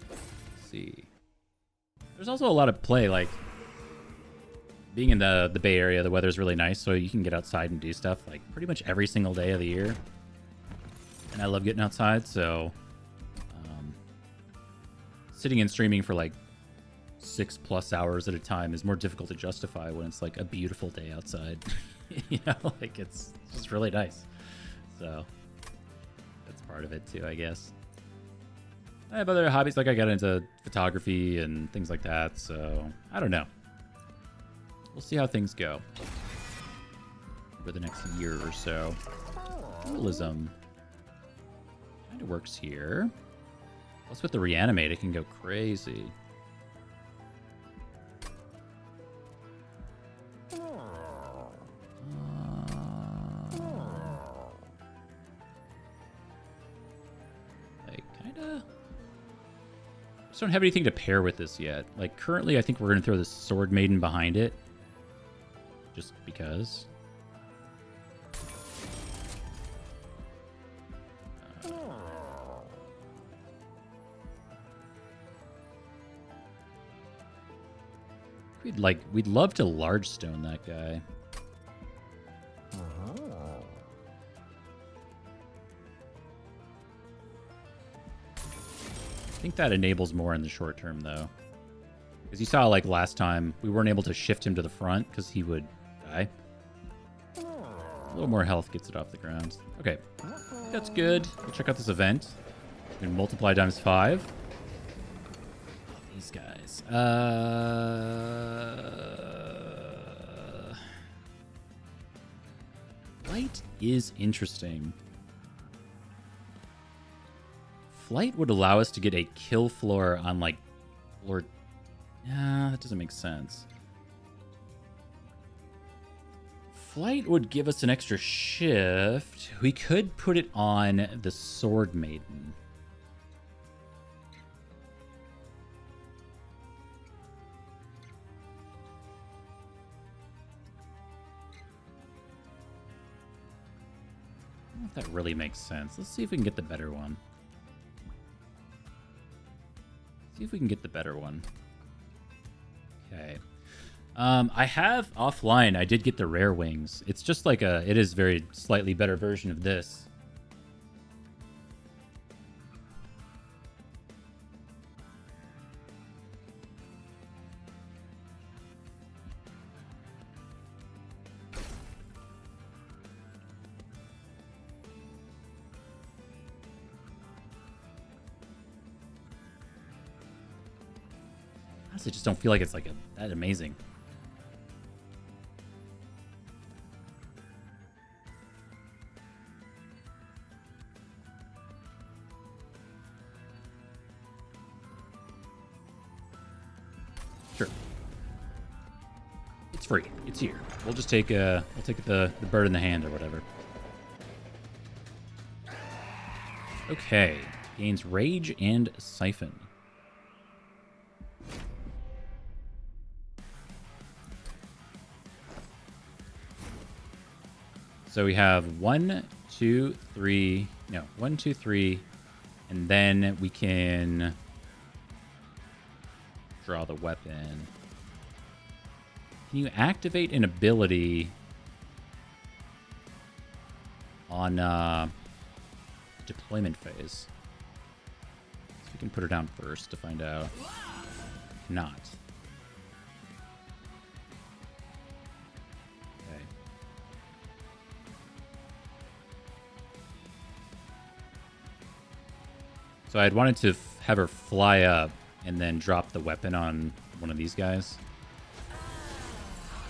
Let's see. There's also a lot of play, like being in the Bay Area, the weather's really nice, so you can get outside and do stuff like pretty much every single day of the year. And I love getting outside, so sitting and streaming for like 6+ hours at a time is more difficult to justify when it's like a beautiful day outside. You know, like it's just really nice. So that's part of it too, I guess. I have other hobbies, like I got into photography and things like that, so I don't know. We'll see how things go over the next year or so. Dualism kind of works here. Plus with the reanimate, it can go crazy. Like, kinda. Just don't have anything to pair with this yet. Like, currently, I think we're gonna throw this Sword Maiden behind it, just because. We'd love to large stone that guy. I think that enables more in the short term, though. Because you saw, like, last time, we weren't able to shift him to the front because he would die. A little more health gets it off the ground. Okay, that's good. We'll check out this event. We can multiply times 5. These guys. Flight is interesting. Flight would allow us to get a kill floor on, like, floor... Nah, that doesn't make sense. Flight would give us an extra shift. We could put it on the Sword Maiden. I don't know if that really makes sense. Let's see if we can get the better one. See if we can get the better one. Okay. I have offline. I did get the rare wings. It's just like it is very slightly better version of this. I just don't feel like it's like that amazing. Sure. It's free. It's here. We'll just take we'll take the bird in the hand or whatever. Okay. Gains rage and siphon. So we have 1, 2, 3. No, 1, 2, 3. And then we can draw the weapon. Can you activate an ability on deployment phase? So we can put her down first to find out. Not. So I'd wanted to have her fly up and then drop the weapon on one of these guys.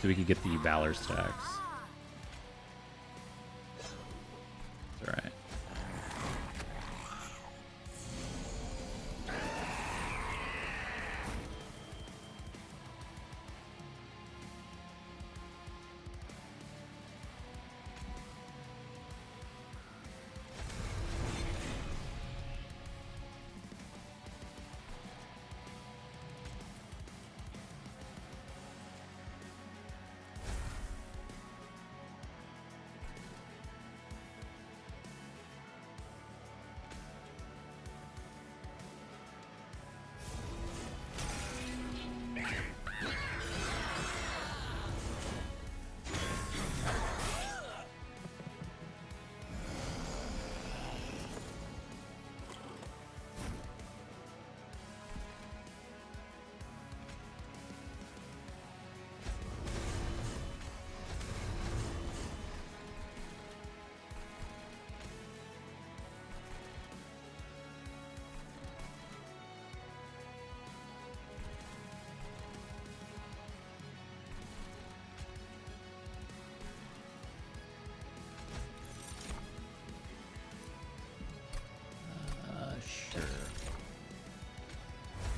So we could get the Valor stacks. It's alright.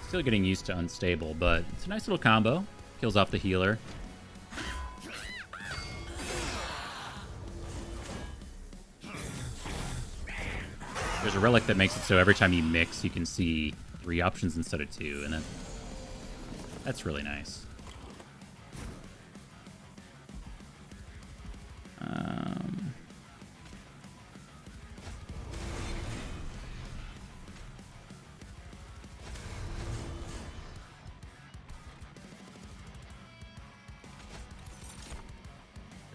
Still getting used to unstable, but it's a nice little combo. Kills off the healer. There's a relic that makes it so every time you mix, you can see 3 options instead of 2, and that's really nice.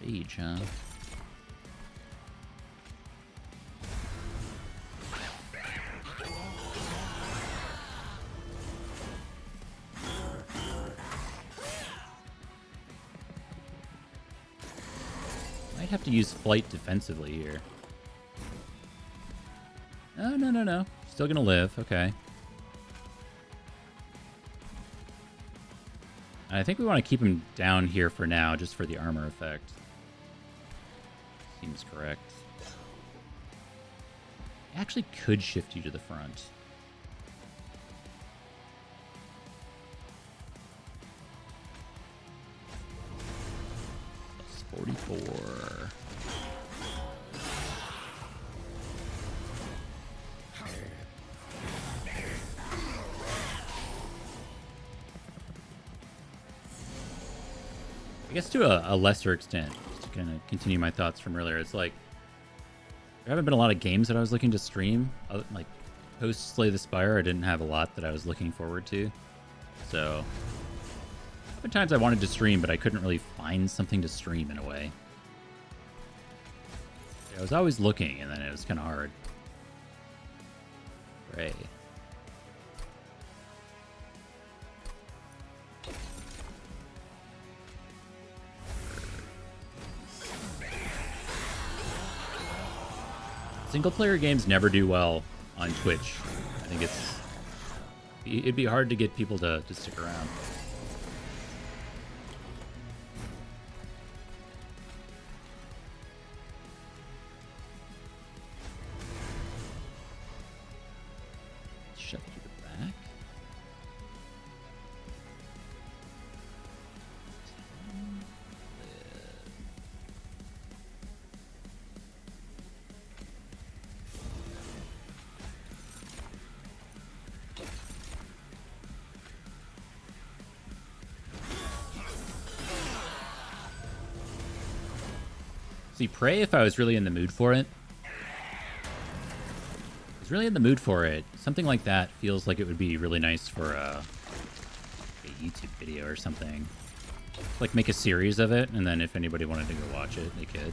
Rage, huh? Might have to use flight defensively here. Oh, no, no, no. Still gonna live. Okay. I think we want to keep him down here for now, just for the armor effect. Seems correct. I actually could shift you to the front. Plus 44. I guess to a lesser extent, just to kind of continue my thoughts from earlier, it's like there haven't been a lot of games that I was looking to stream. Like post Slay the Spire, I didn't have a lot that I was looking forward to. So been times I wanted to stream, but I couldn't really find something to stream in a way. I was always looking, and then it was kind of hard. Right. Single-player games never do well on Twitch. I think it'd be hard to get people to stick around. Shove it to the back. See, Prey, if I was really in the mood for it. Really in the mood for it. Something like that feels like it would be really nice for a YouTube video or something. Like make a series of it, and then if anybody wanted to go watch it, they could.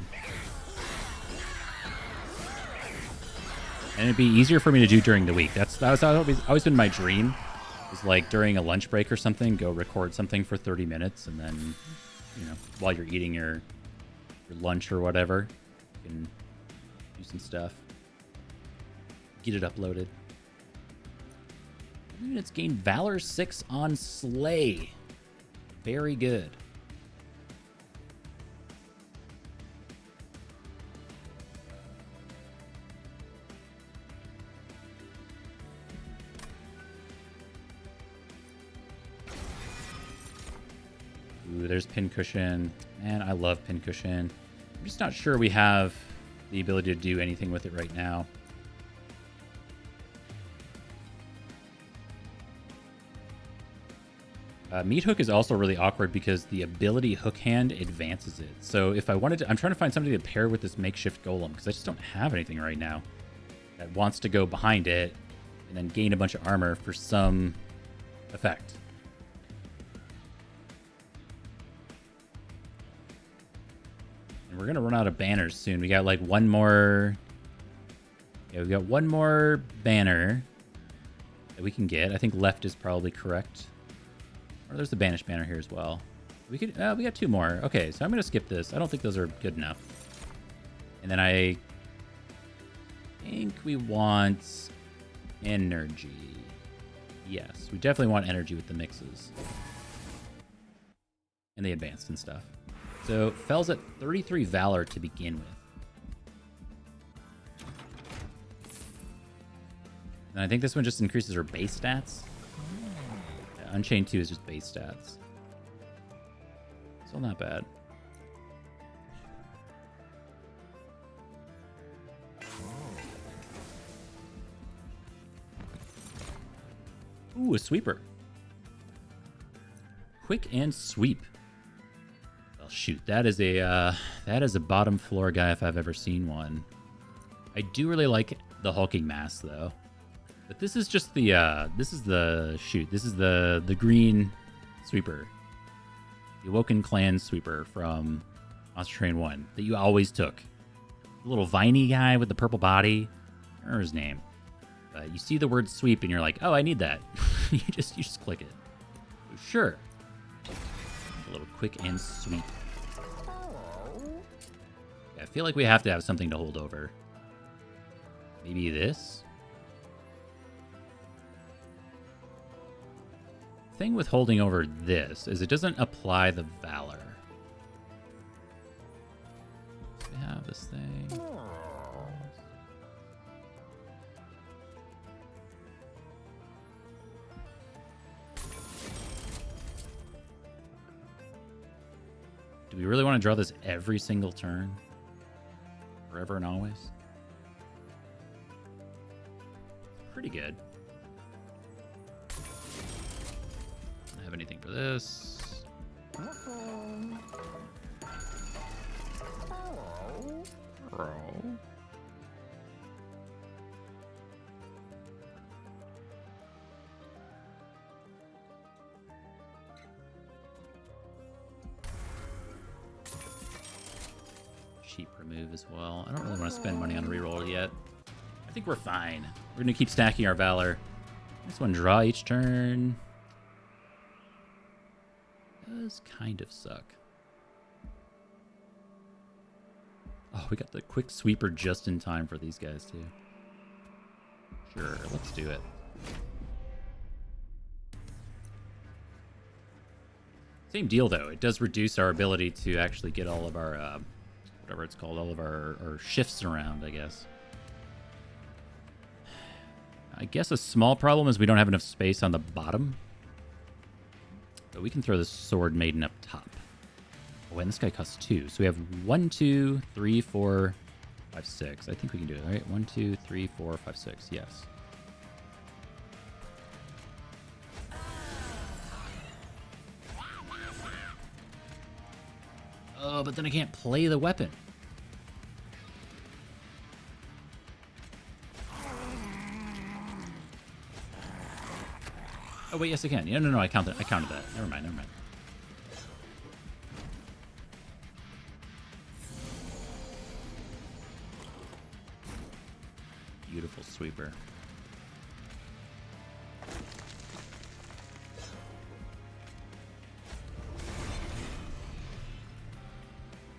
And it'd be easier for me to do during the week. That was always been my dream. Is like during a lunch break or something, go record something for 30 minutes, and then, you know, while you're eating your lunch or whatever, you can do some stuff. Get it uploaded. Units gain Valor 6 on Slay. Very good. Ooh, there's Pincushion. Man, I love Pincushion. I'm just not sure we have the ability to do anything with it right now. Meat Hook is also really awkward because the ability Hook Hand advances it. So if I wanted to, I'm trying to find something to pair with this makeshift golem because I just don't have anything right now that wants to go behind it and then gain a bunch of armor for some effect. And we're going to run out of banners soon. We got like one more. Yeah, we got one more banner that we can get. I think left is probably correct. Or there's the banished banner here as well. We got two more. Okay, so I'm gonna skip this. I don't think those are good enough. And then I think we want energy. Yes, we definitely want energy with the mixes. And the advanced and stuff. So Fell's at 33 Valor to begin with. And I think this one just increases her base stats. Unchained 2 is just base stats. Still not bad. Ooh, a sweeper. Quick and sweep. Well, shoot, that is a bottom floor guy if I've ever seen one. I do really like the hulking mass though. But this is just the, this is the green sweeper. The Awoken Clan sweeper from Monster Train 1 that you always took. The little viney guy with the purple body. I don't remember his name. You see the word sweep and you're like, oh, I need that. you just click it. So sure. A little quick and sweep. Yeah, I feel like we have to have something to hold over. Maybe this? Thing with holding over this is it doesn't apply the Valor. So we have this thing. Do we really want to draw this every single turn? Forever and always? Pretty good. Have anything for this? cheap remove as well. I don't really want to spend money on a reroll yet. I think we're fine. We're going to keep stacking our Valor. This one draw each turn. Does kind of suck. Oh, we got the quick sweeper just in time for these guys too. Sure, let's do it. Same deal though. It does reduce our ability to actually get all of our, whatever it's called, all of our shifts around, I guess. I guess a small problem is we don't have enough space on the bottom. But we can throw the Sword Maiden up top. Oh, and this guy costs 2. So we have 1, 2, 3, 4, 5, 6. I think we can do it, right? 1, 2, 3, 4, 5, 6. Yes. Oh, but then I can't play the weapon. Oh, wait, yes, I can. Yeah, no, I counted that. Never mind. Beautiful sweeper.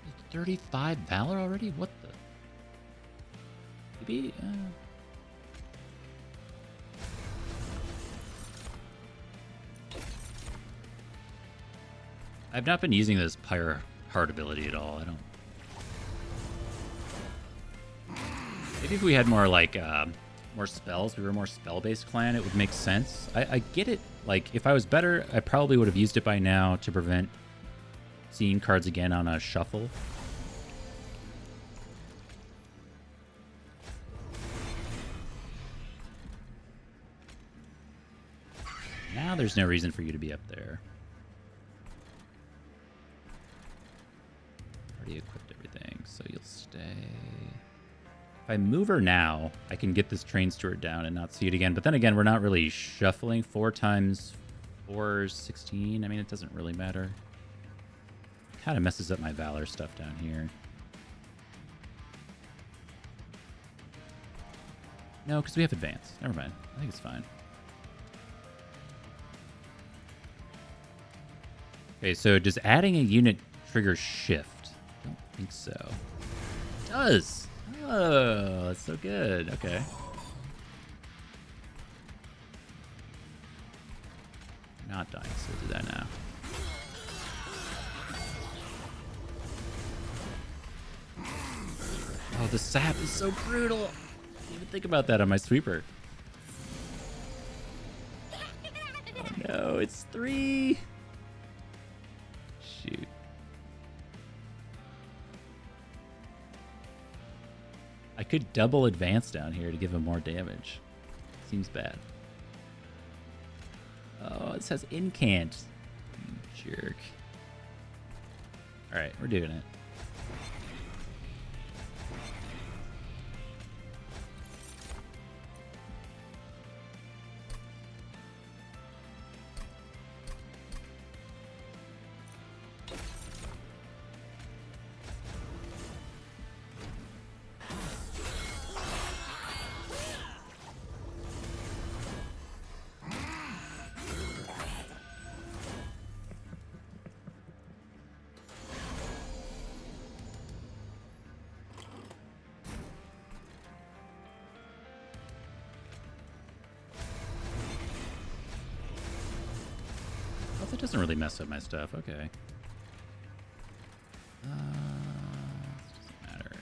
It's 35 Valor already? What the? Maybe, I've not been using this Pyre Heart ability at all. I don't. Maybe if we had more like more spells, we were a more spell-based clan, it would make sense. I get it. Like if I was better, I probably would have used it by now to prevent seeing cards again on a shuffle. Now there's no reason for you to be up there. Equipped everything, so you'll stay. If I move her now, I can get this train steward down and not see it again. But then again, we're not really shuffling. 4 times 4 is 16. I mean, it doesn't really matter. Kind of messes up my Valor stuff down here. No, because we have advance. Never mind. I think it's fine. Okay, so does adding a unit trigger shift? I don't think so. It does. Oh, that's so good. Okay. Not dying, so we'll do that now. Oh, the sap is so brutal. I didn't even think about that on my sweeper. Oh no, it's 3. Shoot. I could double advance down here to give him more damage. Seems bad. Oh, this has incant. You jerk. Alright, we're doing it. That doesn't really mess up my stuff. Okay. Doesn't matter.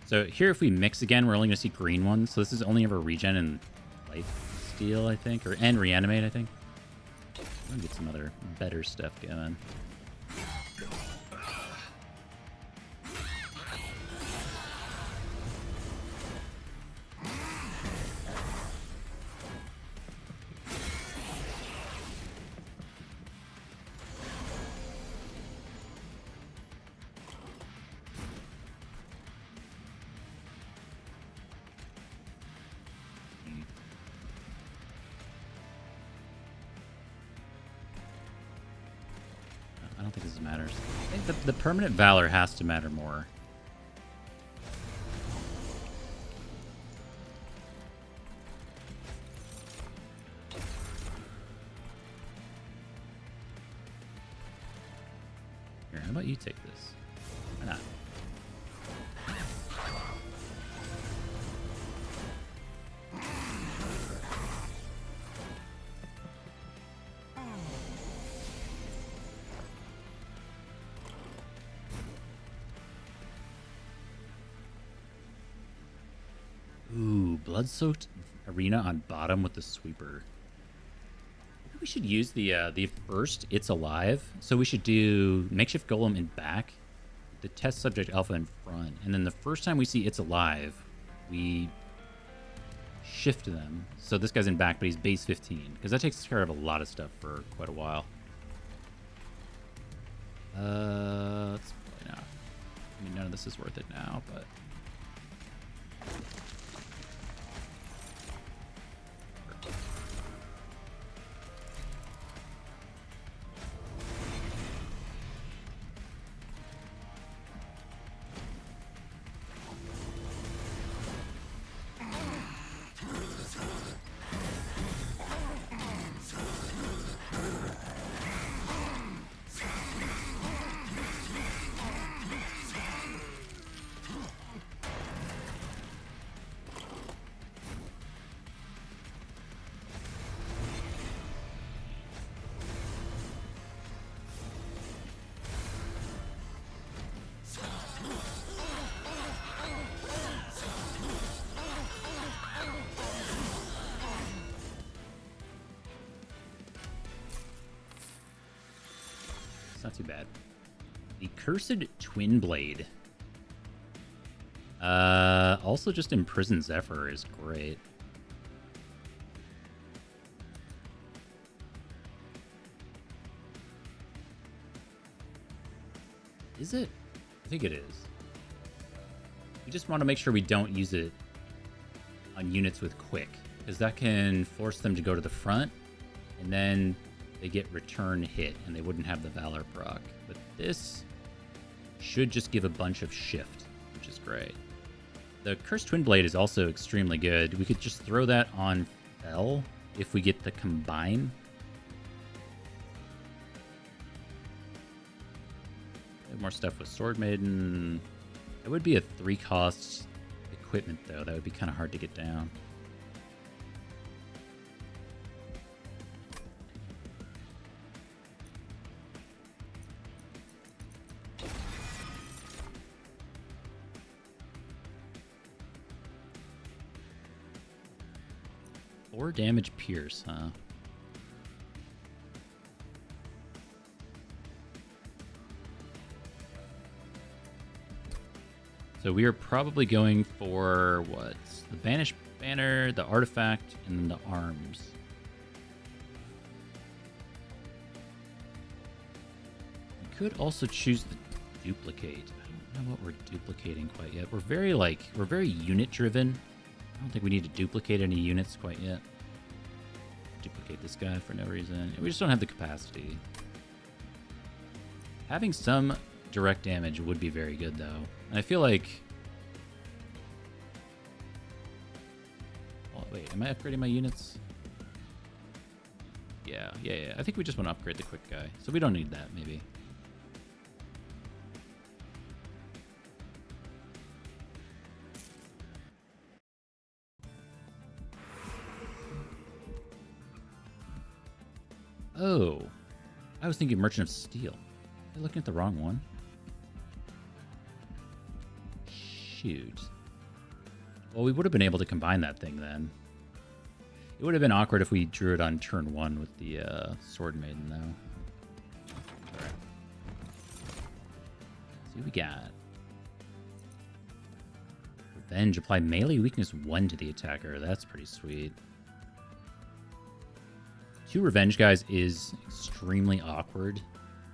So here, if we mix again, we're only going to see green ones. So this is only ever regen and life steal, I think, and reanimate, I think. I'm gonna get some other better stuff going. don't think this matters. I think the permanent Valor has to matter more. Here, how about you take this? Why not? Ooh, blood-soaked arena on bottom with the sweeper. Maybe we should use the first It's Alive. So we should do makeshift golem in back, the test subject alpha in front, and then the first time we see It's Alive, we shift them. So this guy's in back, but he's base 15, because that takes care of a lot of stuff for quite a while. Let's play now. I mean, none of this is worth it now, but. Not too bad. The Cursed Twin Blade. Also just Imprisoned Zephyr is great. Is it? I think it is. We just want to make sure we don't use it on units with quick, because that can force them to go to the front, and then they get return hit, and they wouldn't have the Valor proc. But this should just give a bunch of shift, which is great. The Cursed Twin Blade is also extremely good. We could just throw that on Fell if we get the Combine. We have more stuff with Sword Maiden. It would be a 3-cost equipment, though. That would be kind of hard to get down. Damage Pierce, huh? So we are probably going for what? The Banished Banner, the Artifact, and then the Arms. We could also choose the Duplicate. I don't know what we're duplicating quite yet. We're very unit driven. I don't think we need to duplicate any units quite yet. Duplicate this guy for no reason. We just don't have the capacity. Having some direct damage would be very good, though. And I feel like... Oh, wait, am I upgrading my units? Yeah. I think we just want to upgrade the quick guy. So we don't need that, maybe. Oh, I was thinking Merchant of Steel. Am I looking at the wrong one? Shoot. Well, we would have been able to combine that thing then. It would have been awkward if we drew it on turn 1 with the Sword Maiden, though. Alright. See what we got. Revenge. Apply melee weakness 1 to the attacker. That's pretty sweet. 2 Revenge guys is extremely awkward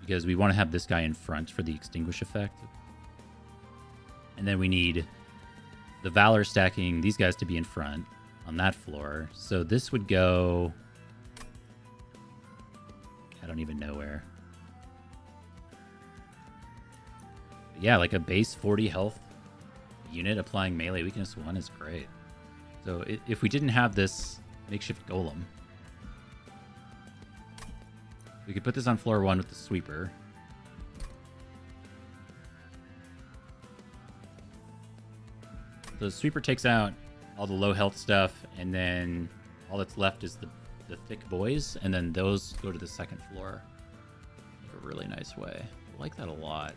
because we want to have this guy in front for the Extinguish effect. And then we need the Valor stacking these guys to be in front on that floor. So this would go... I don't even know where. Yeah, like a base 40 health unit applying melee weakness 1 is great. So if we didn't have this makeshift golem, we could put this on floor 1 with the sweeper. So the sweeper takes out all the low health stuff, and then all that's left is the thick boys, and then those go to the second floor. Like a really nice way. I like that a lot.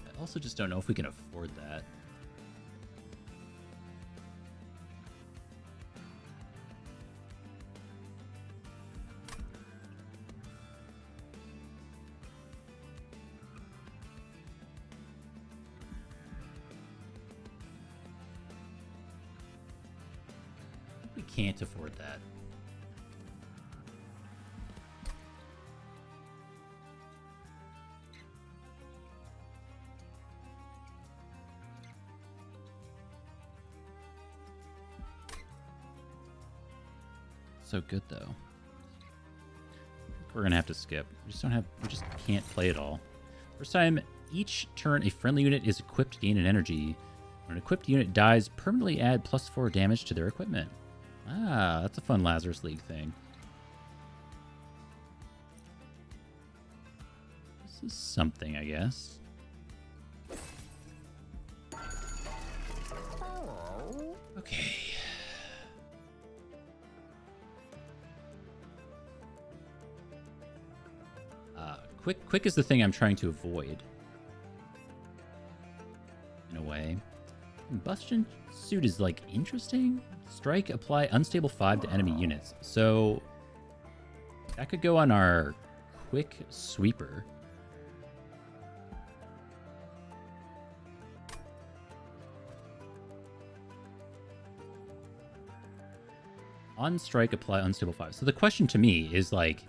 I also just don't know if we can afford that. We can't afford that. So good though. We're gonna have to skip. We just can't play it all. First time each turn a friendly unit is equipped to gain an energy. When an equipped unit dies, permanently add +4 damage to their equipment. Ah, that's a fun Lazarus League thing. This is something, I guess. Okay. Quick is the thing I'm trying to avoid. In a way. Combustion suit is like interesting. Strike, apply unstable 5 to enemy units. So that could go on our quick sweeper. On strike, apply unstable 5. So the question to me is like,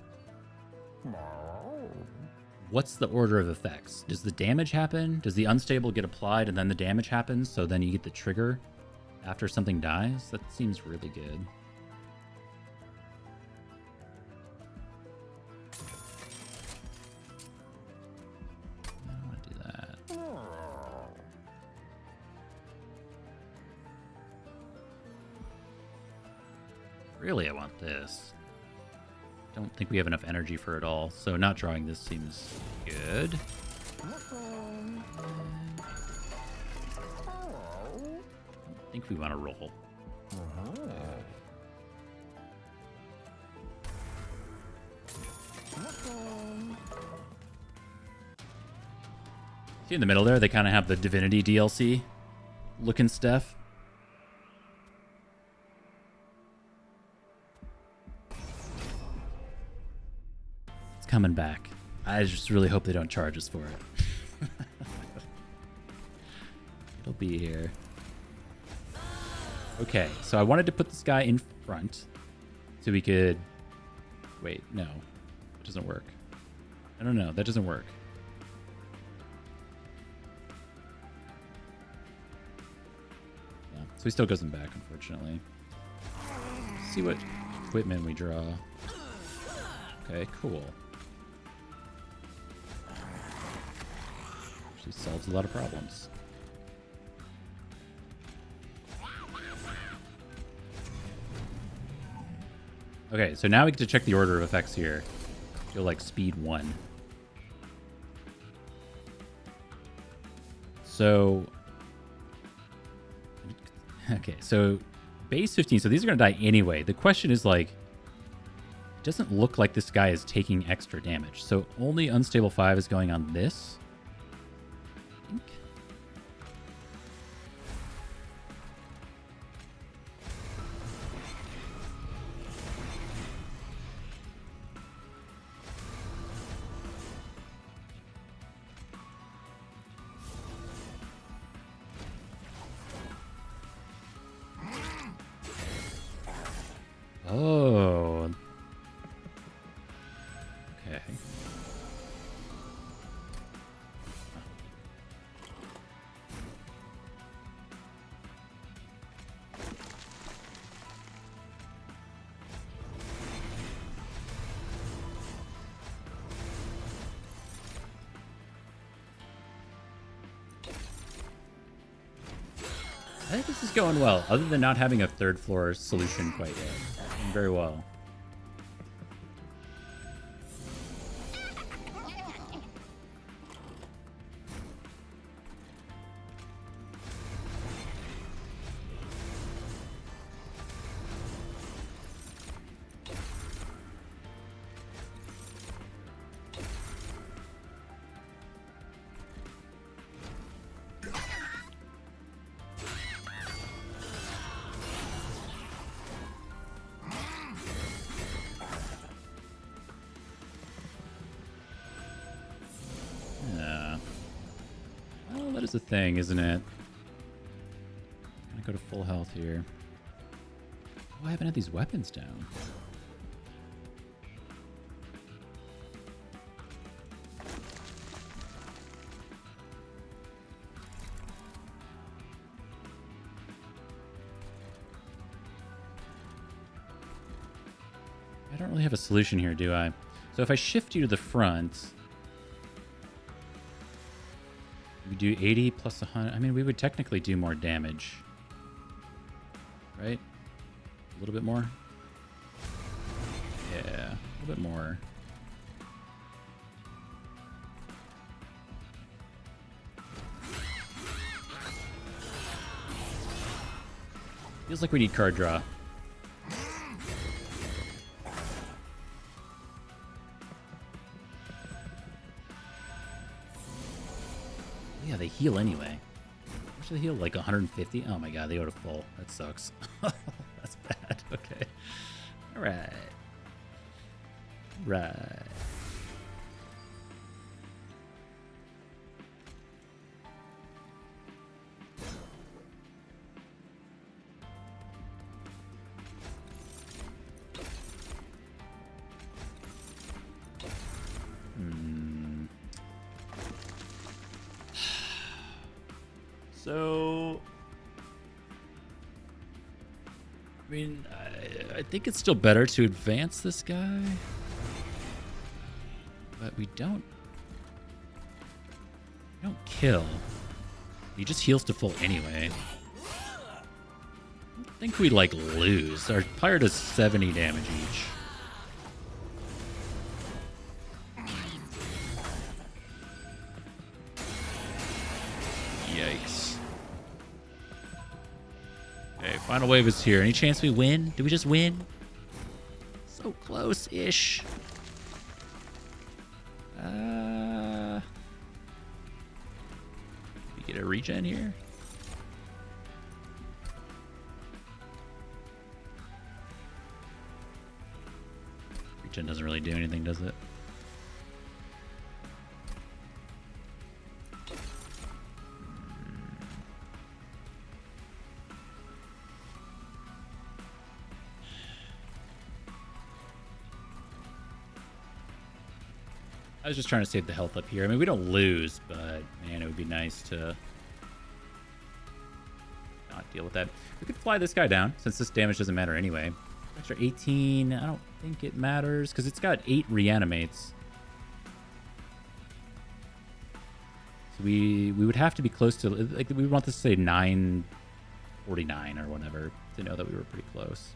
what's the order of effects? Does the damage happen? Does the unstable get applied and then the damage happens? So then you get the trigger after something dies? That seems really good. I don't want to do that. Really, I want this. Don't think we have enough energy for it all, so not drawing this seems good. I think we want to roll. See in the middle there, they kind of have the Divinity DLC looking stuff. Coming back. I just really hope they don't charge us for it. It'll be here. Okay, so I wanted to put this guy in front so we could... Wait, no. It doesn't work. I don't know. That doesn't work. Yeah, so he still goes in back, unfortunately. Let's see what equipment we draw. Okay, cool. Actually solves a lot of problems. Okay, so now we get to check the order of effects here. Go like speed 1. So, okay, so base 15. So these are going to die anyway. The question is like, it doesn't look like this guy is taking extra damage. So only unstable 5 is going on this. I think. Oh. Okay. I think this is going well, other than not having a third floor solution quite yet. Doing very well. The thing, isn't it? I'm gonna go to full health here. Oh, I haven't had these weapons down. I don't really have a solution here, do I? So if I shift you to the front, we do 80 plus 100. I mean, we would technically do more damage. Right? A little bit more? Yeah, a little bit more. Feels like we need card draw. Yeah, they heal anyway. How much do they heal? Like 150? Oh my god, they go to full. That sucks. That's bad. Okay. Alright. Right. So, I mean, I think it's still better to advance this guy, but we don't kill. He just heals to full anyway. I don't think we like lose. Our pyre does 70 damage each. Yikes. Okay, final wave is here. Any chance we win? Do we just win? So close-ish. We get a regen here? Regen doesn't really do anything, does it? I was just trying to save the health up here. I mean, we don't lose, but man, it would be nice to not deal with that. We could fly this guy down, since this damage doesn't matter anyway. Extra 18, I don't think it matters, because it's got 8 reanimates. So we would have to be close to, like, we want this to say 949 or whatever, to know that we were pretty close.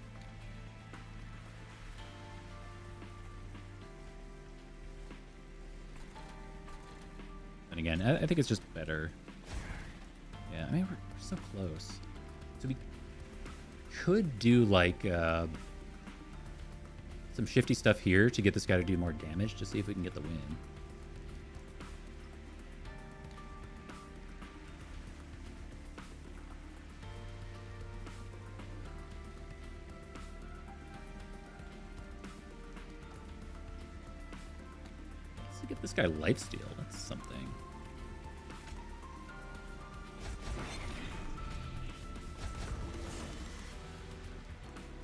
And again, I think it's just better. Yeah, I mean, we're so close. So we could do, like, some shifty stuff here to get this guy to do more damage, to see if we can get the win. Let's get this guy lifesteal. That's something.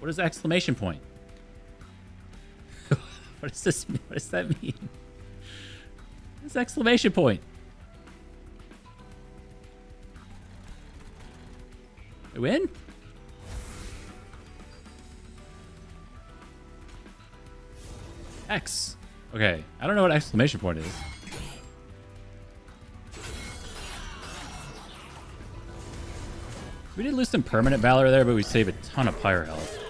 What is exclamation point? What does this mean? What does that mean? What is exclamation point? I win? X. Okay, I don't know what exclamation point is. We did lose some permanent valor there, but we save a ton of pyre health.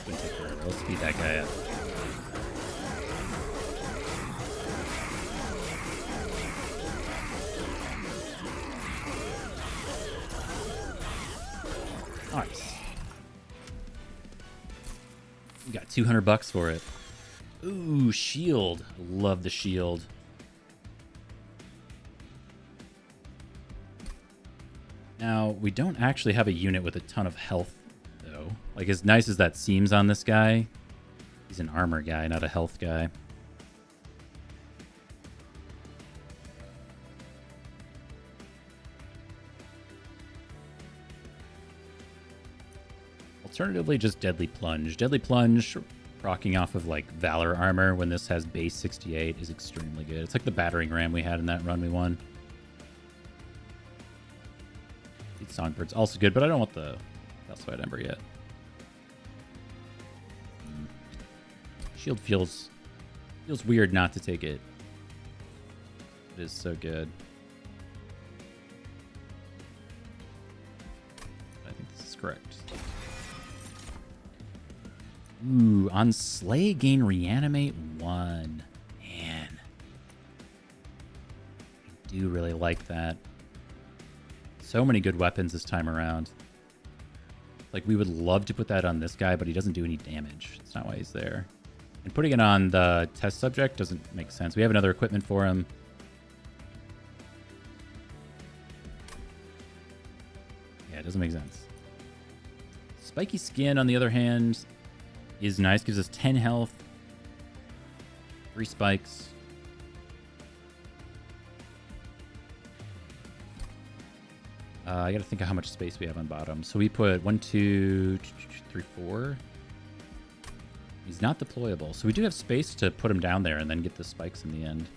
Let's speed that guy up. Nice. We got $200 for it. Ooh, shield. Love the shield. Now, we don't actually have a unit with a ton of health, though. Like, as nice as that seems on this guy, he's an armor guy, not a health guy. Alternatively, just Deadly Plunge. Deadly Plunge, rocking off of, like, Valor armor when this has base 68 is extremely good. It's like the battering ram we had in that run we won. Songbird's also good, but I don't want the Calcified Ember yet. Shield feels weird not to take it. It is so good. I think this is correct. Ooh, on Slay, gain Reanimate 1. Man. I do really like that. So many good weapons this time around. Like, we would love to put that on this guy, but he doesn't do any damage. That's not why he's there. And putting it on the test subject doesn't make sense. We have another equipment for him. Yeah, it doesn't make sense. Spiky Skin, on the other hand, is nice. Gives us 10 health. 3 spikes. I gotta think of how much space we have on bottom. So we put 1, 2, 3, 4. He's not deployable. So we do have space to put him down there and then get the spikes in the end.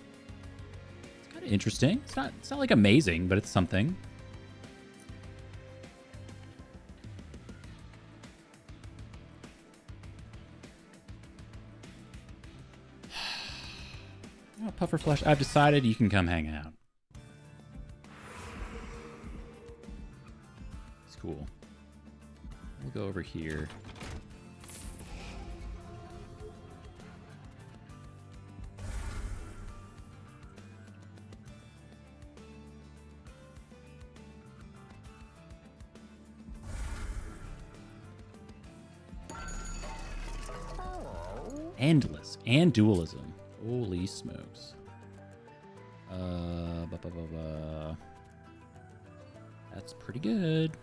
It's kind of interesting. It's not like amazing, but it's something. Oh, Puffer Flesh, I've decided you can come hang out. Cool. We'll go over here. Endless and dualism. Holy smokes. That's pretty good.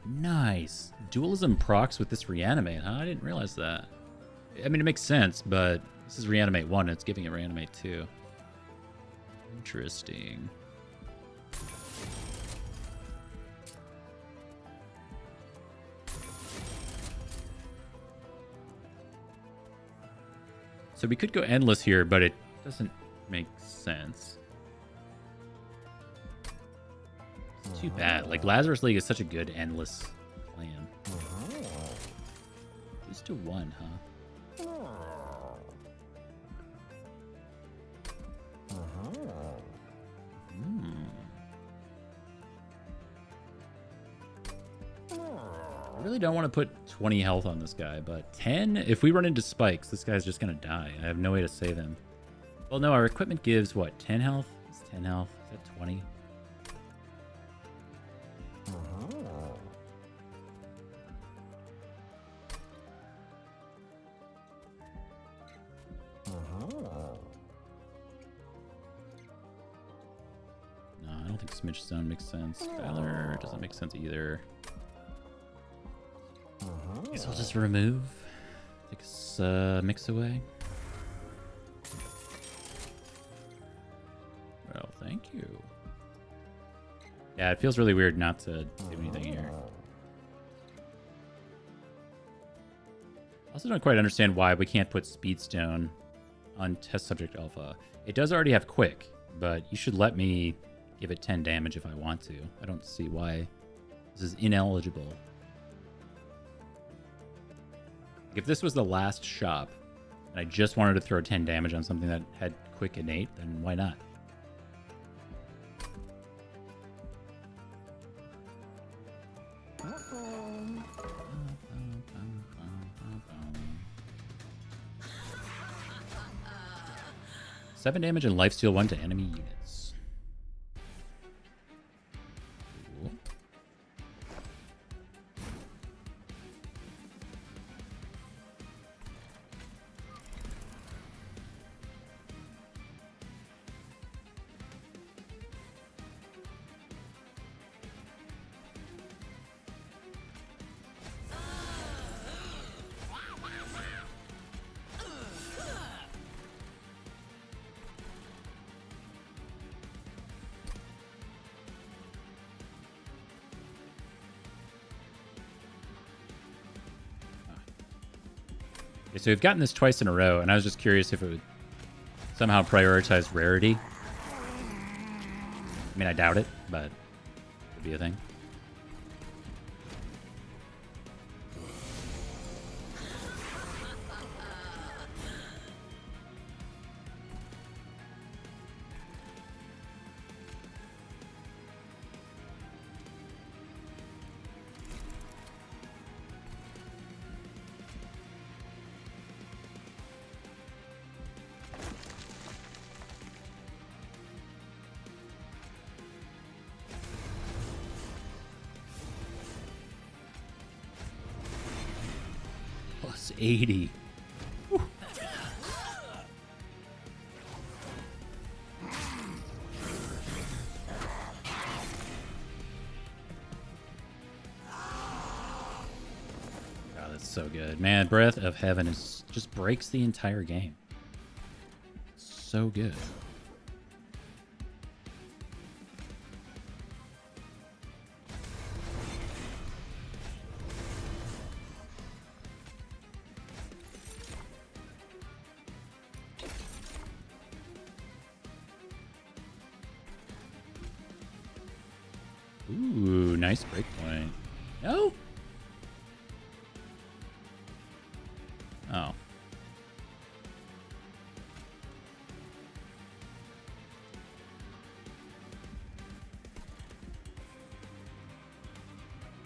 Nice. Dualism procs with this Reanimate, huh? I didn't realize that. I mean, it makes sense, but this is Reanimate 1, and it's giving it Reanimate 2. Interesting. So we could go Endless here, but it doesn't make sense. It's too bad. Like, Lazarus League is such a good Endless plan. Just to 1, huh? I really don't want to put 20 health on this guy, but 10? If we run into spikes, this guy's just going to die. I have no way to save him. Well, no, our equipment gives, what, 10 health? It's 10 health. Is that 20? No, I don't think Smidge Stone makes sense. Valor doesn't make sense either. Guess I'll just remove. Take this mix away. Well, thank you. Yeah, it feels really weird not to do anything here. I also don't quite understand why we can't put Speedstone on Test Subject Alpha. It does already have Quick, but you should let me give it 10 damage if I want to. I don't see why this is ineligible. If this was the last shop, and I just wanted to throw 10 damage on something that had quick innate, then why not? Seven damage and lifesteal 1 to enemy units. Cool. Okay, so we've gotten this twice in a row, and I was just curious if it would somehow prioritize rarity. I mean, I doubt it, but it could be a thing. Plus 80. Whew. God, that's so good. Man, Breath of Heaven is just breaks the entire game. So good. Ooh, nice breakpoint. No? Oh.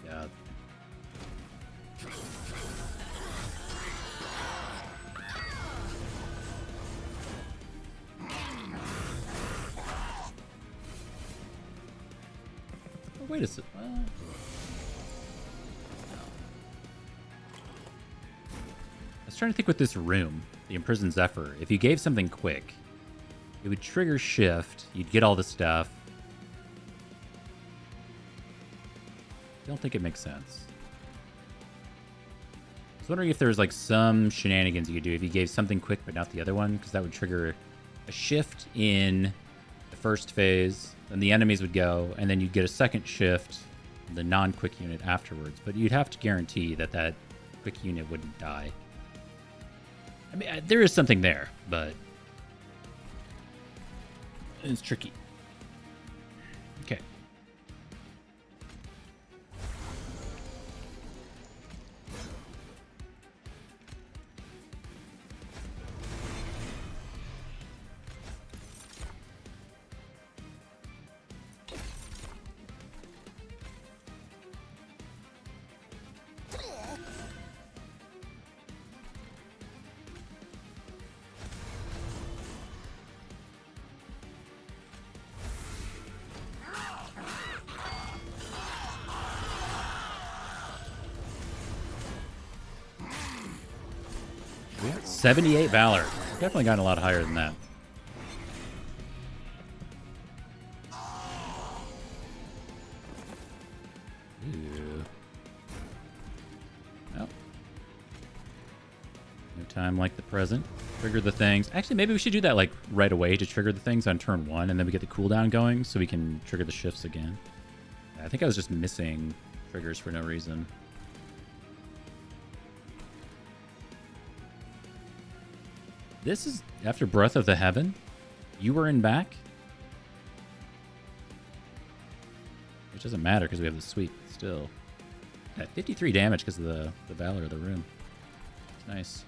Yeah. Oh, wait a sec. I was trying to think with this room, the Imprisoned Zephyr. If you gave something quick, it would trigger shift. You'd get all the stuff. I don't think it makes sense. I was wondering if there was like some shenanigans you could do if you gave something quick but not the other one, because that would trigger a shift in the first phase, then the enemies would go, and then you'd get a second shift, the non-quick unit afterwards. But you'd have to guarantee that that quick unit wouldn't die. I mean, there is something there, but it's tricky. Okay. We got 78 Valor. We've definitely gotten a lot higher than that. Ooh. Oh. No time like the present. Trigger the things. Actually, maybe we should do that like right away to trigger the things on turn 1, and then we get the cooldown going so we can trigger the shifts again. I think I was just missing triggers for no reason. This is after Breath of the Heaven. You were in back. which doesn't matter because we have the sweep still. Yeah, 53 damage because of the Valor of the Room. It's nice.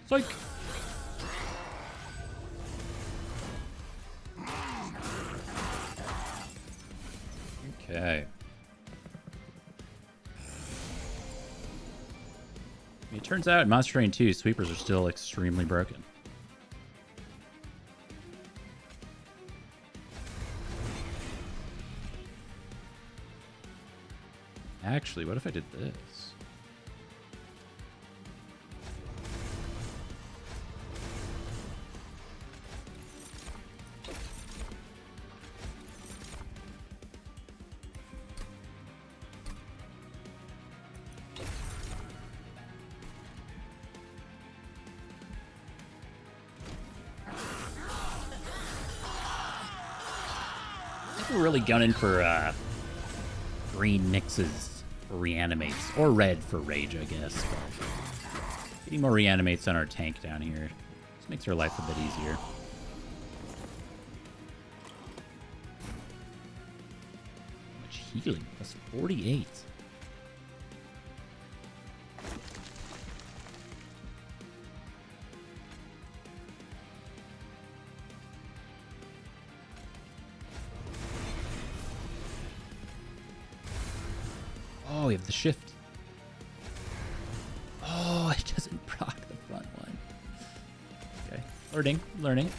Psych! Okay. It turns out in Monster Train 2, sweepers are still extremely broken. Actually, what if I did this? We're really gunning for green mixes for reanimates, or red for rage, I guess. But getting more reanimates on our tank down here just makes our life a bit easier. Much healing, plus 48. Oh, we have the shift. Oh, it doesn't proc the front one. Okay, learning.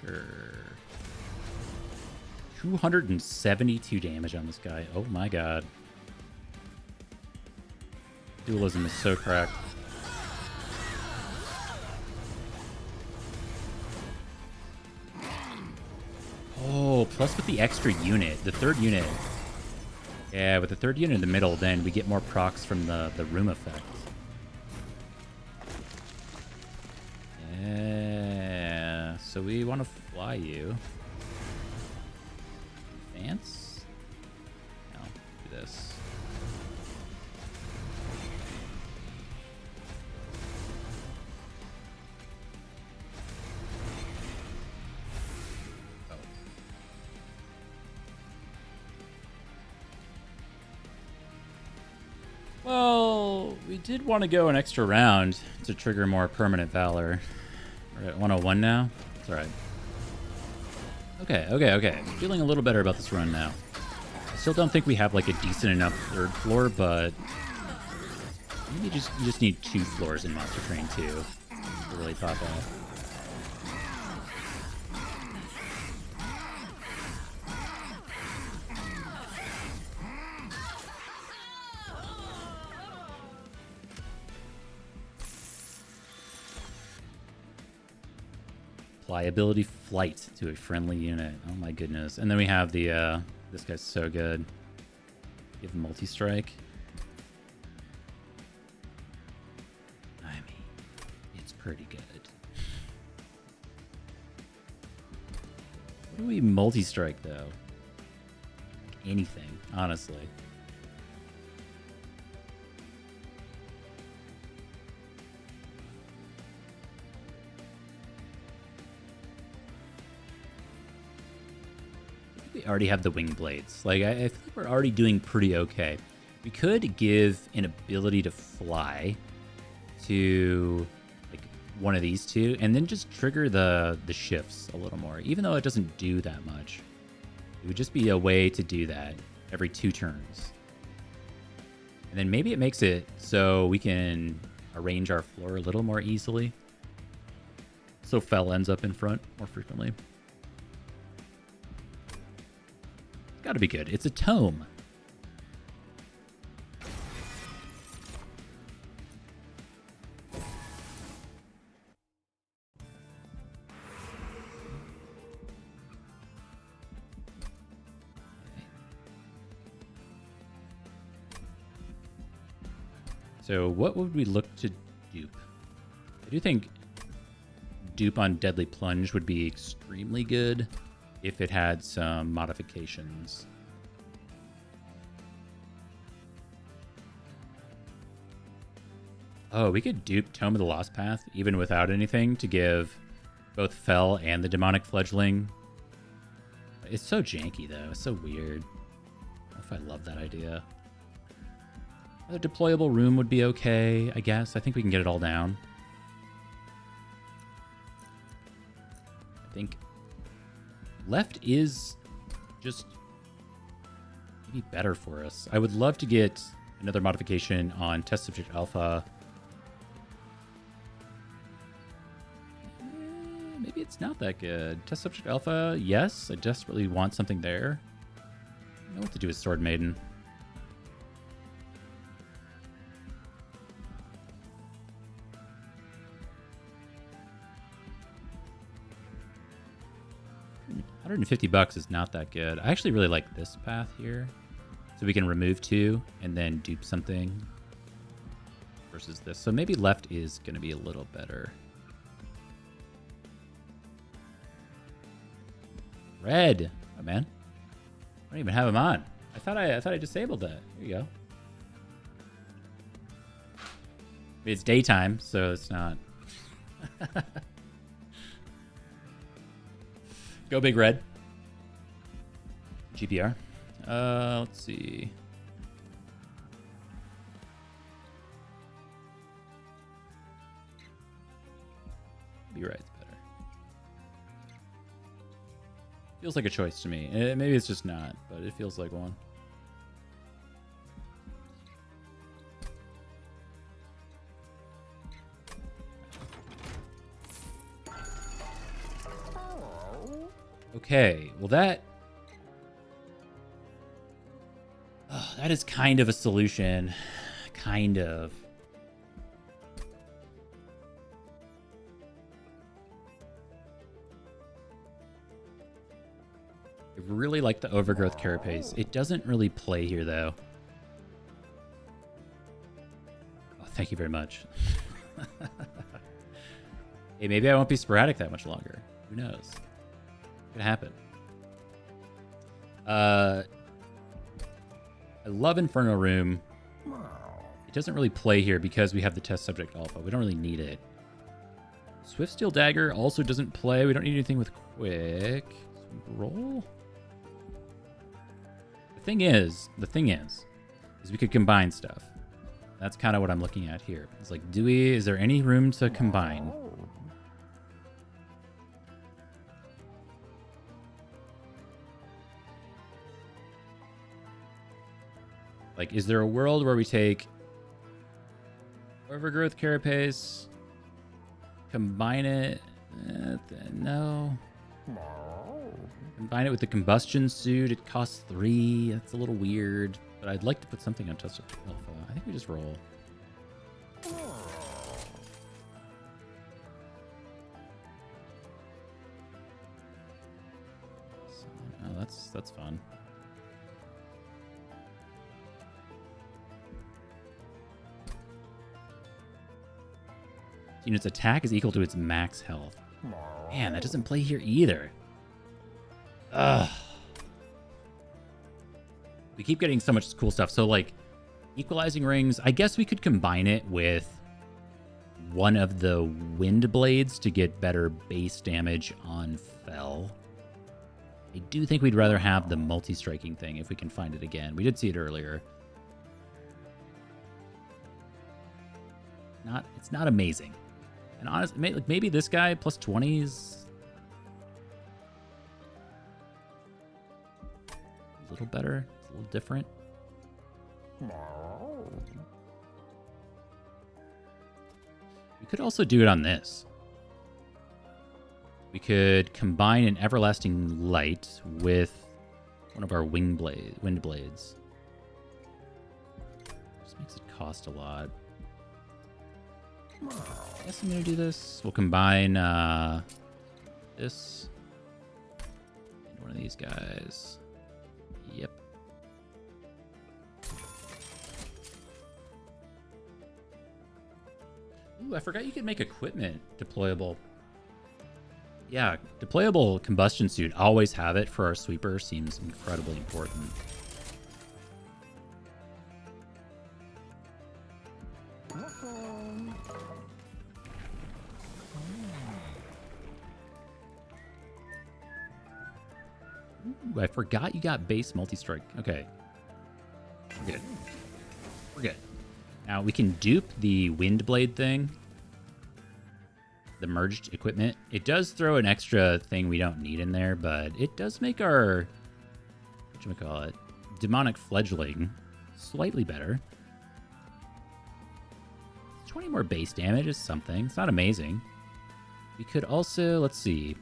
Sure. 272 damage on this guy. Oh my god. Dualism is so cracked. Oh, plus with the extra unit, the third unit. Yeah, with the third unit in the middle, then we get more procs from the room effect. Yeah, so we want to fly you. Advance? No, do this. Oh. Well, we did want to go an extra round to trigger more permanent valor. We're at 101 now. It's alright. Okay. Feeling a little better about this run now. I still don't think we have like a decent enough third floor, but maybe you just need 2 floors in Monster Train 2 to really top off. Pliability flight to a friendly unit. Oh my goodness. And then we have the this guy's so good. Give multi-strike. I mean, it's pretty good. What do we multi-strike though? Anything, honestly. We already have the wing blades. Like, I think we're already doing pretty okay. We could give an ability to fly to like one of these two, and then just trigger the shifts a little more, even though it doesn't do that much. It would just be a way to do that every 2 turns. And then maybe it makes it so we can arrange our floor a little more easily. So Fel ends up in front more frequently. It's gotta be good. It's a tome. So what would we look to dupe? I do think dupe on Deadly Plunge would be extremely good if it had some modifications. Oh, we could dupe Tome of the Lost Path even without anything to give both Fel and the Demonic Fledgling. It's so janky though. It's so weird. I don't know if I love that idea. A deployable room would be okay, I guess. I think we can get it all down. I think left is just maybe better for us. I would love to get another modification on Test Subject Alpha. Maybe it's not that good. Test Subject Alpha, yes. I desperately want something there. I don't know what to do with Sword Maiden. $150 is not that good. I actually really like this path here. So we can remove 2 and then dupe something versus this. So maybe left is going to be a little better. Red. Oh, man. I don't even have him on. I thought I disabled that. There you go. I mean, it's daytime, so it's not. Go big red. GPR. Let's see. Be right, it's better. Feels like a choice to me. Maybe it's just not, but it feels like one. Okay, well that is kind of a solution. Kind of. I really like the Overgrowth Carapace. It doesn't really play here, though. Oh, thank you very much. Hey, maybe I won't be sporadic that much longer. Who knows? Could happen. I love Inferno Room. It doesn't really play here because we have the Test Subject Alpha. We don't really need it. Swift Steel Dagger also doesn't play. We don't need anything with quick. Roll. The thing is, we could combine stuff. That's kind of what I'm looking at here. It's like, is there any room to combine? Like, is there a world where we take Overgrowth Carapace, combine it? No. Combine it with the Combustion Suit. It costs 3. That's a little weird. But I'd like to put something on Test Subject Alpha. I think we just roll. So, oh, that's fun. Unit's attack is equal to its max health. Man, that doesn't play here either. Ugh. We keep getting so much cool stuff. So, like, Equalizing Rings, I guess we could combine it with one of the Wind Blades to get better base damage on Fel. I do think we'd rather have the multi-striking thing if we can find it again. We did see it earlier. It's not amazing. And honestly, like maybe this guy plus 20s a little better. It's a little different. We could also do it on this. We could combine an everlasting light with one of our wind blades. Just makes it cost a lot. I guess I'm gonna do this. We'll combine this and one of these guys. Yep. Ooh, I forgot you could make equipment deployable. Yeah, deployable combustion suit. Always have it for our sweeper. Seems incredibly important. Ooh, I forgot you got base multi-strike. Okay. We're good. We're good. Now we can dupe the wind blade thing. The merged equipment. It does throw an extra thing we don't need in there, but it does make our, whatchamacallit, demonic fledgling slightly better. 20 more base damage is something. It's not amazing. We could also, let's see.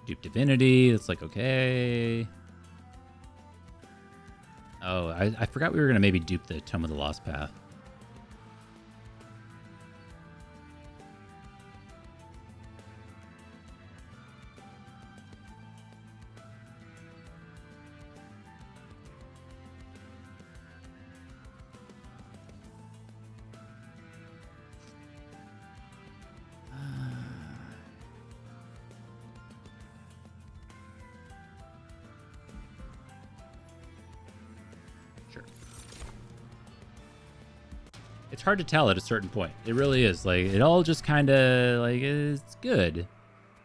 Dupe Divinity. That's like, okay. Oh, I forgot we were going to maybe dupe the Tome of the Lost Path. It's hard to tell at a certain point. It really is. Like, it all just kind of, like, it's good.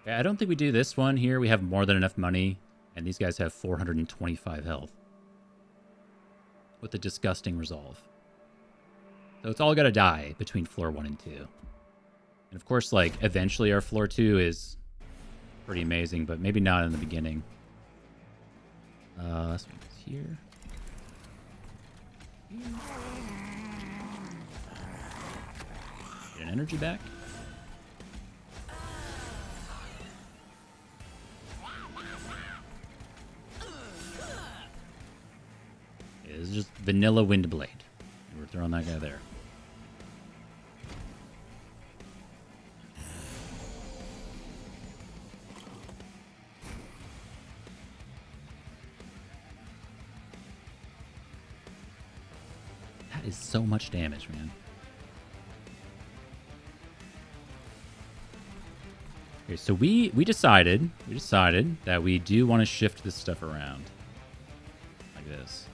Okay, I don't think we do this one here. We have more than enough money, and these guys have 425 health. With a disgusting resolve. So it's all got to die between floor 1 and 2. And of course, like, eventually our floor 2 is pretty amazing, but maybe not in the beginning. Let's make this here. Get an energy back. Yeah, this is just vanilla wind blade. We're throwing that guy there. That is so much damage, man. Okay, so we decided that we do want to shift this stuff around. Like this.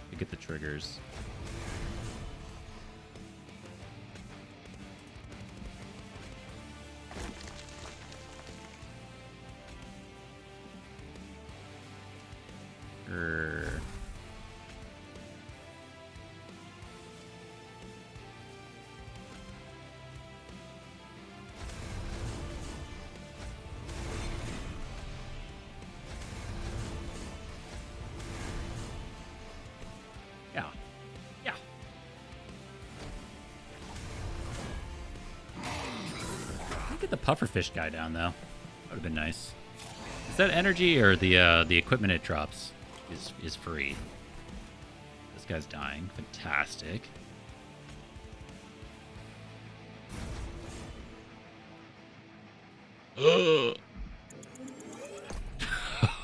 To get the triggers. Get the pufferfish guy down though. That would have been nice. Is that energy or the equipment it drops is free? This guy's dying. Fantastic. Oh,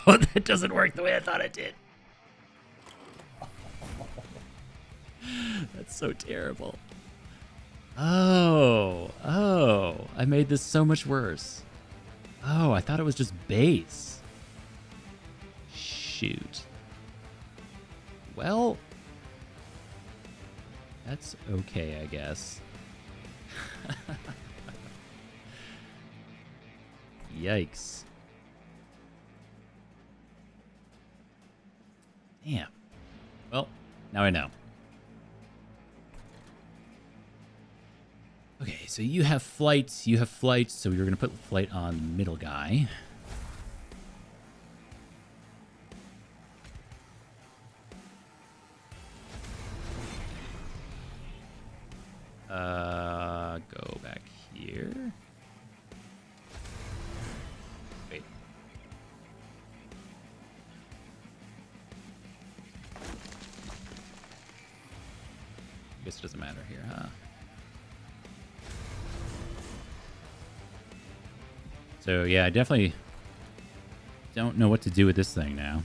that doesn't work the way I thought it did. That's so terrible. Oh, I made this so much worse. Oh, I thought it was just base. Shoot. Well, that's okay, I guess. Yikes. Damn. Well, now I know. Okay, so you have flights, so we're going to put flight on the middle guy. Go back I guess it doesn't matter here, huh? So yeah, I definitely don't know what to do with this thing now.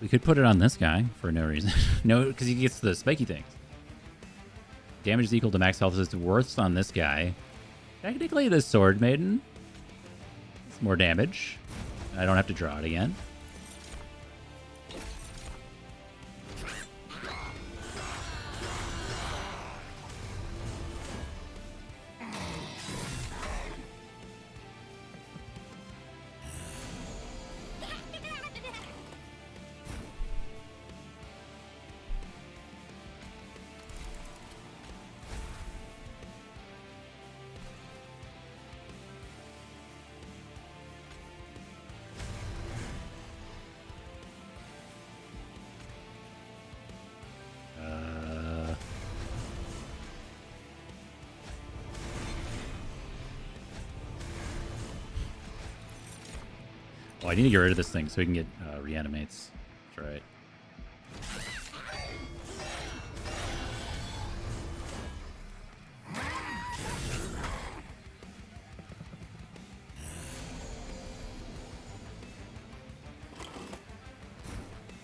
We could put it on this guy for no reason. No, because he gets the spiky things. Damage is equal to max health. It's worse on this guy. Technically, this Sword Maiden. It's more damage. I don't have to draw it again. Oh, I need to get rid of this thing so we can get reanimates. That's right.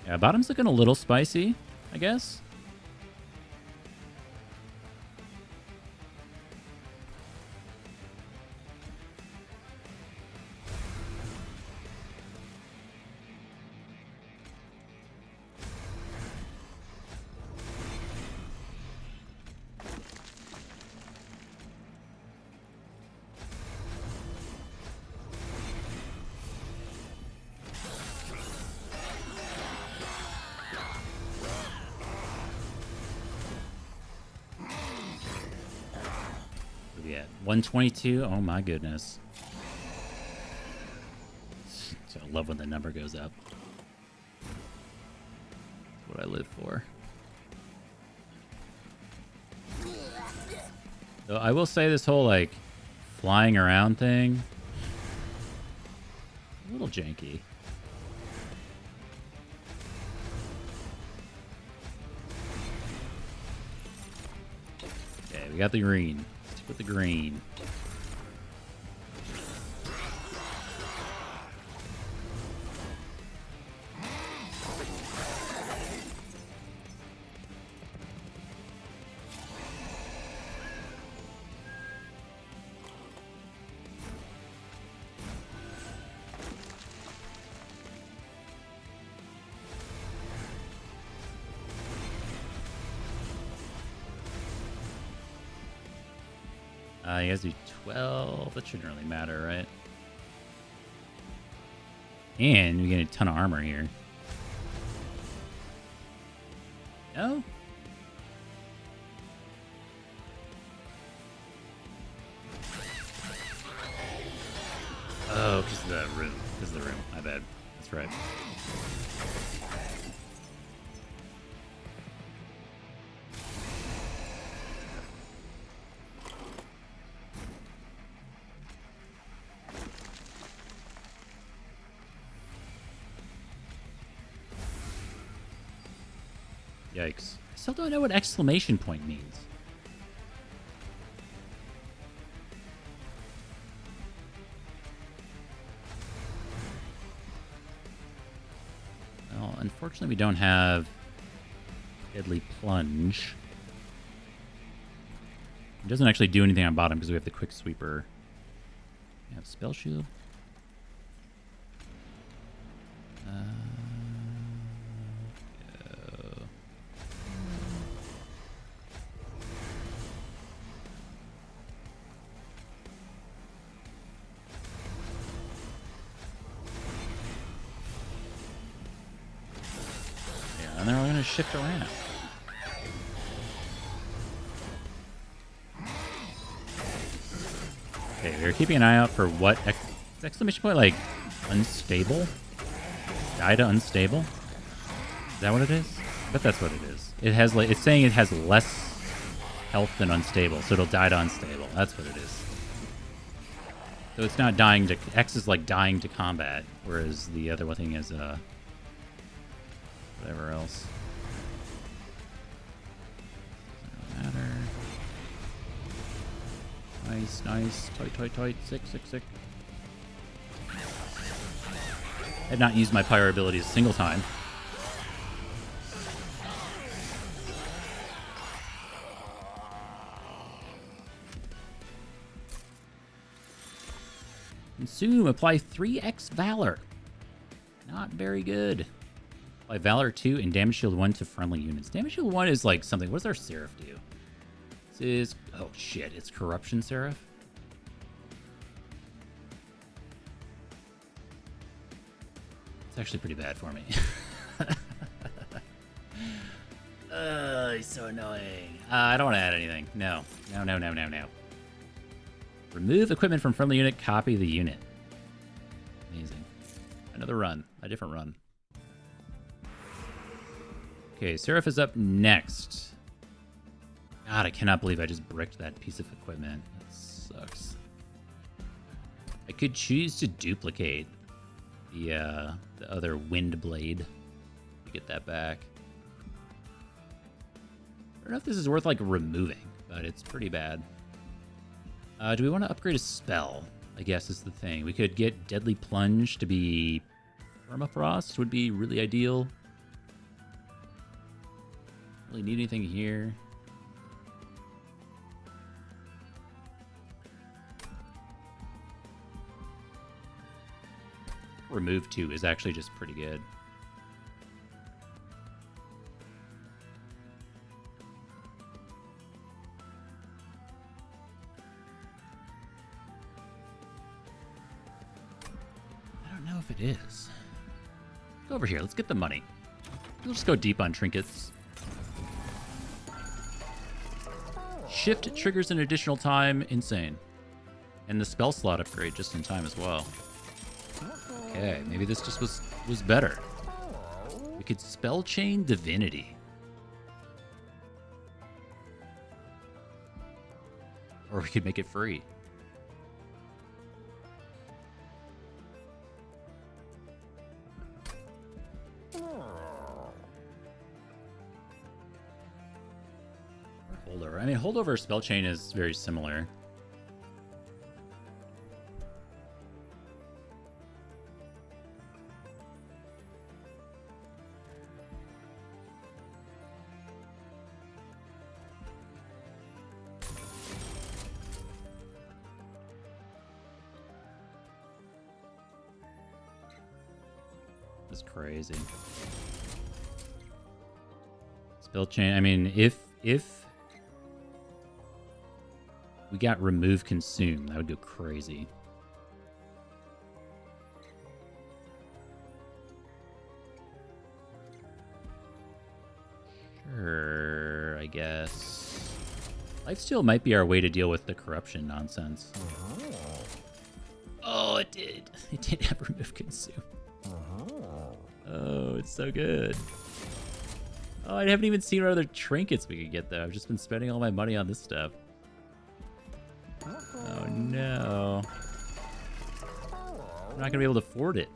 Yeah, bottom's looking a little spicy, I guess. Yeah, 122. Oh my goodness. So I love when the number goes up. That's what I live for. So I will say this whole like flying around thing, a little janky. Okay, we got the green. Stick with the green. You guys do 12. That shouldn't really matter, right? And we get a ton of armor here. No? Oh, because of the room. Because of the room. My bad. That's right. Yikes. I still don't know what exclamation point means. Well, unfortunately we don't have Deadly Plunge. It doesn't actually do anything on bottom because we have the Quick Sweeper. We have Spell Shield. And then we're going to shift around. Okay, we're keeping an eye out for what exclamation point, like unstable? Die to unstable? Is that what it is? I bet that's what it is. It has like it's saying it has less health than unstable, so it'll die to unstable. That's what it is. So it's not dying to X is like dying to combat, whereas the other one thing is whatever else. Nice, nice. Tight, tight, tight. Sick, sick, sick. Had not used my pyro ability a single time. Consume. Apply 3x Valor. Not very good. Apply Valor 2 and Damage Shield 1 to friendly units. Damage Shield 1 is like something. What does our Seraph do? This is... Oh, shit. It's Corruption Seraph? It's actually pretty bad for me. He's so annoying. I don't want to add anything. No. No, no, no, no, no. Remove equipment from friendly unit. Copy the unit. Amazing. Another run. A different run. Okay, Seraph is up next. God, I cannot believe I just bricked that piece of equipment. That sucks. I could choose to duplicate the other wind blade to get that back. I don't know if this is worth like removing, but it's pretty bad. Do we want to upgrade a spell? I guess is the thing. We could get Deadly Plunge to be Permafrost would be really ideal. Really need anything here. Remove 2 is actually just pretty good. I don't know if it is. Go over here. Let's get the money. We'll just go deep on trinkets. Shift triggers an additional time. Insane. And the spell slot upgrade just in time as well. Okay, maybe this just was better. We could spell chain divinity. Or we could make it free. Holdover. I mean, holdover spell chain is very similar. That's crazy. Spell chain. I mean, if we got remove consume, that would go crazy. Sure, I guess. Lifesteal might be our way to deal with the corruption nonsense. Oh, it did. It did have remove consume. Oh, it's so good. Oh, I haven't even seen what other trinkets we could get, though. I've just been spending all my money on this stuff. Oh, no. I'm not going to be able to afford it.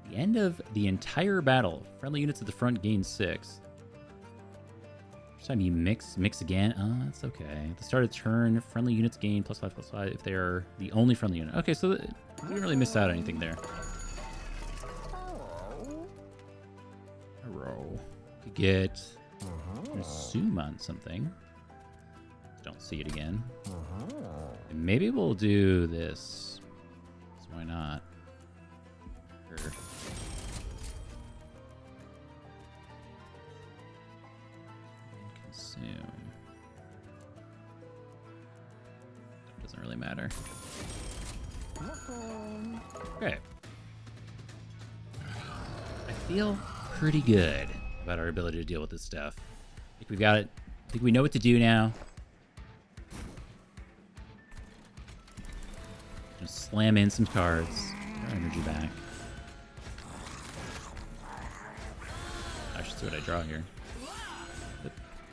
The end of the entire battle. Friendly units at the front gain 6. First time you mix again. Oh, that's okay. At the start of turn, friendly units gain +5/+5 if they are the only friendly unit. Okay, so we didn't really miss out on anything there. Arrow. Could get assume on something. Don't see it again. And maybe we'll do this. So why not? Sure. Consume. That doesn't really matter. Okay. I feel pretty good about our ability to deal with this stuff. I think we've got it. I think we know what to do now. Just slam in some cards. Get our energy back. I should see what I draw here.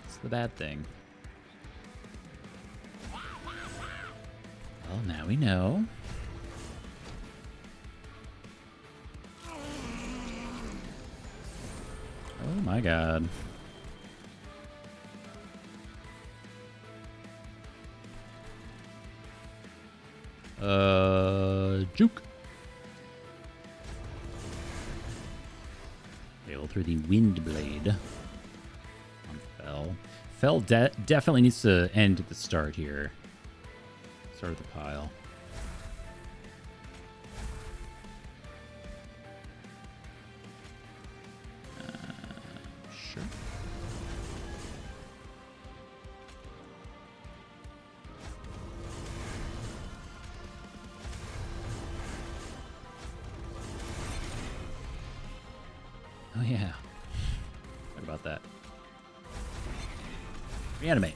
It's the bad thing. Well, now we know. Oh my god. Juke. Hail through the wind blade. On Fell. Fell definitely needs to end at the start here. Start of the pile. Sure. Oh yeah. What about that? Reanimate.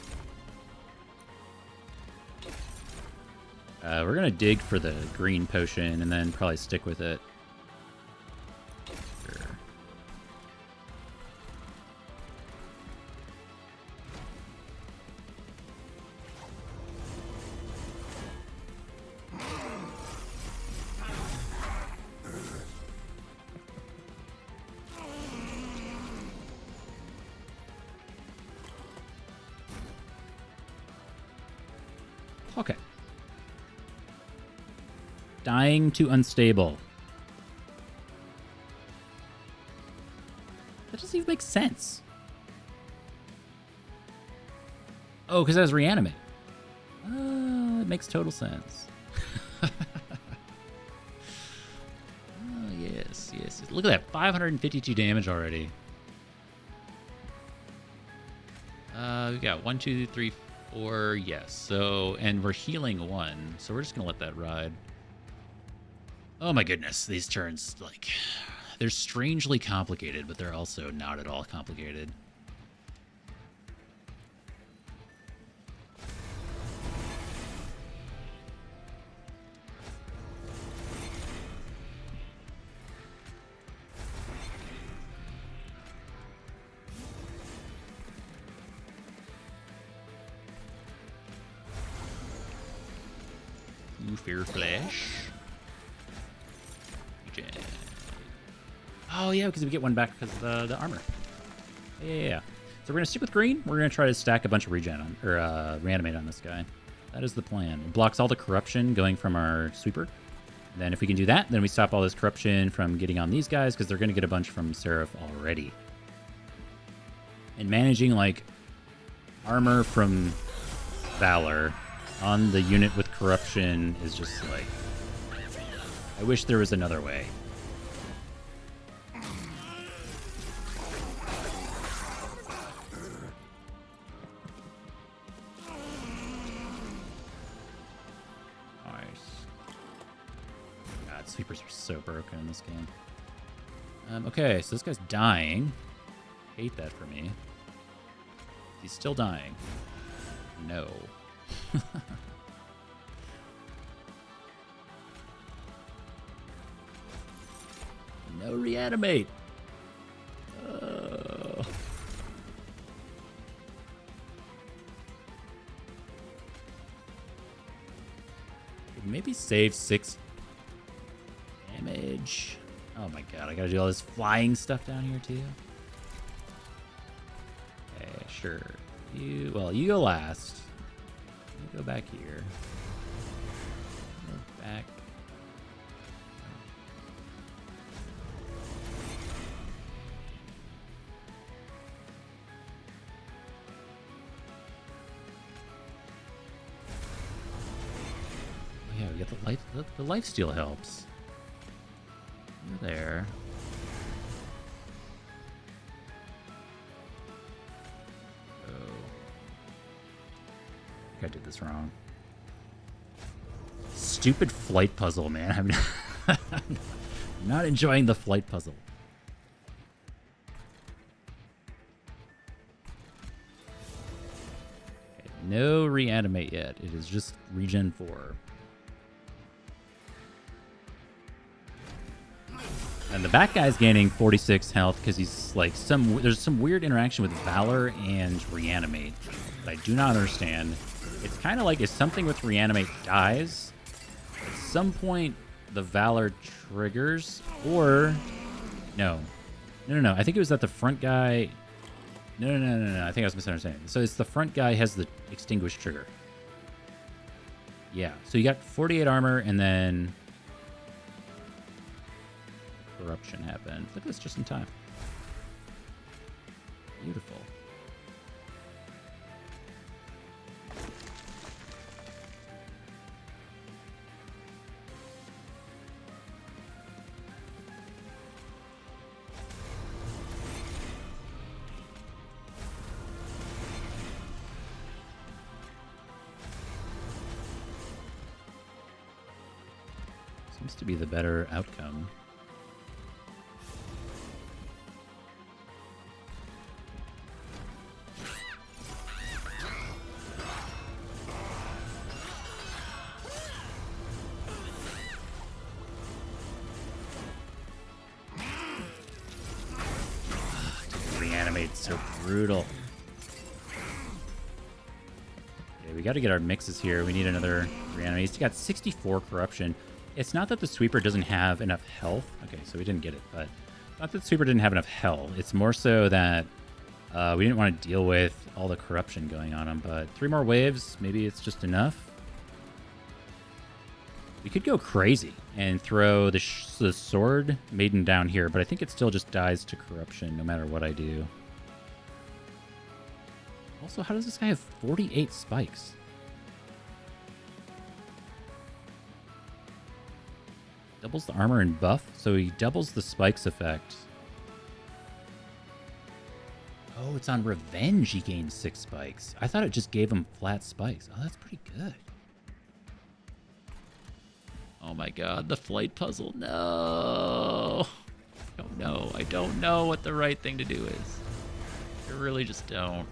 We're gonna dig for the green potion and then probably stick with it. Sure. Okay. Dying to unstable. That doesn't even make sense. Oh, because it has reanimate. It makes total sense. Oh, yes, yes. Look at that. 552 damage already. We got 1, 2, 3, 4. Yes. So, and we're healing 1. So we're just going to let that ride. Oh my goodness, these turns, like, they're strangely complicated, but they're also not at all complicated. Ooh, Fear Flash. Oh, yeah, because we get one back because of the armor. Yeah. So we're going to stick with green. We're going to try to stack a bunch of regen on, or reanimate on this guy. That is the plan. It blocks all the corruption going from our sweeper. And then if we can do that, then we stop all this corruption from getting on these guys because they're going to get a bunch from Seraph already. And managing, like, armor from Valor on the unit with corruption is just, like... I wish there was another way. Sweepers are so broken in this game. Okay, so this guy's dying. Hate that for me. He's still dying. No. No reanimate. Maybe save 6 damage. Oh my god, I gotta do all this flying stuff down here too. Okay, sure. You go last. You go back here. Go back. Oh yeah, we got the life. The lifesteal helps. You're there. Oh. I think I did this wrong. Stupid flight puzzle, man. I'm not enjoying the flight puzzle. Okay, no reanimate yet. It is just regen 4. And the back guy's gaining 46 health because he's like there's some weird interaction with Valor and Reanimate that I do not understand. It's kind of like if something with Reanimate dies, at some point the Valor triggers, or no. I think it was that the front guy. No. I think I was misunderstanding. So it's the front guy has the extinguish trigger. Yeah, so you got 48 armor, and then corruption happened. Look at this, just in time. Beautiful. Seems to be the better outcome. Reanimate's so brutal. Okay, we got to get our mixes here. We need another reanimate. He's got 64 corruption. It's not that the sweeper doesn't have enough health. Okay, so we didn't get it, but not that the sweeper didn't have enough health. It's more so that we didn't want to deal with all the corruption going on him. But 3 more waves, maybe it's just enough. We could go crazy and throw the sword maiden down here, but I think it still just dies to corruption no matter what I do. Also, how does this guy have 48 spikes? Doubles the armor and buff, so he doubles the spikes effect. Oh, it's on revenge he gains 6 spikes. I thought it just gave him flat spikes. Oh, that's pretty good. Oh my god, the flight puzzle. No. I don't know. I don't know what the right thing to do is. I really just don't.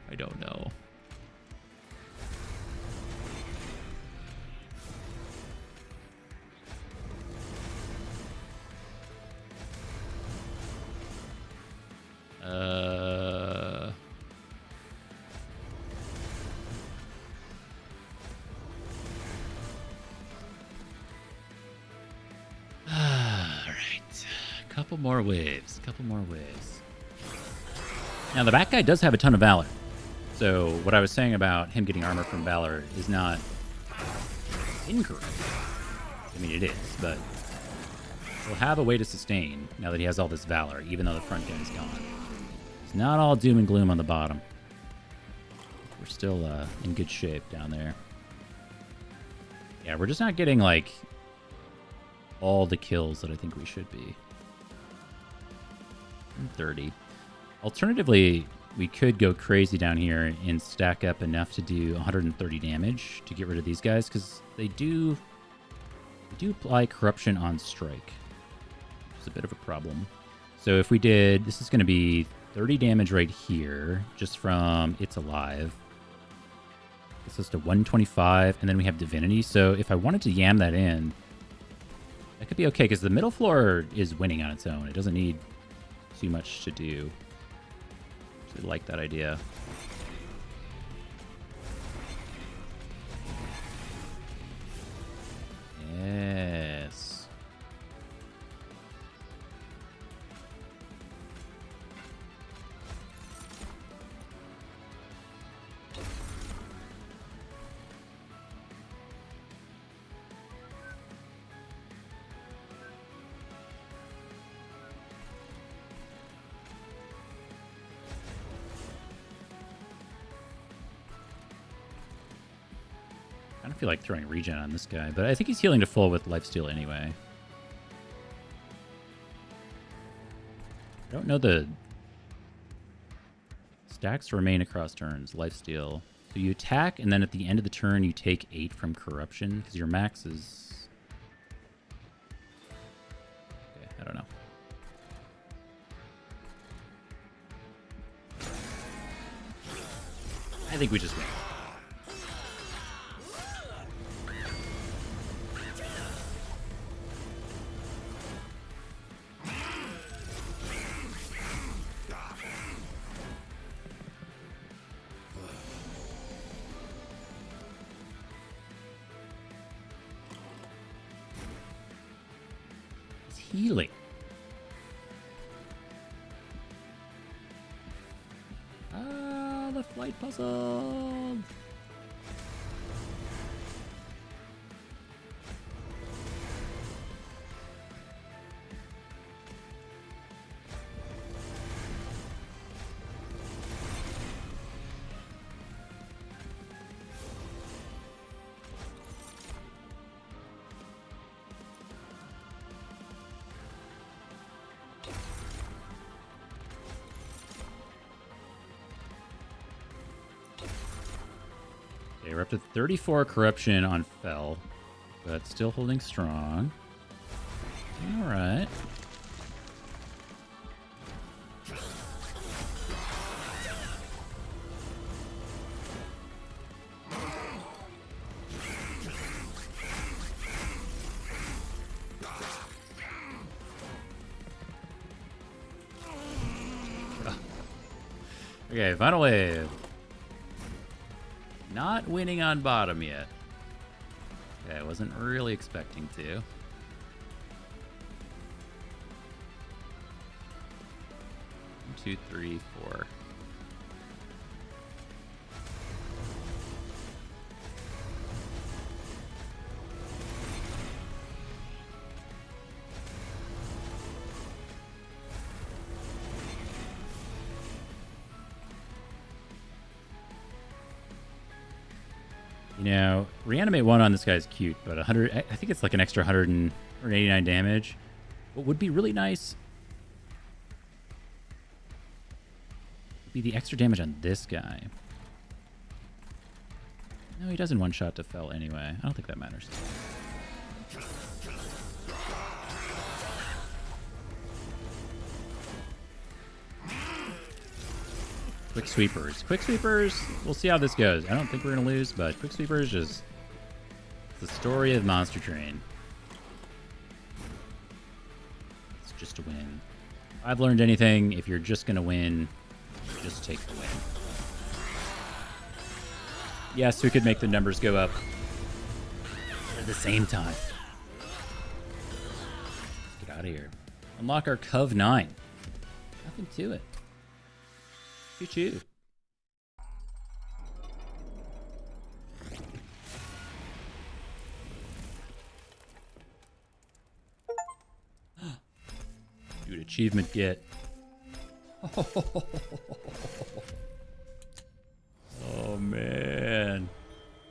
I don't know. Couple more waves. Couple more waves. Now, the back guy does have a ton of Valor. So, what I was saying about him getting armor from Valor is not incorrect. I mean, it is, but he'll have a way to sustain now that he has all this Valor, even though the front gun is gone. It's not all doom and gloom on the bottom. We're still in good shape down there. Yeah, we're just not getting, like, all the kills that I think we should be. 30. Alternatively, we could go crazy down here and stack up enough to do 130 damage to get rid of these guys, because they do apply corruption on strike, which is a bit of a problem. So if we did, this is going to be 30 damage right here, just from It's Alive. Gets us to 125, and then we have Divinity. So if I wanted to yam that in, that could be okay, because the middle floor is winning on its own. It doesn't need too much to do. I like that idea. Yes. I don't feel like throwing regen on this guy, but I think he's healing to full with lifesteal anyway. I don't know the stacks remain across turns. Lifesteal. So you attack, and then at the end of the turn, you take 8 from corruption, because your max is... Okay, I don't know. I think we just win. Healing. Ah, the flight puzzle. we're up to 34 corruption on Fel, but still holding strong. All right. Okay, final wave. Not winning on bottom yet. Okay, I wasn't really expecting to. 1, 2, 3, 4. You know, reanimate 1 on this guy is cute, but 100, I think it's like an extra 189 damage. What would be really nice would be the extra damage on this guy. No, he doesn't one-shot to Fel anyway. I don't think that matters. Quick sweepers. Quick sweepers, we'll see how this goes. I don't think we're going to lose, but quick sweepers just the story of Monster Train. It's just a win. If I've learned anything, if you're just going to win, just take the win. Yes, we could make the numbers go up at the same time. Let's get out of here. Unlock our Cov 9. Nothing to it. Choo-choo. Dude, achievement get. Oh, man.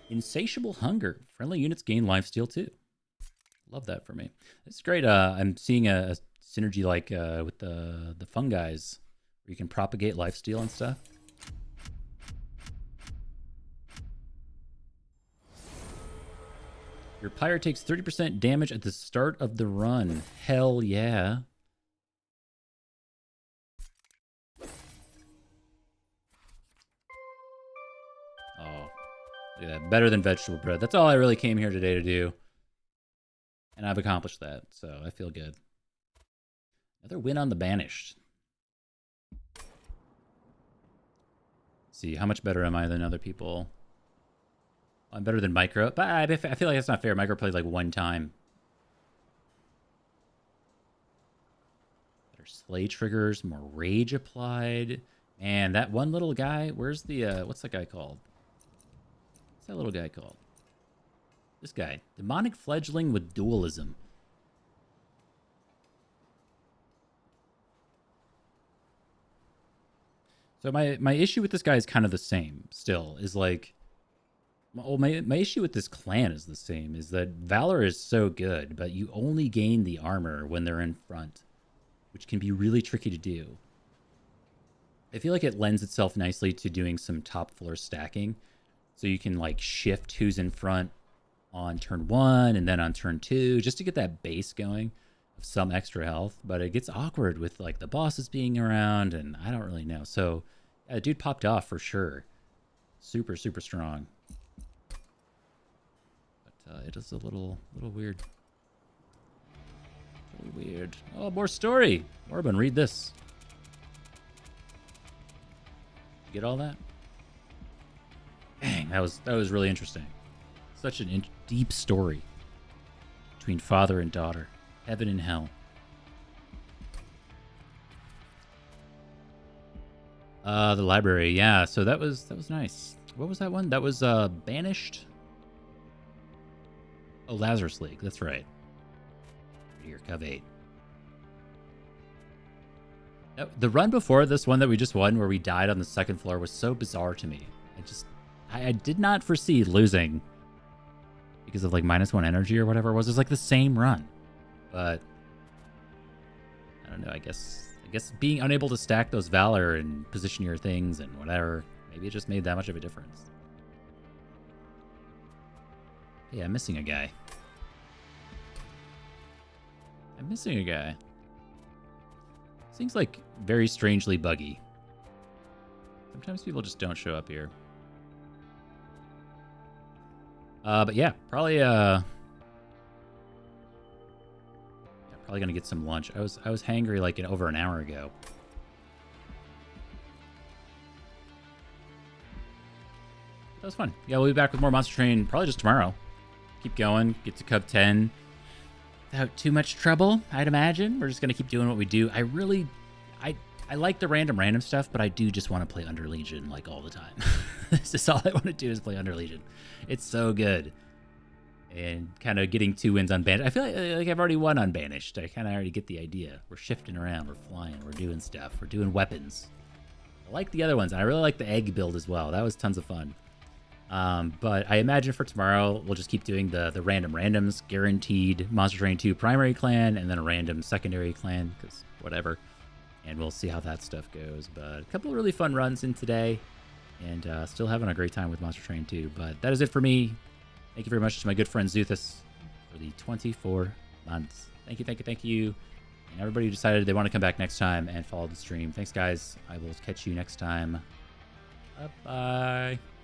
Insatiable hunger. Friendly units gain lifesteal too. Love that for me. It's great. I'm seeing a synergy like with the fungis. You can propagate lifesteal and stuff. Your pyre takes 30% damage at the start of the run. Hell yeah. Oh, look at that. Better than vegetable bread. That's all I really came here today to do. And I've accomplished that, so I feel good. Another win on the Banished. See, how much better am I than other people? I'm better than Micro, but I feel like that's not fair. Micro played like 1 time. Better slay triggers, more rage applied. And that one little guy, where's the, what's that guy called? What's that little guy called? This guy. Demonic Fledgling with Dualism. So my issue with this guy is kind of the same still, is like, well, my issue with this clan is the same, is that Valor is so good, but you only gain the armor when they're in front, which can be really tricky to do. I feel like it lends itself nicely to doing some top floor stacking, so you can like shift who's in front on turn 1 and then on turn 2, just to get that base going of some extra health, but it gets awkward with like the bosses being around, and I don't really know. So yeah, dude popped off for sure. Super, super strong. But it is a little weird. A little weird. Oh, more story. Orban, read this. You get all that? Dang, that was really interesting. Such a deep story between father and daughter. Heaven and hell. The library, yeah. So that was nice. What was that one? That was Banished. Oh, Lazarus League. That's right. Here, Cov 8. The run before this one that we just won, where we died on the 2nd floor, was so bizarre to me. I did not foresee losing because of like -1 energy or whatever it was. It was like the same run. But I don't know, I guess being unable to stack those Valor and position your things and whatever, maybe it just made that much of a difference. Yeah, I'm missing a guy. I'm missing a guy. Seems like very strangely buggy. Sometimes people just don't show up here. But yeah, probably probably gonna get some lunch. I was hangry like over an hour ago. That was fun. Yeah, we'll be back with more Monster Train probably just tomorrow. Keep going, get to Cub 10 without too much trouble, I'd imagine. We're just gonna keep doing what we do. I like the random stuff, but I do just want to play Under Legion like all the time. This is all I want to do is play Under Legion. It's so good. And kind of getting 2 wins on Banished. I feel like I've already won on Banished. I kind of already get the idea. We're shifting around. We're flying. We're doing stuff. We're doing weapons. I like the other ones. I really like the egg build as well. That was tons of fun. But I imagine for tomorrow, we'll just keep doing the random randoms. Guaranteed Monster Train 2 primary clan, and then a random secondary clan, because whatever. And we'll see how that stuff goes. But a couple of really fun runs in today. And still having a great time with Monster Train 2. But that is it for me. Thank you very much to my good friend Zuthus for the 24 months. Thank you. And everybody who decided they want to come back next time and follow the stream. Thanks, guys. I will catch you next time. Bye-bye.